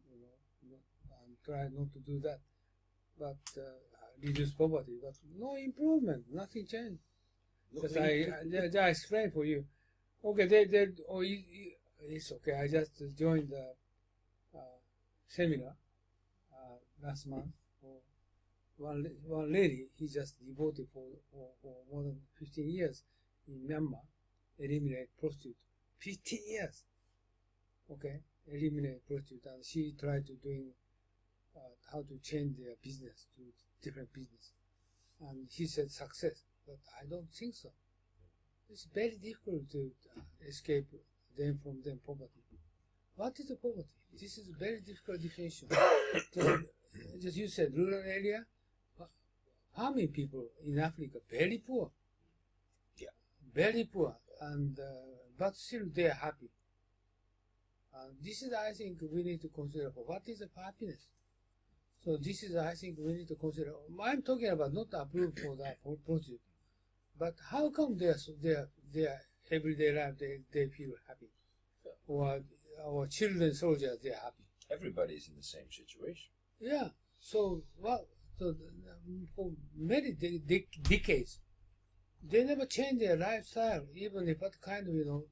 And try not to do that. But reduce poverty. But no improvement. Nothing changed. Just I explain for you. Okay, it's okay. I just joined the seminar last month. One lady, he just devoted for more than 15 years in Myanmar, eliminate prostitute. 15 years. Okay, eliminate prostitute, and she tried to doing how to change their business to different business, and he said success. But I don't think so. It's very difficult to escape them from them poverty. What is the poverty? This is a very difficult definition. Just you said rural area, farming people in Africa very poor. Yeah, very poor, and but still they are happy. This is I think we need to consider what is the happiness. So this is I think we need to consider. I'm talking about not approved for that project. But how come their everyday life they feel happy, or our children soldiers they are happy? everybody is in the same situation. Yeah. So for many decades, they never change their lifestyle, even if what kind of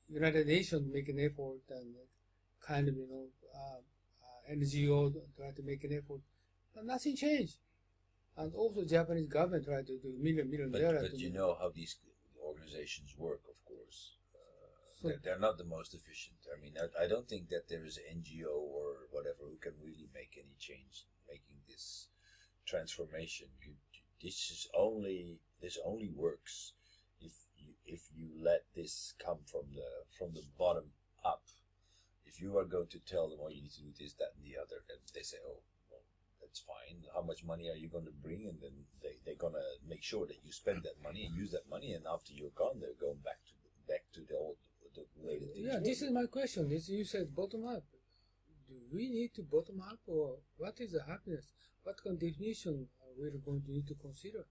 United Nations make an effort and kind of NGO try to make an effort, but nothing changed. And also Japanese government tried to do million dollars. But you know how these organizations work, of course. So- They're not the most efficient. I mean, I don't think that there is an NGO or whatever who can really make any change, making this transformation. This only works if you let this come from the bottom up. If you are going to tell them, oh, you need to do this, that, and the other, and they say, oh, well, that's fine. How much money are you going to bring? And then they're going to make sure that you spend that money and use that money. And after you're gone, they're going back to the way that things Yeah, work. this is my question. You said bottom up. Do we need to bottom up, or what is the happiness? What kind of definition we're going to need to consider?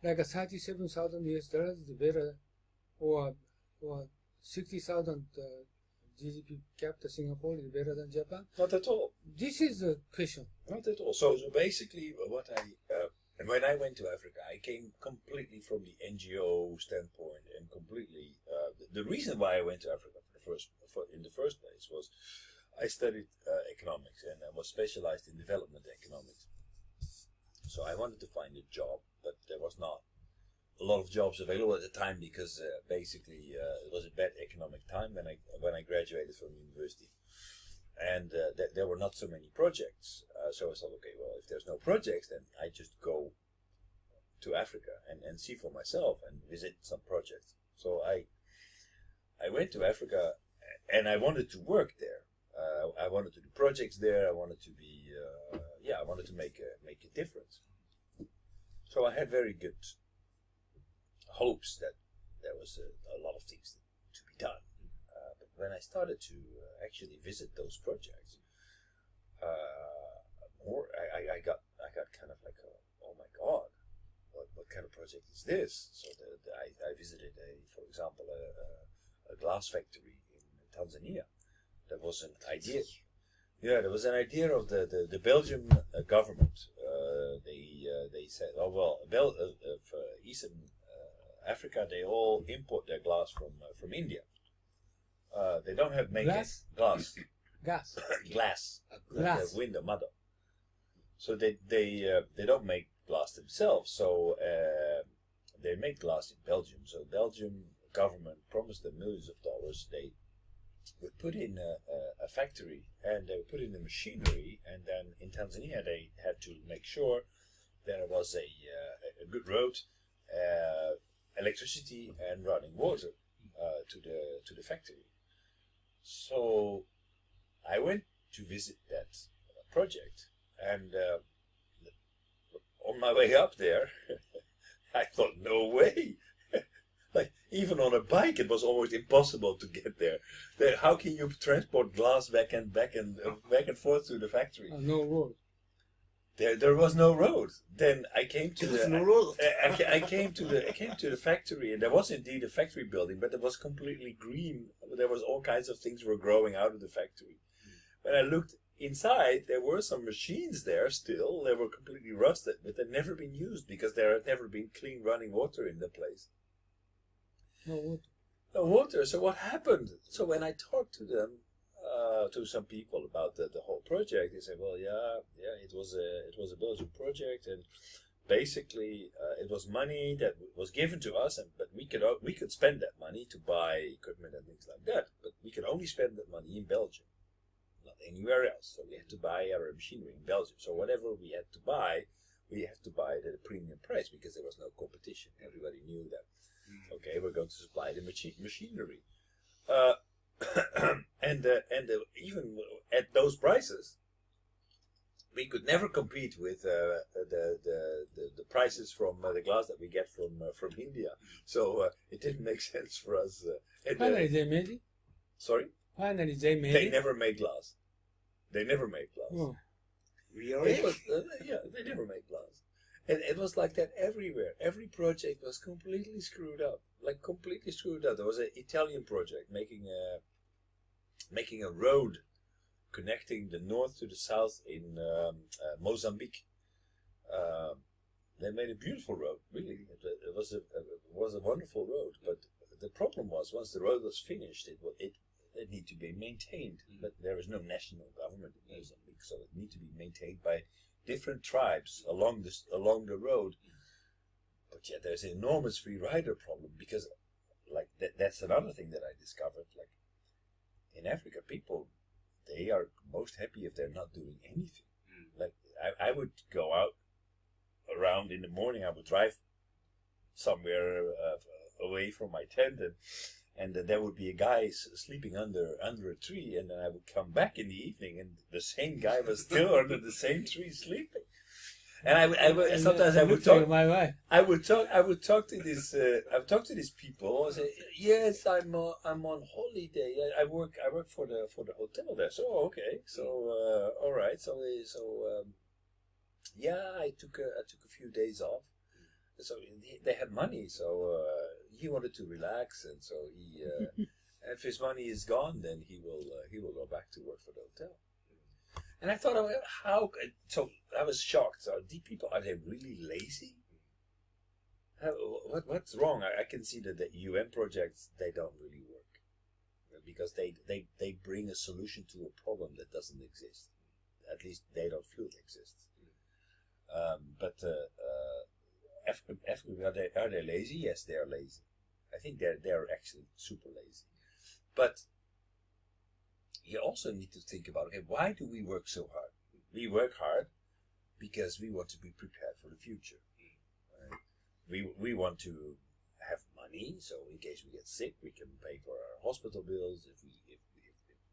Like a $37,000 is better, or 60,000 GDP capita Singapore is better than Japan? Not at all. This is the question. Not at all. So basically, when I went to Africa, I came completely from the NGO standpoint, and completely. The reason why I went to Africa in the first place was I studied economics, and I was specialized in development economics. So I wanted to find a job, but there was not a lot of jobs available at the time because it was a bad economic time when I graduated from university, and there were not so many projects. So I thought, okay, well, if there's no projects, then I just go to Africa and see for myself and visit some projects. So I went to Africa, and I wanted to work there. I wanted to do projects there. I wanted to be, I wanted to make a difference. So I had very good hopes that there was a lot of things to be done. But when I started to actually visit those projects, more. I got kind of like, oh my God, what kind of project is this? So I visited for example, a glass factory in Tanzania. There was an idea. Yeah, there was an idea of the Belgian government. They said, oh well, for Eastern Africa, they all import their glass from India. They don't have Glass? glass. Gas. Glass. Glass. The window mother. So they don't make glass themselves. So they make glass in Belgium. So Belgium government promised them millions of dollars. They would put in a factory and they would put in the machinery. And then in Tanzania they had to make sure there was a good road, electricity, and running water to the factory. So I went to visit that project, and on my way up there, I thought, no way. Like, even on a bike, it was almost impossible to get there. How can you transport glass back and forth to the factory? No road. There was no road. Then I came to There's no road. I came to the factory, and there was indeed a factory building, but it was completely green. There was all kinds of things were growing out of the factory. When I looked inside, there were some machines there still. They were completely rusted, but they'd never been used because there had never been clean running water in the place. No water. No water. So what happened? So when I talked to them, to some people about the whole project, they said, well, yeah, it was a Belgian project, and basically it was money that was given to us, but we could spend that money to buy equipment and things like that, but we could only spend that money in Belgium, not anywhere else. So we had to buy our machinery in Belgium. So whatever we had to buy it at a premium price because there was no competition. Everybody knew that. Okay, we're going to supply the machinery. And even at those prices, we could never compete with the prices from the glass that we get from India. So it didn't make sense for us. Finally, they made it. Sorry? Finally, they made They it. never made glass. They never made glass. Oh. Really? It was, they never made glass. And it was like that everywhere. Every project was completely screwed up. Like, completely screwed up. There was an Italian project making a road connecting the north to the south in Mozambique. They made a beautiful road, really. It was a wonderful road. But the problem was, once the road was finished, it needed to be maintained. But there is no national government in Mozambique, so it needed to be maintained by different tribes along the road. But yet there's an enormous free rider problem, because like that's another thing that I discovered. Like, in Africa, people, they are most happy if they're not doing anything. Like, I would go out around in the morning, I would drive somewhere away from my tent, and there would be a guy sleeping under a tree, and then I would come back in the evening, and the same guy was still under the same tree sleeping. And I would sometimes I would talk. My wife. I would talk to this. I would talk to these people. I say, yes, I'm on holiday. I work for the hotel there. So okay. So all right. So yeah, I took a few days off. So they had money. So he wanted to relax, and so he if his money is gone, then he will go back to work for the hotel. And I thought, so I was shocked. So these people, are they really lazy? What's wrong? I can see that the UN projects, they don't really work. Because they bring a solution to a problem that doesn't exist. At least they don't feel it exists. But Africa, are they lazy? Yes, they are lazy. I think they're actually super lazy. But you also need to think about, okay, why do we work so hard? We work hard because we want to be prepared for the future. Right? We want to have money, so in case we get sick, we can pay for our hospital bills. If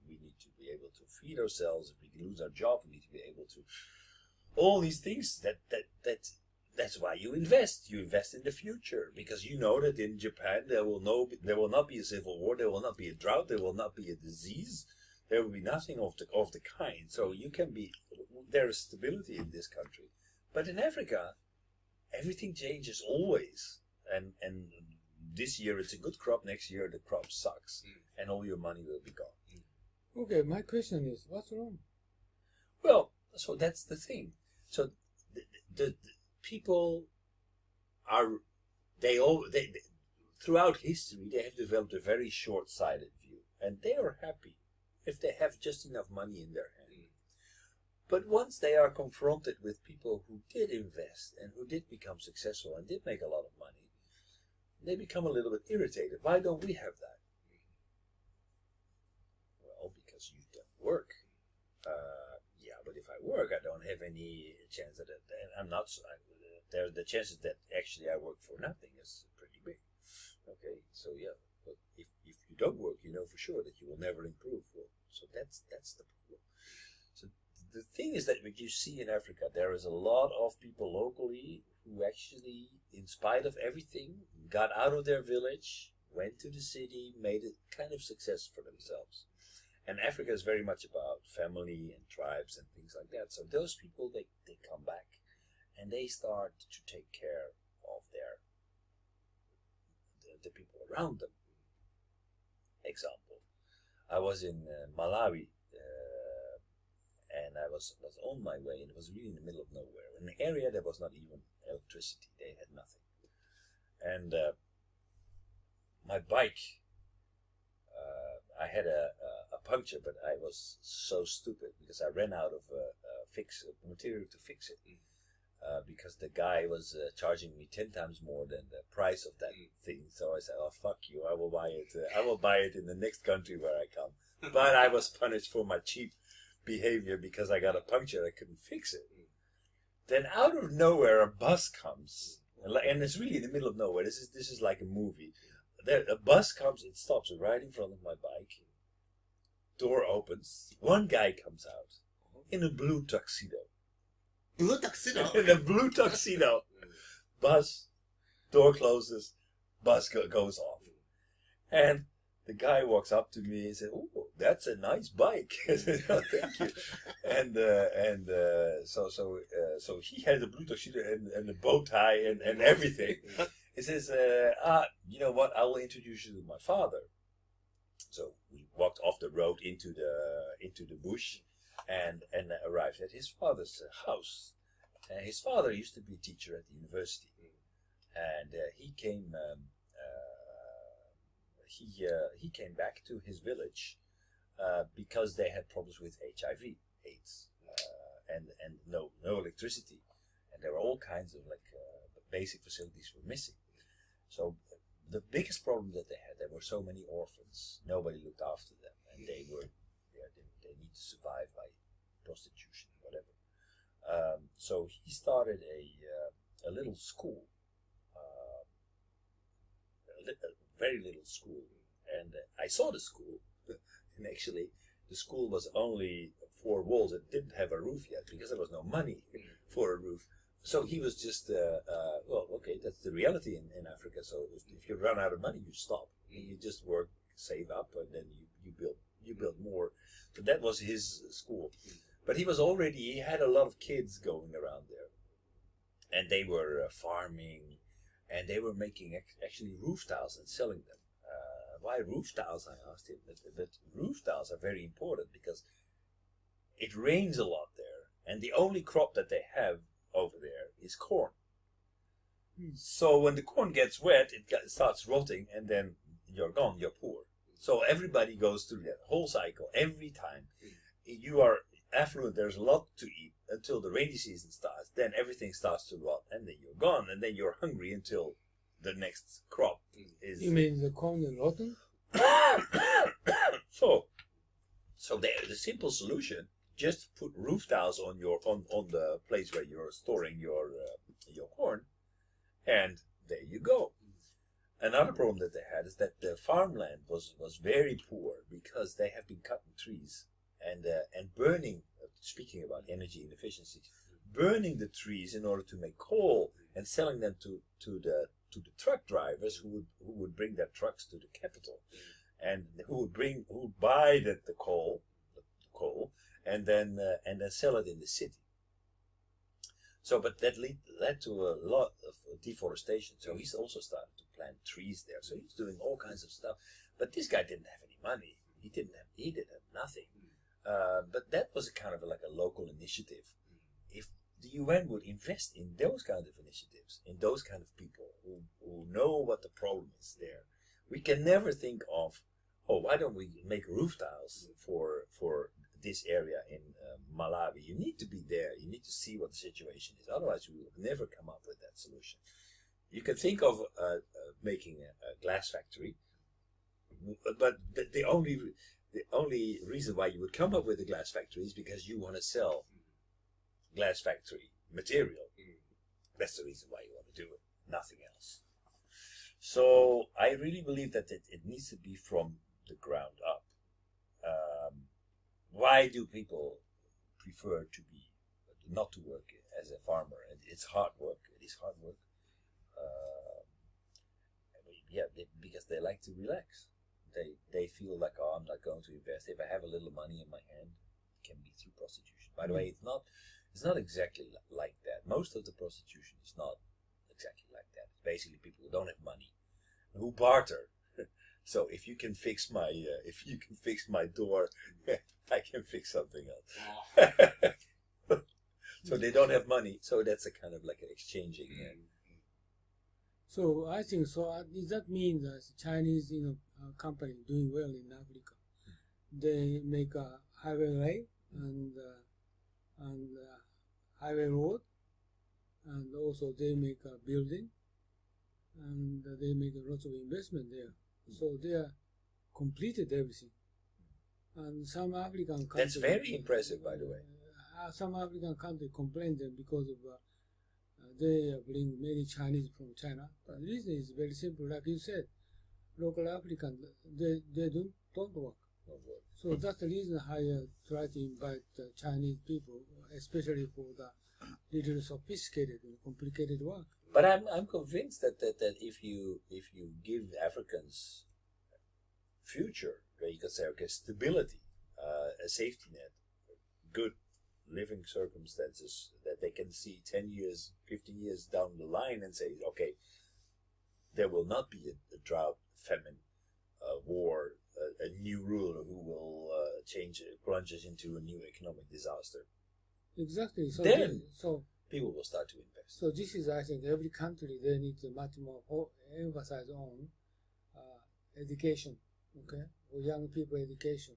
we need to be able to feed ourselves, if we lose our job, we need to be able to. All these things that's why you invest. You invest in the future because you know that in Japan there will not be a civil war, there will not be a drought, there will not be a disease. There will be nothing of the kind. So you can be. there is stability in this country. But in Africa, everything changes always. And this year it's a good crop, next year the crop sucks, and all your money will be gone. Okay, my question is, what's wrong? Well, so that's the thing. So the people are, they throughout history, they have developed a very short-sighted view, and they are happy if they have just enough money in their hand. But once they are confronted with people who did invest and who did become successful and did make a lot of money, they become a little bit irritated. Why don't we have that? Well, because you don't work. Yeah, but if I work, I don't have any chance that I'm not. The chances that actually I work for nothing is pretty big. Okay, so yeah, but if you don't work, you know for sure that you will never improve. Well, so that's the problem. So the thing is that what you see in Africa, there is a lot of people locally who actually, in spite of everything, got out of their village, went to the city, made a kind of success for themselves. And Africa is very much about family and tribes and things like that. So those people, they come back and they start to take care of the people around them. Example, I was in Malawi, and I was on my way, and it was really in the middle of nowhere. In an area there was not even electricity. They had nothing. And my bike, I had a puncture, but I was so stupid because I ran out of material to fix it. Because the guy was charging me 10 times more than the price of that thing. So I said, "Oh, fuck you! I will buy it. I will buy it in the next country where I come." But I was punished for my cheap behavior because I got a puncture. I couldn't fix it. Then out of nowhere, a bus comes, and it's really in the middle of nowhere. This is like a movie. A bus comes and stops right in front of my bike. Door opens. One guy comes out in a blue tuxedo. Blue tuxedo? In a blue tuxedo. Bus, door closes, bus goes off. And the guy walks up to me and said, "Oh, that's a nice bike." I said, "Oh, thank you." So he had a blue tuxedo and a bow tie and everything. He says, "You know what? I will introduce you to my father." So we walked off the road into the bush and arrived at his father's house. His father used to be a teacher at the university, and he came back to his village because they had problems with HIV/AIDS and no electricity, and there were all kinds of basic facilities were missing. So the biggest problem that they had, there were so many orphans. Nobody looked after them, and they need to survive by prostitution, whatever. So he started a little school, a very little school, and I saw the school, and actually the school was only 4 walls. It didn't have a roof yet because there was no money for a roof. So he was just, well, okay, that's the reality in Africa. So if you run out of money, you stop. You just work, save up, and then you build more. So that was his school. But he had a lot of kids going around there. And they were farming, and they were making actually roof tiles and selling them. Why roof tiles, I asked him. But roof tiles are very important because it rains a lot there. And the only crop that they have over there is corn. So when the corn gets wet, it starts rotting, and then you're gone, you're poor. So everybody goes through that whole cycle every time. You are affluent, there's a lot to eat until the rainy season starts. Then everything starts to rot, and then you're gone, and then you're hungry until the next crop is. You mean the corn is rotten? So the simple solution: just put roof tiles on the place where you're storing your corn, and there you go. Another problem that they had is that the farmland was very poor because they have been cutting trees and burning. Speaking about energy and efficiency, burning the trees in order to make coal and selling them to the truck drivers who would bring their trucks to the capital, and who would buy the coal, and then sell it in the city. So, but that led to a lot of deforestation. So he's also started to plant trees there. So he's doing all kinds of stuff. But this guy didn't have any money. He did have nothing. But that was a kind of like a local initiative. If the UN would invest in those kind of initiatives, in those kind of people who know what the problem is there, we can never think of, oh, why don't we make roof tiles for this area in Malawi? You need to be there. You need to see what the situation is. Otherwise, we will never come up with that solution. You can think of making a glass factory, but the only reason why you would come up with a glass factory is because you want to sell glass factory material. That's the reason why you want to do it, nothing else. So I really believe that it needs to be from the ground up. Why do people prefer not to work as a farmer? And it's hard work. It is hard work. Because they like to relax. They feel like, oh, I'm not going to invest. If I have a little money in my hand, it can be through prostitution. By the way, it's not exactly like that. Most of the prostitution is not exactly like that. It's basically people who don't have money, who barter. So if you can fix my door, I can fix something else. So they don't have money. So that's a kind of like an exchanging. So I think so. Does that mean that Chinese, company doing well in Africa? They make a highway and highway road, and also they make a building, and they make lots of investment there. So they are completed everything. And some African countries... That's very impressive, by the way. Some African countries complain them because of they bring many Chinese from China. The reason is very simple, like you said. Local Africans, they don't work. So that's the reason I try to invite Chinese people, especially for the little sophisticated and complicated work. But I'm convinced that if you give Africans future, where you can say, okay, stability, a safety net, good living circumstances that they can see 10 years, 15 years down the line and say, okay, there will not be a drought, famine, war, a new ruler who will plunges into a new economic disaster. Exactly. So then people will start to invest. So this is, I think, every country, they need to much more emphasize on education, okay, for young people education.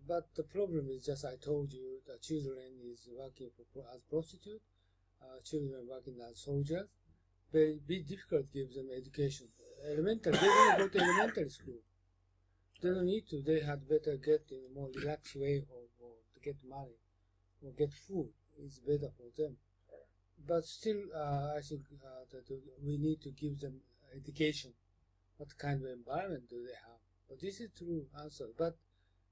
But the problem is just, I told you, the children is working as prostitute, children working as soldiers. Very difficult to give them education. Elementary, they don't go to elementary school. They don't need to. They had better get in a more relaxed way or to get money or get food. It's better for them. But still, I think that we need to give them education. What kind of environment do they have? But this is true answer. But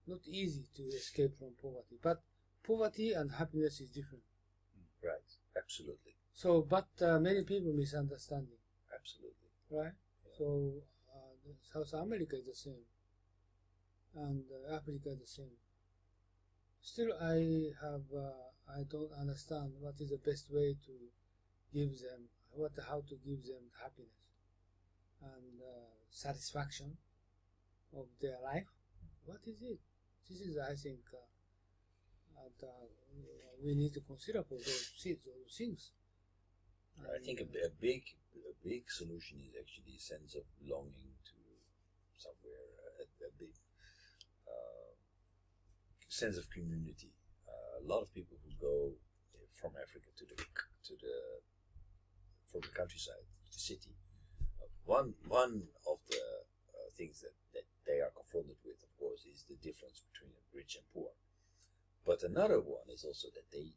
not easy to escape from poverty. But poverty and happiness is different. Right. Absolutely. So, but many people misunderstanding. Absolutely. Right? Yeah. So, South America is the same. And Africa is the same. Still, I don't understand what is the best way to give them, how to give them happiness and satisfaction of their life. What is it? This is, I think, we need to consider for those things. I think a big solution is actually a sense of belonging to somewhere, a big sense of community. A lot of people who go from Africa from the countryside to the city. One of the things that they are confronted with, of course, is the difference between rich and poor. But another one is also that they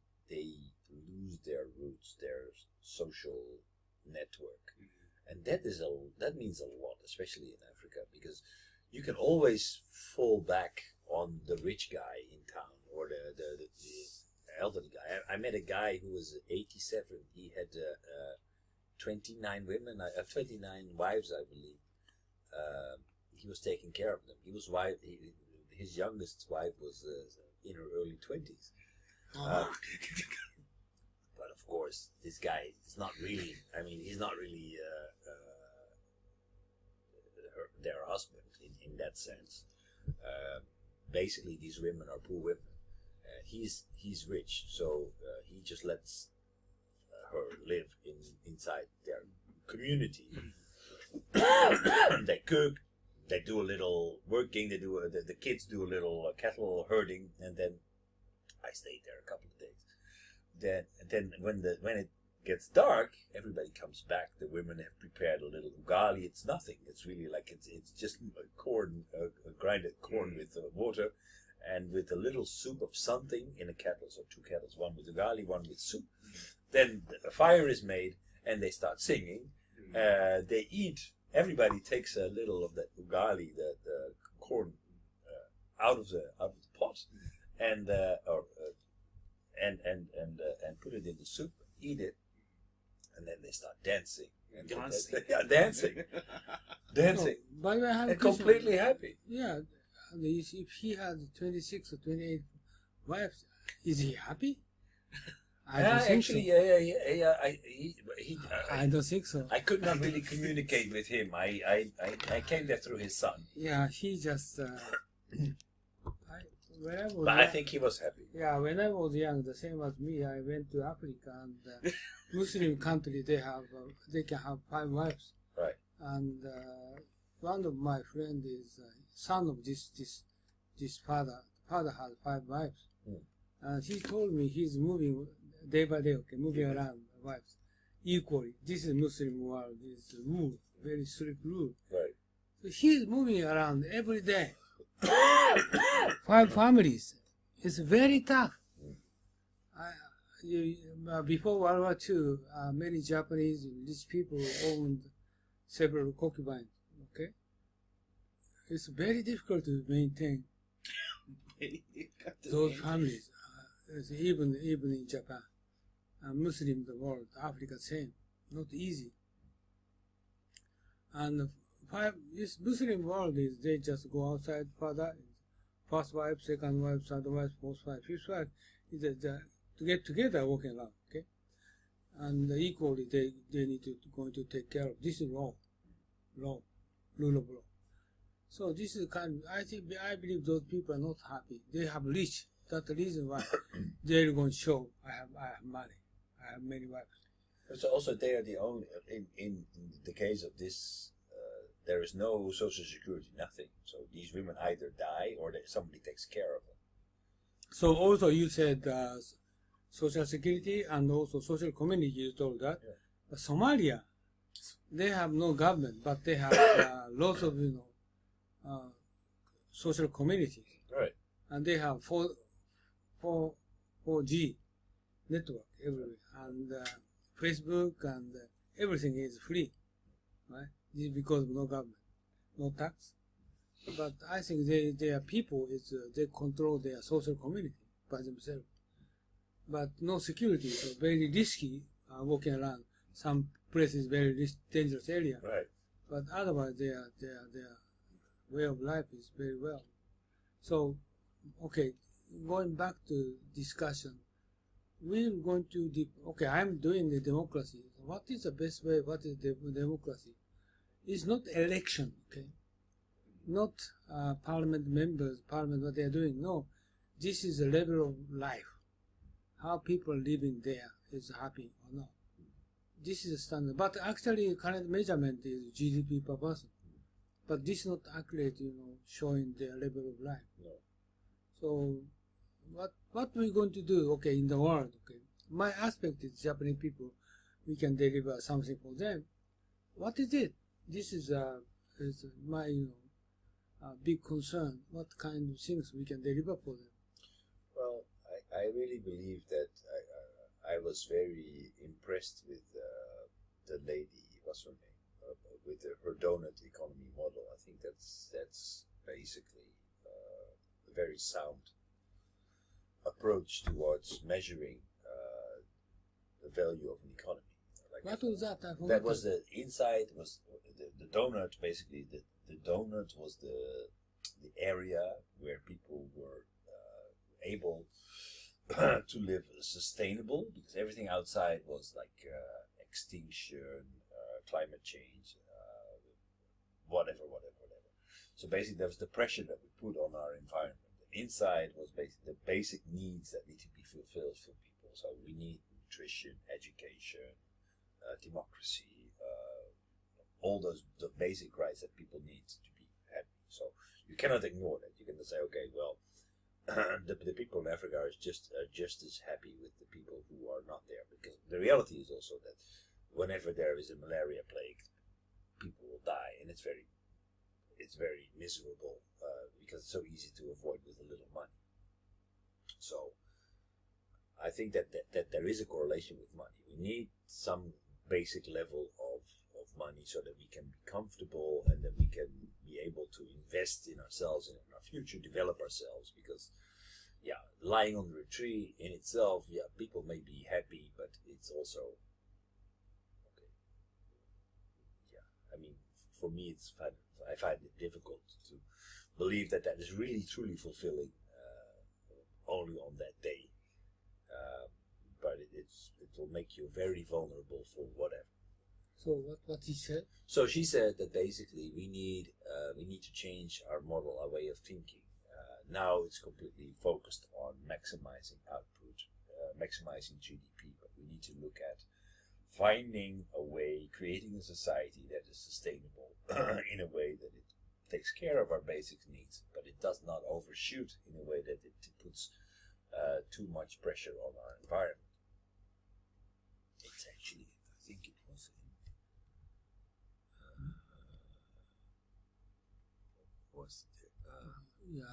lose their roots, their social network, and that means a lot, especially in Africa, because you can always fall back on the rich guy in town or the elderly guy. I met a guy who was 87. He had 29 women, 29 wives, I believe. He was taking care of them. His youngest wife was in her early 20s. Oh. But of course, this guy is not really. I mean, he's not really their husband in that sense. Basically, these women are poor women. He's rich, so he just lets her live inside their community. They cook, they do a little working, they do the kids do a little cattle herding, and then I stayed there a couple of days. Then when it gets dark, everybody comes back. The women have prepared a little ugali. It's nothing. It's really like it's just corn, grinded corn with water, and with a little soup of something in a kettle. So 2 kettles, one with ugali, one with soup. Then a fire is made, and they start singing. They eat. Everybody takes a little of that ugali, the corn, out of the pot, and put it in the soup, eat it, and then they start dancing. And Dancing. Dancing. No, by the way, I have a And question. completely happy. Yeah, if he has 26 or 28 wives, is he happy? I don't think Actually, so. I I don't think so. I could not really communicate with him. I came there through his son, Yeah, he just. When I was but I young- think he was happy. Yeah, when I was young, the same as me, I went to Africa, and Muslim country they can have 5 wives, Right. and one of my friend is son of this father. Father has 5 wives, and he told me he's moving day by day, moving around wives equally. This is Muslim world, is rule, very strict rule. Right. So he's moving around every day. 5 families. It's very tough. Before World War II, many Japanese rich people owned several concubines. Okay, it's very difficult to maintain those families. Even in Japan, Muslim the world, Africa same, not easy. And this Muslim world is they just go outside further. First wife, second wife, third wife, fourth wife, fifth wife. To get together walking around, okay? And equally they need to going to take care of. This is rule of law. So this is I believe those people are not happy. They have rich. That's the reason why they're going to show I have money. I have many wives. So also they are the only in the case of this. There is no social security, nothing. So these women either die or somebody takes care of them. So also you said social security and also social community. You told that. Yeah. But Somalia, they have no government, but they have lots of social communities, Right. and they have 4G network everywhere, and Facebook and everything is free, right? This is because of no government, no tax. But I think their people they control their social community by themselves. But no security, so very risky walking around. Some places very dangerous area. Right. But otherwise, their way of life is very well. So, okay, going back to discussion, we're going to I'm doing the democracy. What is the best way? What is the democracy? It's not election, okay? Not parliament members, what they are doing. No, this is a level of life. How people living there is happy or not. This is a standard. But actually, current measurement is GDP per person. But this is not accurate, showing their level of life. No. So, what we're going to do, in the world, My aspect is Japanese people, we can deliver something for them. What is it? This is my big concern. What kind of things we can deliver for them? Well, I really believe that I was very impressed with the lady, what's her name, with her donut economy model. I think that's basically a very sound approach towards measuring the value of an economy. Like What was that? I forgot. that was the inside was the donut. Basically, the donut was the area where people were able to live sustainable, because everything outside was like extinction, climate change, whatever. So basically, there was the pressure that we put on our environment. Inside was basically the basic needs that need to be fulfilled for people. So we need nutrition, education, democracy, all the basic rights that people need to be happy. So you cannot ignore that. You cannot say, okay, well, the people in Africa are just as happy with the people who are not there, because the reality is also that whenever there is a malaria plague, people will die, and it's very miserable because it's so easy to avoid with a little money. So I think that there is a correlation with money. We need some basic level of money so that we can be comfortable and that we can be able to invest in ourselves and in our future, develop ourselves. Because, lying under a tree in itself, people may be happy, but it's also okay. I mean, for me, I find it difficult to believe that is really truly fulfilling only on that day. But it will make you very vulnerable for whatever. So what he said? So she said that basically we need to change our model, our way of thinking. Now it's completely focused on maximizing output, maximizing GDP, but we need to look at finding a way, creating a society that is sustainable in a way that it takes care of our basic needs, but it does not overshoot in a way that it puts too much pressure on our environment. It's actually, I think it was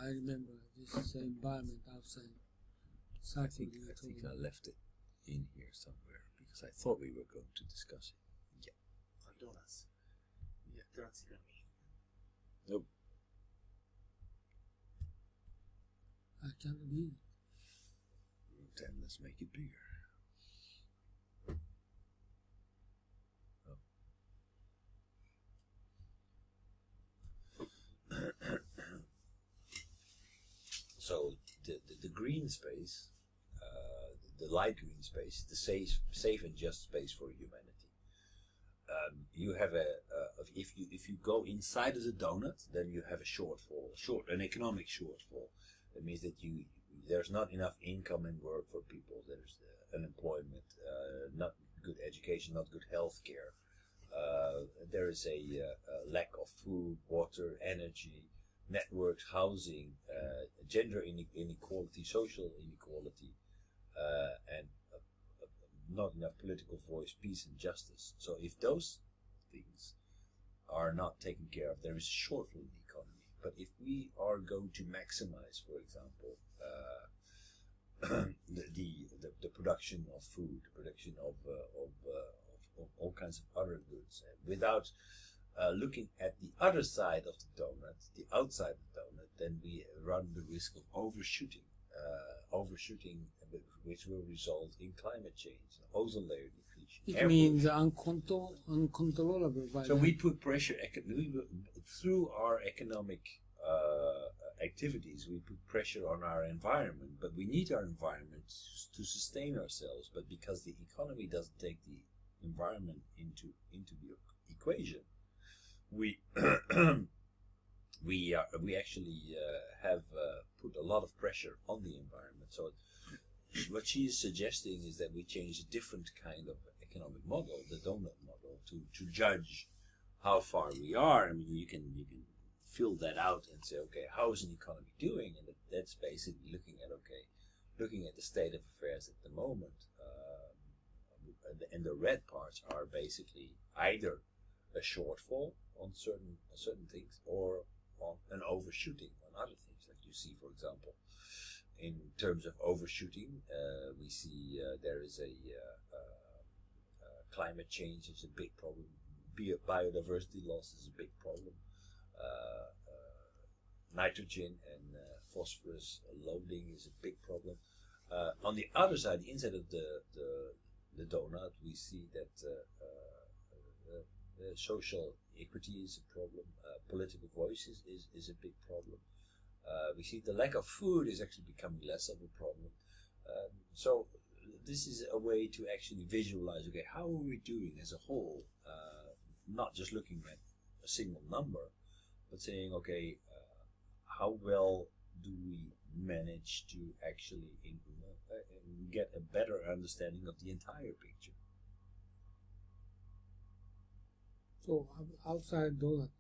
I remember this is the environment outside. I think I left it in here somewhere because I thought we were going to discuss it. Yeah. Donuts. Yeah, donuts you me. Nope. I can't read it. Then let's make it bigger. So the green space, the light green space, the safe and just space for humanity. You have if you go inside of the donut, then you have an economic shortfall. That means that there's not enough income and work for people. There's unemployment, not good education, not good health care. There is a lack of food, water, energy, networks, housing, gender inequality, social inequality, and not enough political voice, peace and justice. So if those things are not taken care of, there is a shortfall in the economy. But if we are going to maximize, for example, the production of food, the production of all kinds of other goods, without looking at the other side of the donut, the outside of the donut, then we run the risk of overshooting, which will result in climate change, ozone layer depletion. It means uncontrollable. So we put pressure through our economic activities. We put pressure on our environment, but we need our environment to sustain ourselves. But because the economy doesn't take the environment into the equation, we actually have put a lot of pressure on the environment. So what she is suggesting is that we change a different kind of economic model, the donut model, to judge how far we are. I mean, you can fill that out and say, okay, how is an economy doing? And that's basically looking at the state of affairs at the moment. And the red parts are basically either a shortfall on certain things or on an overshooting on other things. Like you see, for example, in terms of overshooting, we see there is a climate change is a big problem. Biodiversity loss is a big problem. Nitrogen and phosphorus loading is a big problem. On the other side, the inside of the donut, we see that social equity is a problem. Political voices is a big problem. We see the lack of food is actually becoming less of a problem. So this is a way to actually visualize, okay, how are we doing as a whole, not just looking at a single number, but saying, okay, how well do we manage to actually get a better understanding of the entire picture? So outside donut,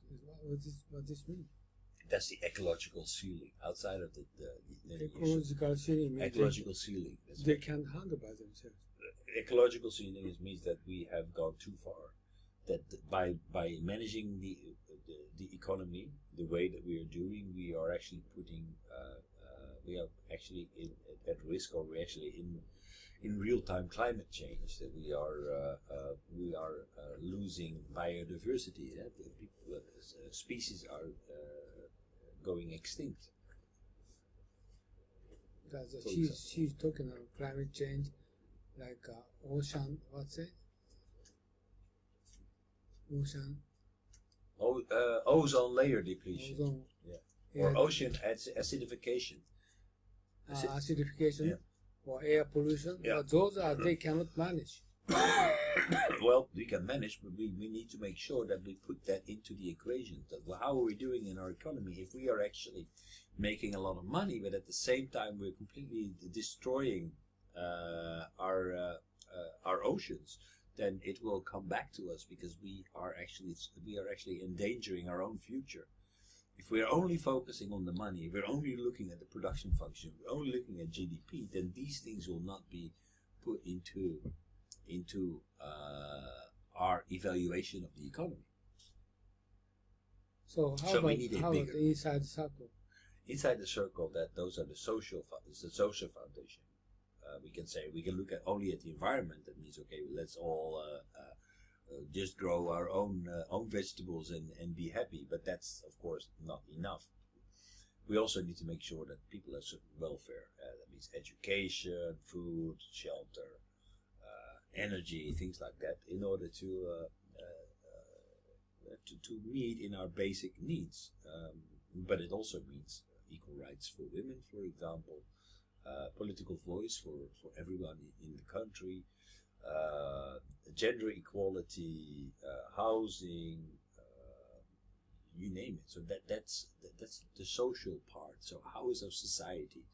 what this mean? That's the ecological ceiling. Outside of the Ecological ceiling means ecological ceiling. That's they right. can't handle by themselves. Ecological ceiling means that we have gone too far. That by managing the economy the way that we are doing, we are actually putting we are actually at risk, or we're actually in real time climate change. That we are losing biodiversity. Species are going extinct. She's talking about climate change, like ocean. What's it? Ocean. Ozone layer depletion. Ozone. Yeah. Yeah. Or ocean acidification. Acidification, Yeah. or air pollution. Yeah. But those they cannot manage. Well, we can manage, but we need to make sure that we put that into the equation. That, well, how are we doing in our economy if we are actually making a lot of money, but at the same time we're completely destroying our oceans? Then it will come back to us, because we are actually endangering our own future. If we're only focusing on the money, if we're only looking at the production function, we're only looking at GDP, then these things will not be put into our evaluation of the economy. So how So we about need a how about bigger- the inside circle? Inside the circle, those are the social foundation. We can look at only at the environment. That means, okay, let's all just grow our own vegetables and be happy. But that's of course not enough. We also need to make sure that people have certain welfare. That means education, food, shelter, energy, things like that, in order to meet in our basic needs. But it also means equal rights for women, for example. Political voice for everyone in the country, gender equality, housing, you name it. So that's the social part. So how is our society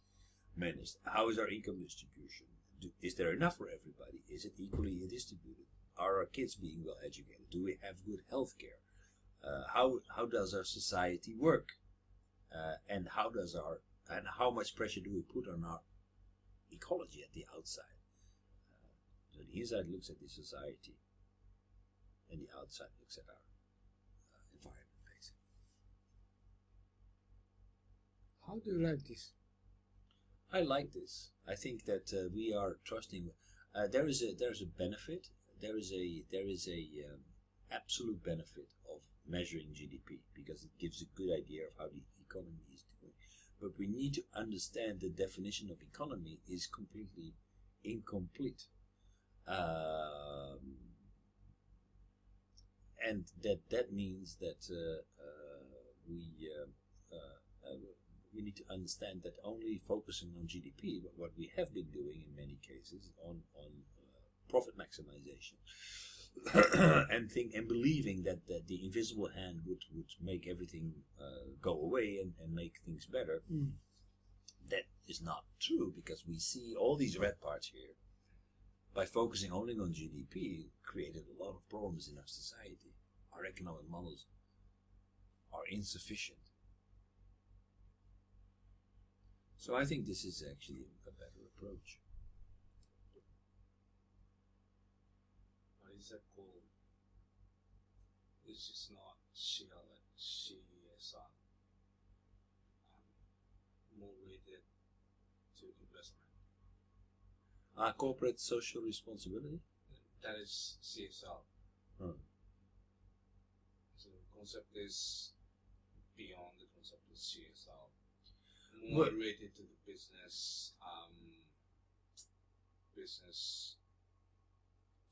managed? How is our income distribution? Is there enough for everybody? Is it equally distributed? Are our kids being well educated? Do we have good health care? How does our society work? And how much pressure do we put on our ecology at the outside? So the inside looks at the society, and the outside looks at our environment, basically. How do you like this? I like this. I think that we are trusting. There is a benefit. There is a absolute benefit of measuring GDP, because it gives a good idea of how the economy is doing. But we need to understand the definition of economy is completely incomplete. And that means that we need to understand that only focusing on GDP, but what we have been doing in many cases on profit maximization, and believing that the invisible hand would make everything go away and make things better. That is not true, because we see all these red parts here. By focusing only on GDP, created a lot of problems in our society. Our economic models are insufficient. So I think this is actually a better approach. What is the goal? It's just not CSR, more related to investment. Corporate social responsibility? That is CSR. Hmm. So the concept is beyond the concept of CSR. More related to the business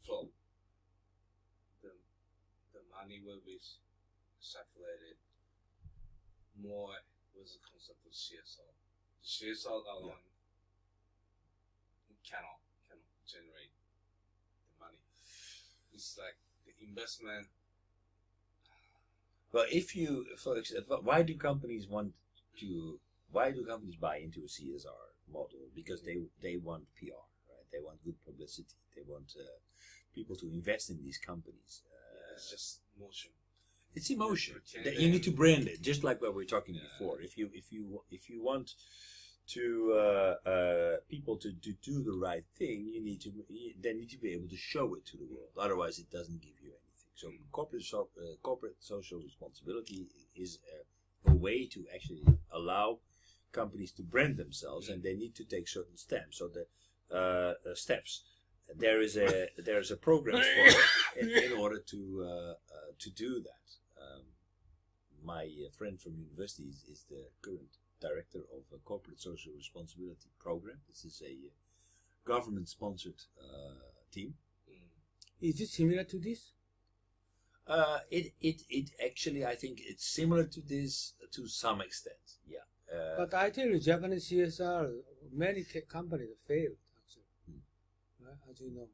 flow. The money will be circulated more with the concept of CSR. The CSR alone cannot generate the money. It's like the investment. Well, if you, for example, why do companies buy into a CSR model? Because they want PR, right? They want good publicity. They want people to invest in these companies. It's just emotion. It's emotion. Pretending. You need to brand it, just like what we were talking before. If you want to people to do the right thing, they need to be able to show it to the world. Otherwise, it doesn't give you anything. So corporate social responsibility is a way to actually allow companies to brand themselves, and they need to take certain steps. So the steps. There is a program for it in order to do that. My friend from university is the current director of a corporate social responsibility program. This is a government-sponsored team. Is it similar to this? It actually, I think it's similar to this to some extent. Yeah. But I tell you, Japanese CSR, many companies failed actually. Right? As you know,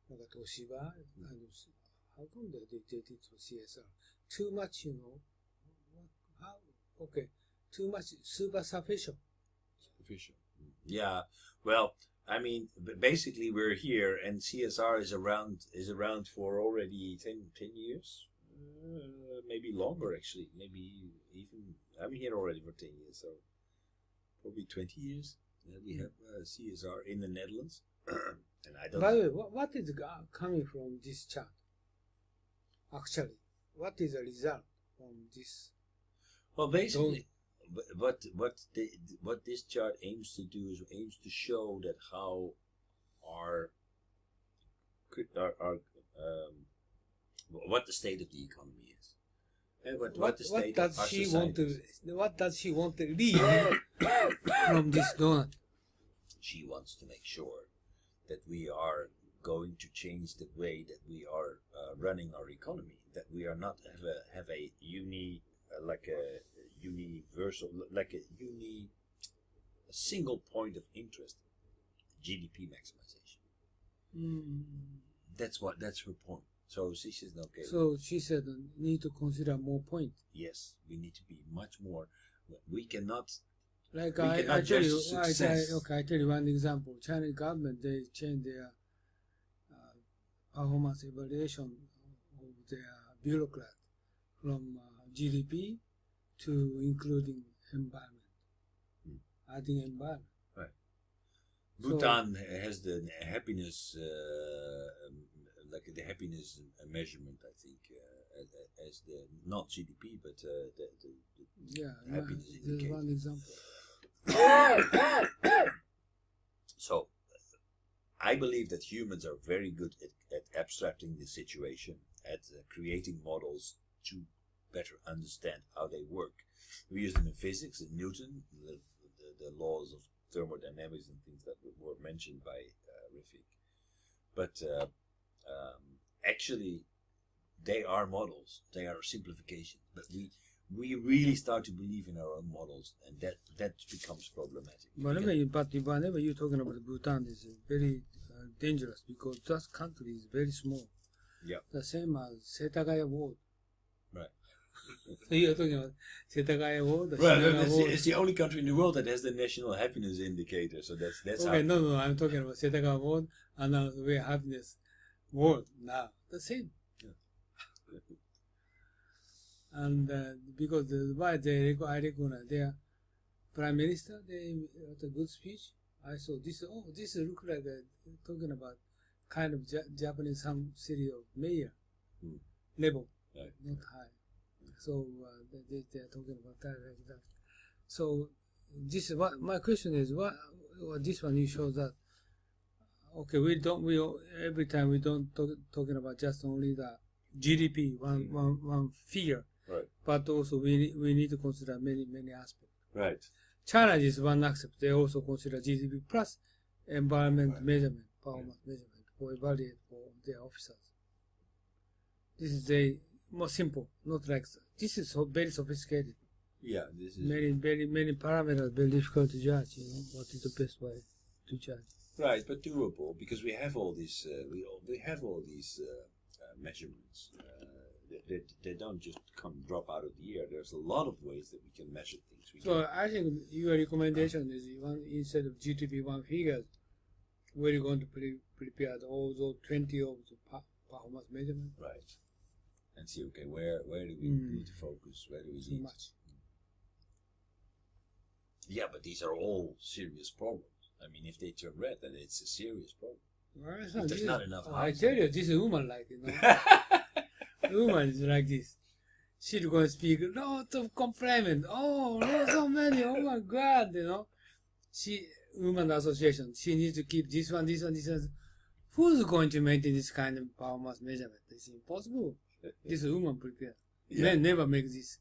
like Toshiba, and how come they did for CSR? Too much, you know. How? Okay, too much superficial. Superficial. Yeah. Well, I mean, basically we're here, and CSR is around for already 10 years, maybe longer actually. Maybe even I'm here already for 10 years, so probably 20 years. We have CSR in the Netherlands, and I don't. By the way, what is coming from this chart? Actually, what is the result from this? Well, basically, what this chart aims to do is aims to show that how what the state of the economy is, and what the state of our society is. What does she want to leave from this donut? She wants to make sure that we are going to change the way that we are running our economy. That we are not have a single point of interest, GDP maximization. That's her point. So she says, okay. So she said, need to consider more points. Yes, we need to be much more. We cannot. Like I tell you, I tell you one example. Chinese government, they changed their performance evaluation of their bureaucrat from GDP to including environment. Adding environment. Right. Bhutan has the happiness, like the happiness measurement, I think, as the not GDP, but the happiness indicator. One example. So, I believe that humans are very good at abstracting the situation, at creating models to better understand how they work. We use them in physics, in Newton, the laws of thermodynamics and things that were mentioned by Rifik. But actually, they are models. They are simplifications. But we really start to believe in our own models, and that becomes problematic. Whenever you're talking about Bhutan, is very dangerous because that country is very small. Yeah. The same as Setagaya Ward. Right. So you're talking about Setagaya Ward. It's the only country in the world that has the national happiness indicator. So that's okay. No, I'm talking about Setagaya Ward, and now we have happiness world now. The same. Yeah. And because why I recognize their prime minister, they had a good speech. I saw this. Oh, this look like talking about kind of Japanese some city of mayor level, right. Not high. So they are talking about that like that. So this is what my question is. What this one you show that. Okay, we every time we don't talking about just only the GDP one figure. Right. But also we need to consider many aspects. Right. China is one aspect. They also consider GDP plus environment measurement, performance measurement for evaluate for their officers. This is more simple, not like this is very sophisticated. Yeah, this is many parameters, very difficult to judge. You know what is the best way to judge. Right, but doable because we have all these we have all these measurements. They don't just drop out of the air. There's a lot of ways that we can measure things. So I think your recommendation is one instead of GDP one figures, where you're going to prepare all those 20 of the performance measurement. Right, and see where do we need to focus? Where do we Too need much. Yeah, but these are all serious problems. I mean, if they turn red, then it's a serious problem. Well, If there's not enough I housing. tell you, this is woman like, woman is like this. She's going to speak lots of compliment. Oh, so many. Oh my God, She, woman association, she needs to keep this one. Who's going to maintain this kind of performance measurement? It's impossible. This woman prepare. Yeah. Men never make this.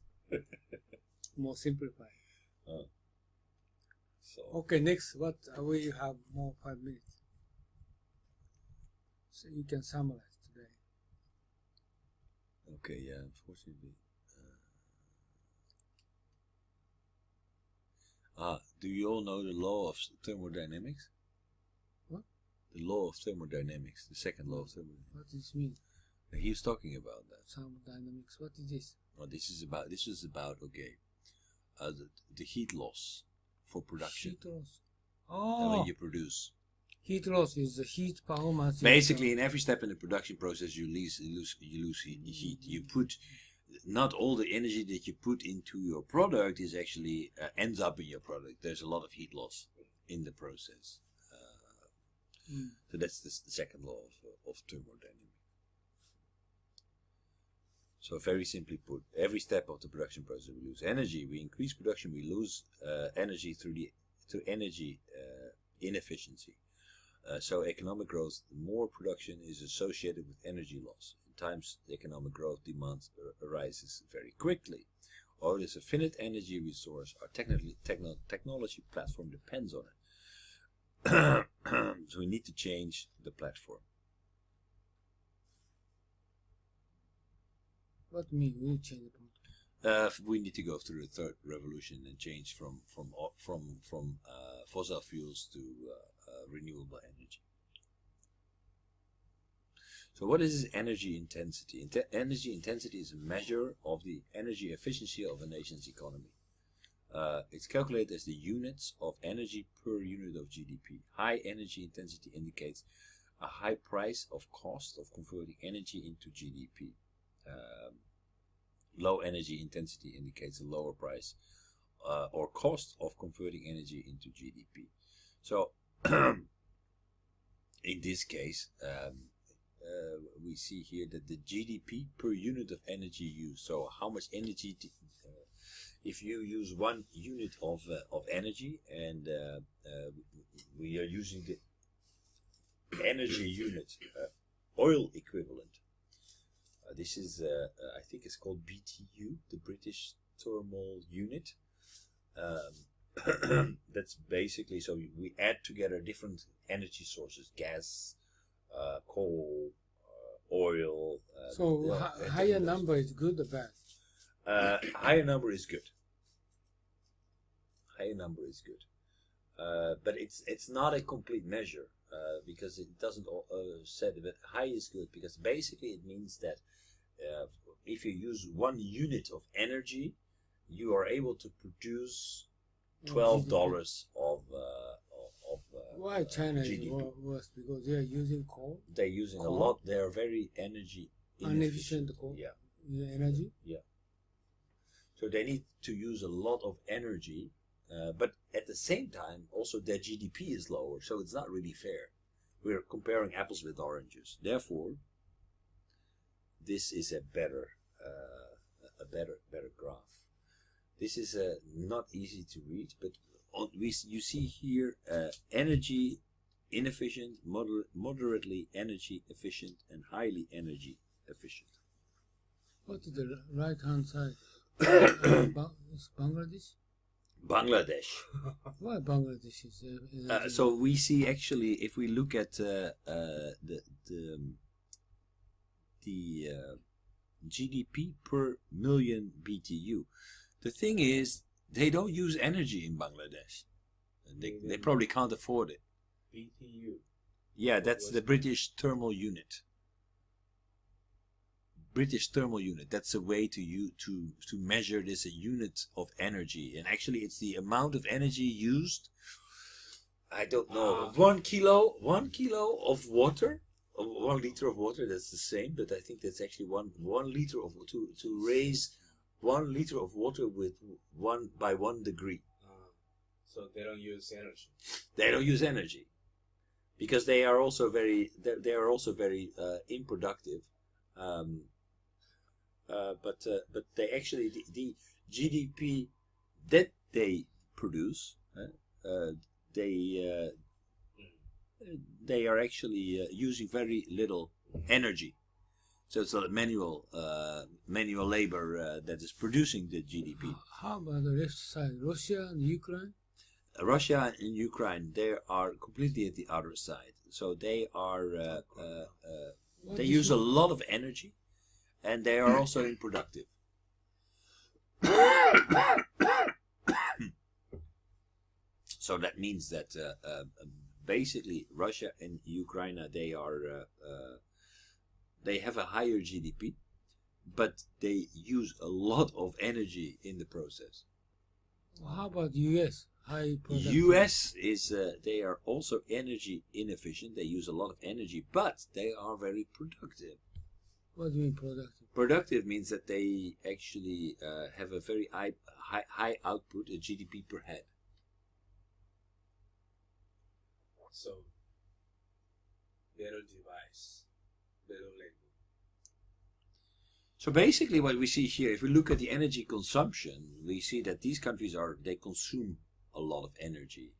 More simplified. So Okay, next, what we have more 5 minutes. So you can summarize today. okay, yeah, unfortunately. Do you all know the law of thermodynamics? What? The law of thermodynamics, the second law of thermodynamics. What does this mean? He was talking about that. Thermodynamics. What is this? Well, this is about the heat loss for production. Heat loss. And Oh, when you produce. heat loss is the heat performance. Basically, in every step in the production process, you lose heat. You put not all the energy that you put into your product is actually ends up in your product. There's a lot of heat loss in the process. So that's the second law of thermodynamics. So very simply put, every step of the production process we lose energy. We increase production, we lose energy through energy inefficiency. So economic growth, more production is associated with energy loss. In times the economic growth demand arises very quickly. Oil is a finite energy resource. Our technology platform depends on it. So we need to change the platform. What do you mean we change the product? We need to go through the third revolution and change from fossil fuels to renewable energy. So what is energy intensity? Energy intensity is a measure of the energy efficiency of a nation's economy. It's calculated as the units of energy per unit of GDP. High energy intensity indicates a high price of cost of converting energy into GDP. Low energy intensity indicates a lower price or cost of converting energy into GDP. So in this case, we see here that the GDP per unit of energy used. So how much energy, if you use 1 unit of energy, and we are using the energy unit, oil equivalent. This is, I think it's called BTU, the British Thermal Unit. That's basically, so we add together different energy sources, gas, coal, oil. So higher number is good or bad? Higher number is good. Higher number is good. But it's not a complete measure because it doesn't say that high is good, because basically it means that if you use 1 unit of energy, you are able to produce $12 of Why China GDP. is worse? Because they are using coal? They're using a Coal? lot. They are very energy inefficient. Coal? Yeah. Energy? Yeah. So they need to use a lot of energy, but at the same time, also their GDP is lower. So it's not really fair. We're comparing apples with oranges. Therefore, this is a better graph. This is not easy to read, but you see here energy inefficient, moderately energy efficient, and highly energy efficient. What is the right hand side? It's Bangladesh? Bangladesh. Why Bangladesh is energy? So we see actually, if we look at the GDP per million BTU, the thing is they don't use energy in Bangladesh. They probably can't afford it. BTU. Yeah, that's the British thermal unit. British thermal unit. That's a way to measure this, a unit of energy, and actually it's the amount of energy used. I don't know. 1 kilo of water, 1 liter of water. That's the same, but I think that's actually one liter of to raise 1 liter of water with 1 degree. So they don't use energy. They don't use energy because they are also very unproductive. But they actually the GDP that they produce, they are actually using very little energy. So it's a manual labor that is producing the GDP. How about the left side, Russia and Ukraine? Russia and Ukraine, they are completely at the other side. So they are they use a lot of energy, and they are also unproductive. So that means that basically Russia and Ukraine, they have a higher GDP, but they use a lot of energy in the process. How about US? High production. US is they are also energy inefficient. They use a lot of energy, but they are very productive. What do you mean productive? Productive means that they actually have a very high output, a GDP per head. So, better device, better labor. So basically what we see here, if we look at the energy consumption, we see that these countries they consume a lot of energy.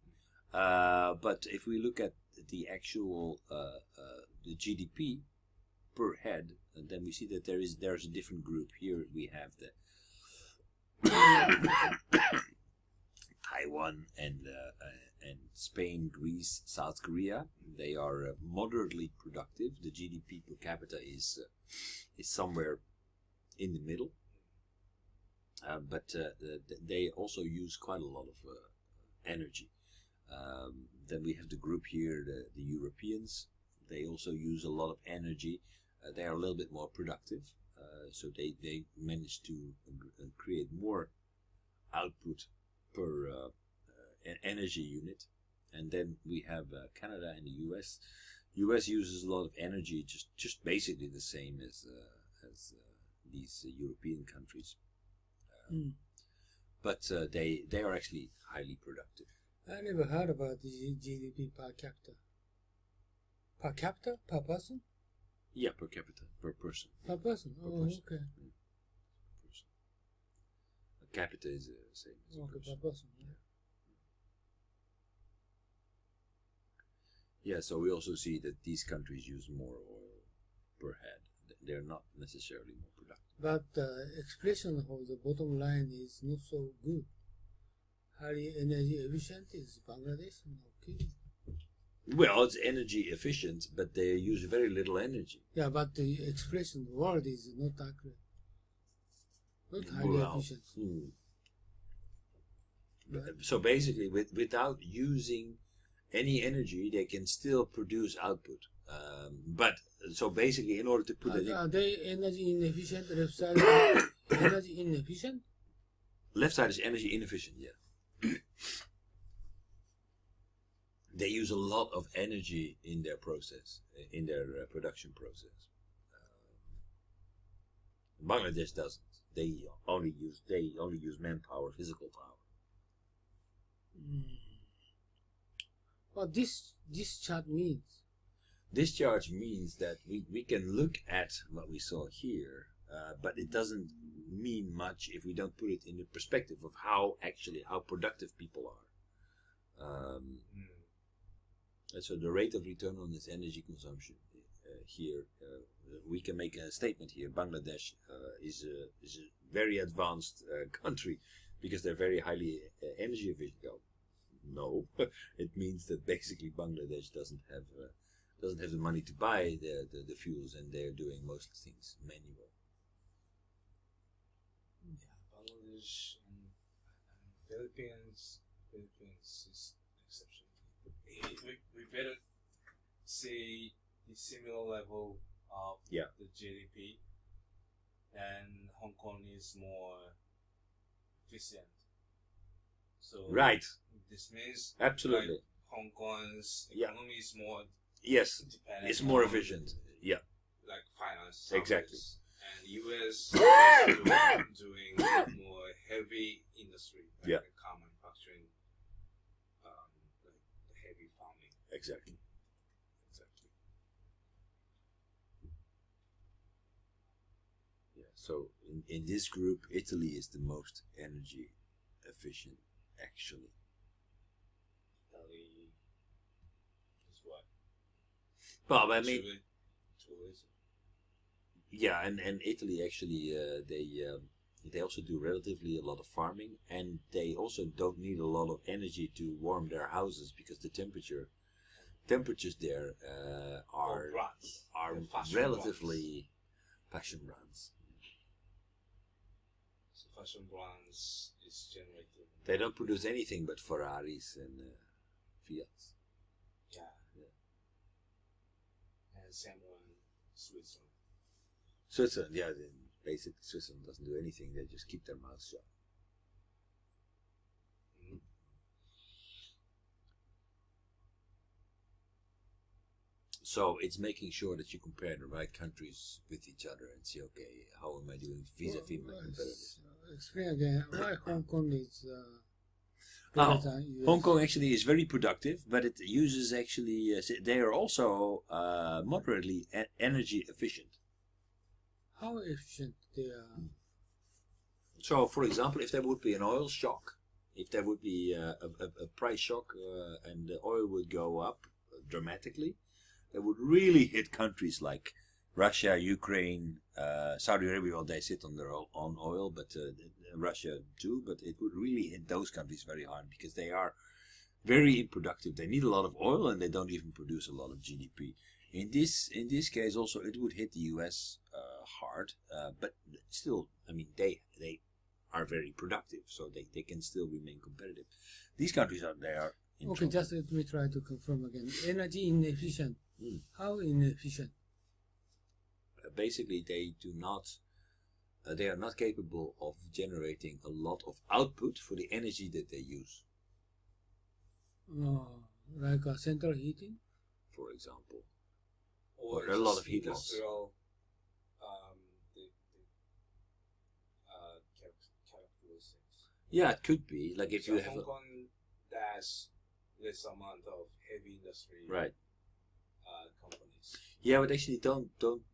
But if we look at the actual the GDP per head, then we see that there's a different group. Here we have the Taiwan and Spain, Greece, South Korea. They are moderately productive. The GDP per capita is somewhere in the middle, but they also use quite a lot of energy. Then we have the group here, the Europeans. They also use a lot of energy. They are a little bit more productive, so they manage to create more output per energy unit. And then we have Canada and the US. US uses a lot of energy, just basically the same as these European countries. But they are actually highly productive. I never heard about the GDP per capita. Per capita? Per person? Yeah, per capita, per person. Per person? Per Oh, person. okay. Yeah. Per person. A capita is the same as a Okay, person. per person. Yeah. Yeah, so we also see that these countries use more oil per head. They're not necessarily more productive. But the expression of the bottom line is not so good. Highly energy efficient is Bangladesh. Okay. Well, it's energy efficient, but they use very little energy. Yeah, but the expression word is not accurate. Not highly efficient. So basically, without using any energy, they can still produce output. But so basically, in order to put it Are they energy inefficient? Left side energy inefficient? left side is energy inefficient. Yeah, they use a lot of energy in their process, in their production process. Bangladesh doesn't. They only use manpower, physical power. What this chart means? This charge means that we can look at what we saw here, but it doesn't mean much if we don't put it in the perspective of how productive people are. And so the rate of return on this energy consumption here, we can make a statement here. Bangladesh is a very advanced country because they're very highly energy efficient. No, it means that basically Bangladesh doesn't have the money to buy the fuels, and they're doing most things manual. Yeah, Bangladesh and Philippines is exceptional. we better see the similar level of Yeah. the GDP, and Hong Kong is more efficient. So Right. this means Absolutely. like Hong Kong's Yeah. economy is more Yes. dependent. It's more on, efficient. Yeah. like finance. Exactly. service. And US is doing more heavy industry, like Yeah. the car manufacturing, like the heavy farming. Exactly. Exactly. Yeah. So in this group, Italy is the most energy efficient, actually. Italy is what? Well, I mean, Tourism. yeah, and Italy actually they also do relatively a lot of farming, and they also don't need a lot of energy to warm their houses because the temperatures there are brands. are The fashion relatively fashion brands. So fashion brands is generating. They don't produce anything but Ferraris and Fiats. Yeah. Yeah. And same one, Switzerland. Switzerland, yeah, basically Switzerland doesn't do anything. They just keep their mouths shut. Mm. So it's making sure that you compare the right countries with each other and see, okay, how am I doing vis-a-vis my competitors? Explain again why Hong Kong is better than US. Hong Kong actually is very productive, but it uses actually, they are also moderately energy efficient. How efficient they are? So, for example, if there would be an oil shock, if there would be a price shock and the oil would go up dramatically, that would really hit countries like Russia, Ukraine, Saudi Arabia. Well, they sit on their own oil, but Russia too. But it would really hit those countries very hard because they are very unproductive. They need a lot of oil and they don't even produce a lot of GDP. In this case, also it would hit the US hard, but still, I mean, they are very productive, so they can still remain competitive. These countries are there. Okay, just let me try to confirm again. Energy inefficient. How inefficient? Basically, they are not capable of generating a lot of output for the energy that they use. Like central heating? For example, Or a lot of heat loss. industrial, characteristics. Yeah, it could be like if So you have Hong Kong, there's less amount of heavy industry right. companies. Yeah, but actually, don't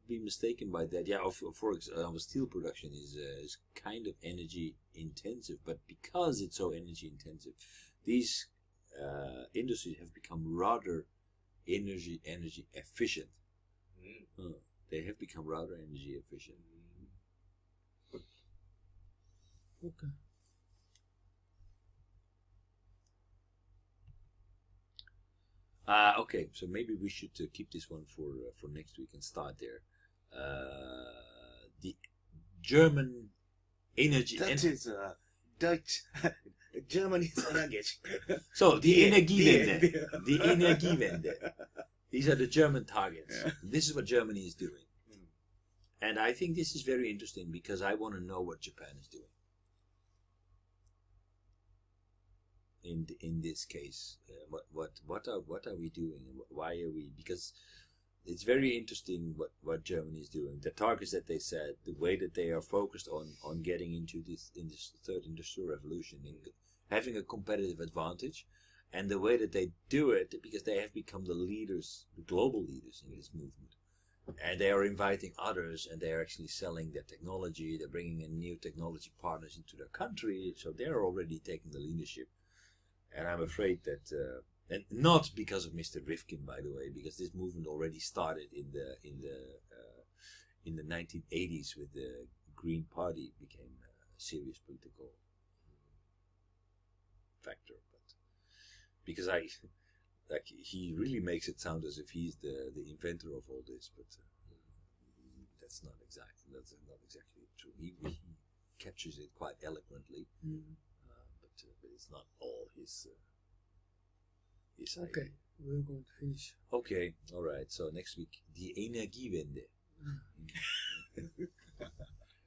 be mistaken by that. Yeah, for example, steel production is kind of energy intensive, but because it's so energy intensive, these industries have become rather energy efficient. They have become rather energy efficient. Okay. Okay, so maybe we should keep this one for next week and start there. The German energy. That is Dutch. German is a language. So the Energiewende. yeah. The Energiewende. These are the German targets. Yeah. This is what Germany is doing. And I think this is very interesting because I want to know what Japan is doing. In this case, what are we doing and why are we? Because it's very interesting what Germany is doing. The targets that they set, the way that they are focused on getting into this third industrial revolution, in having a competitive advantage, and the way that they do it because they have become the leaders, the global leaders in this movement, and they are inviting others, and they are actually selling their technology. They're bringing in new technology partners into their country, so they're already taking the leadership. And I'm afraid that, and not because of Mr. Rifkin, by the way, because this movement already started in the 1980s with the Green Party became a serious political factor. But because he really makes it sound as if he's the inventor of all this, but that's not exactly true. He captures it quite eloquently. But it's not all his Okay. idea. we're going to finish. Okay, all right. So next week, die Energiewende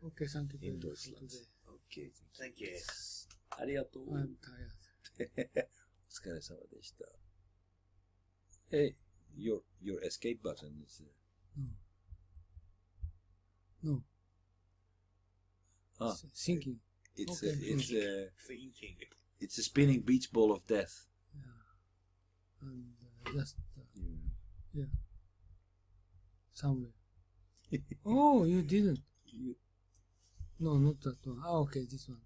Okay, thank you very in much for Deutschland. today. Okay, Thank you. ありがとう。 I'm tired. お疲れ様でした。Hey, your escape button is. No. Ah, Thinking. it's Okay. Thinking. it's a spinning beach ball of death. And just, Yeah. yeah. Somewhere. Oh, you didn't. You- No, not that one. Ah, okay, this one.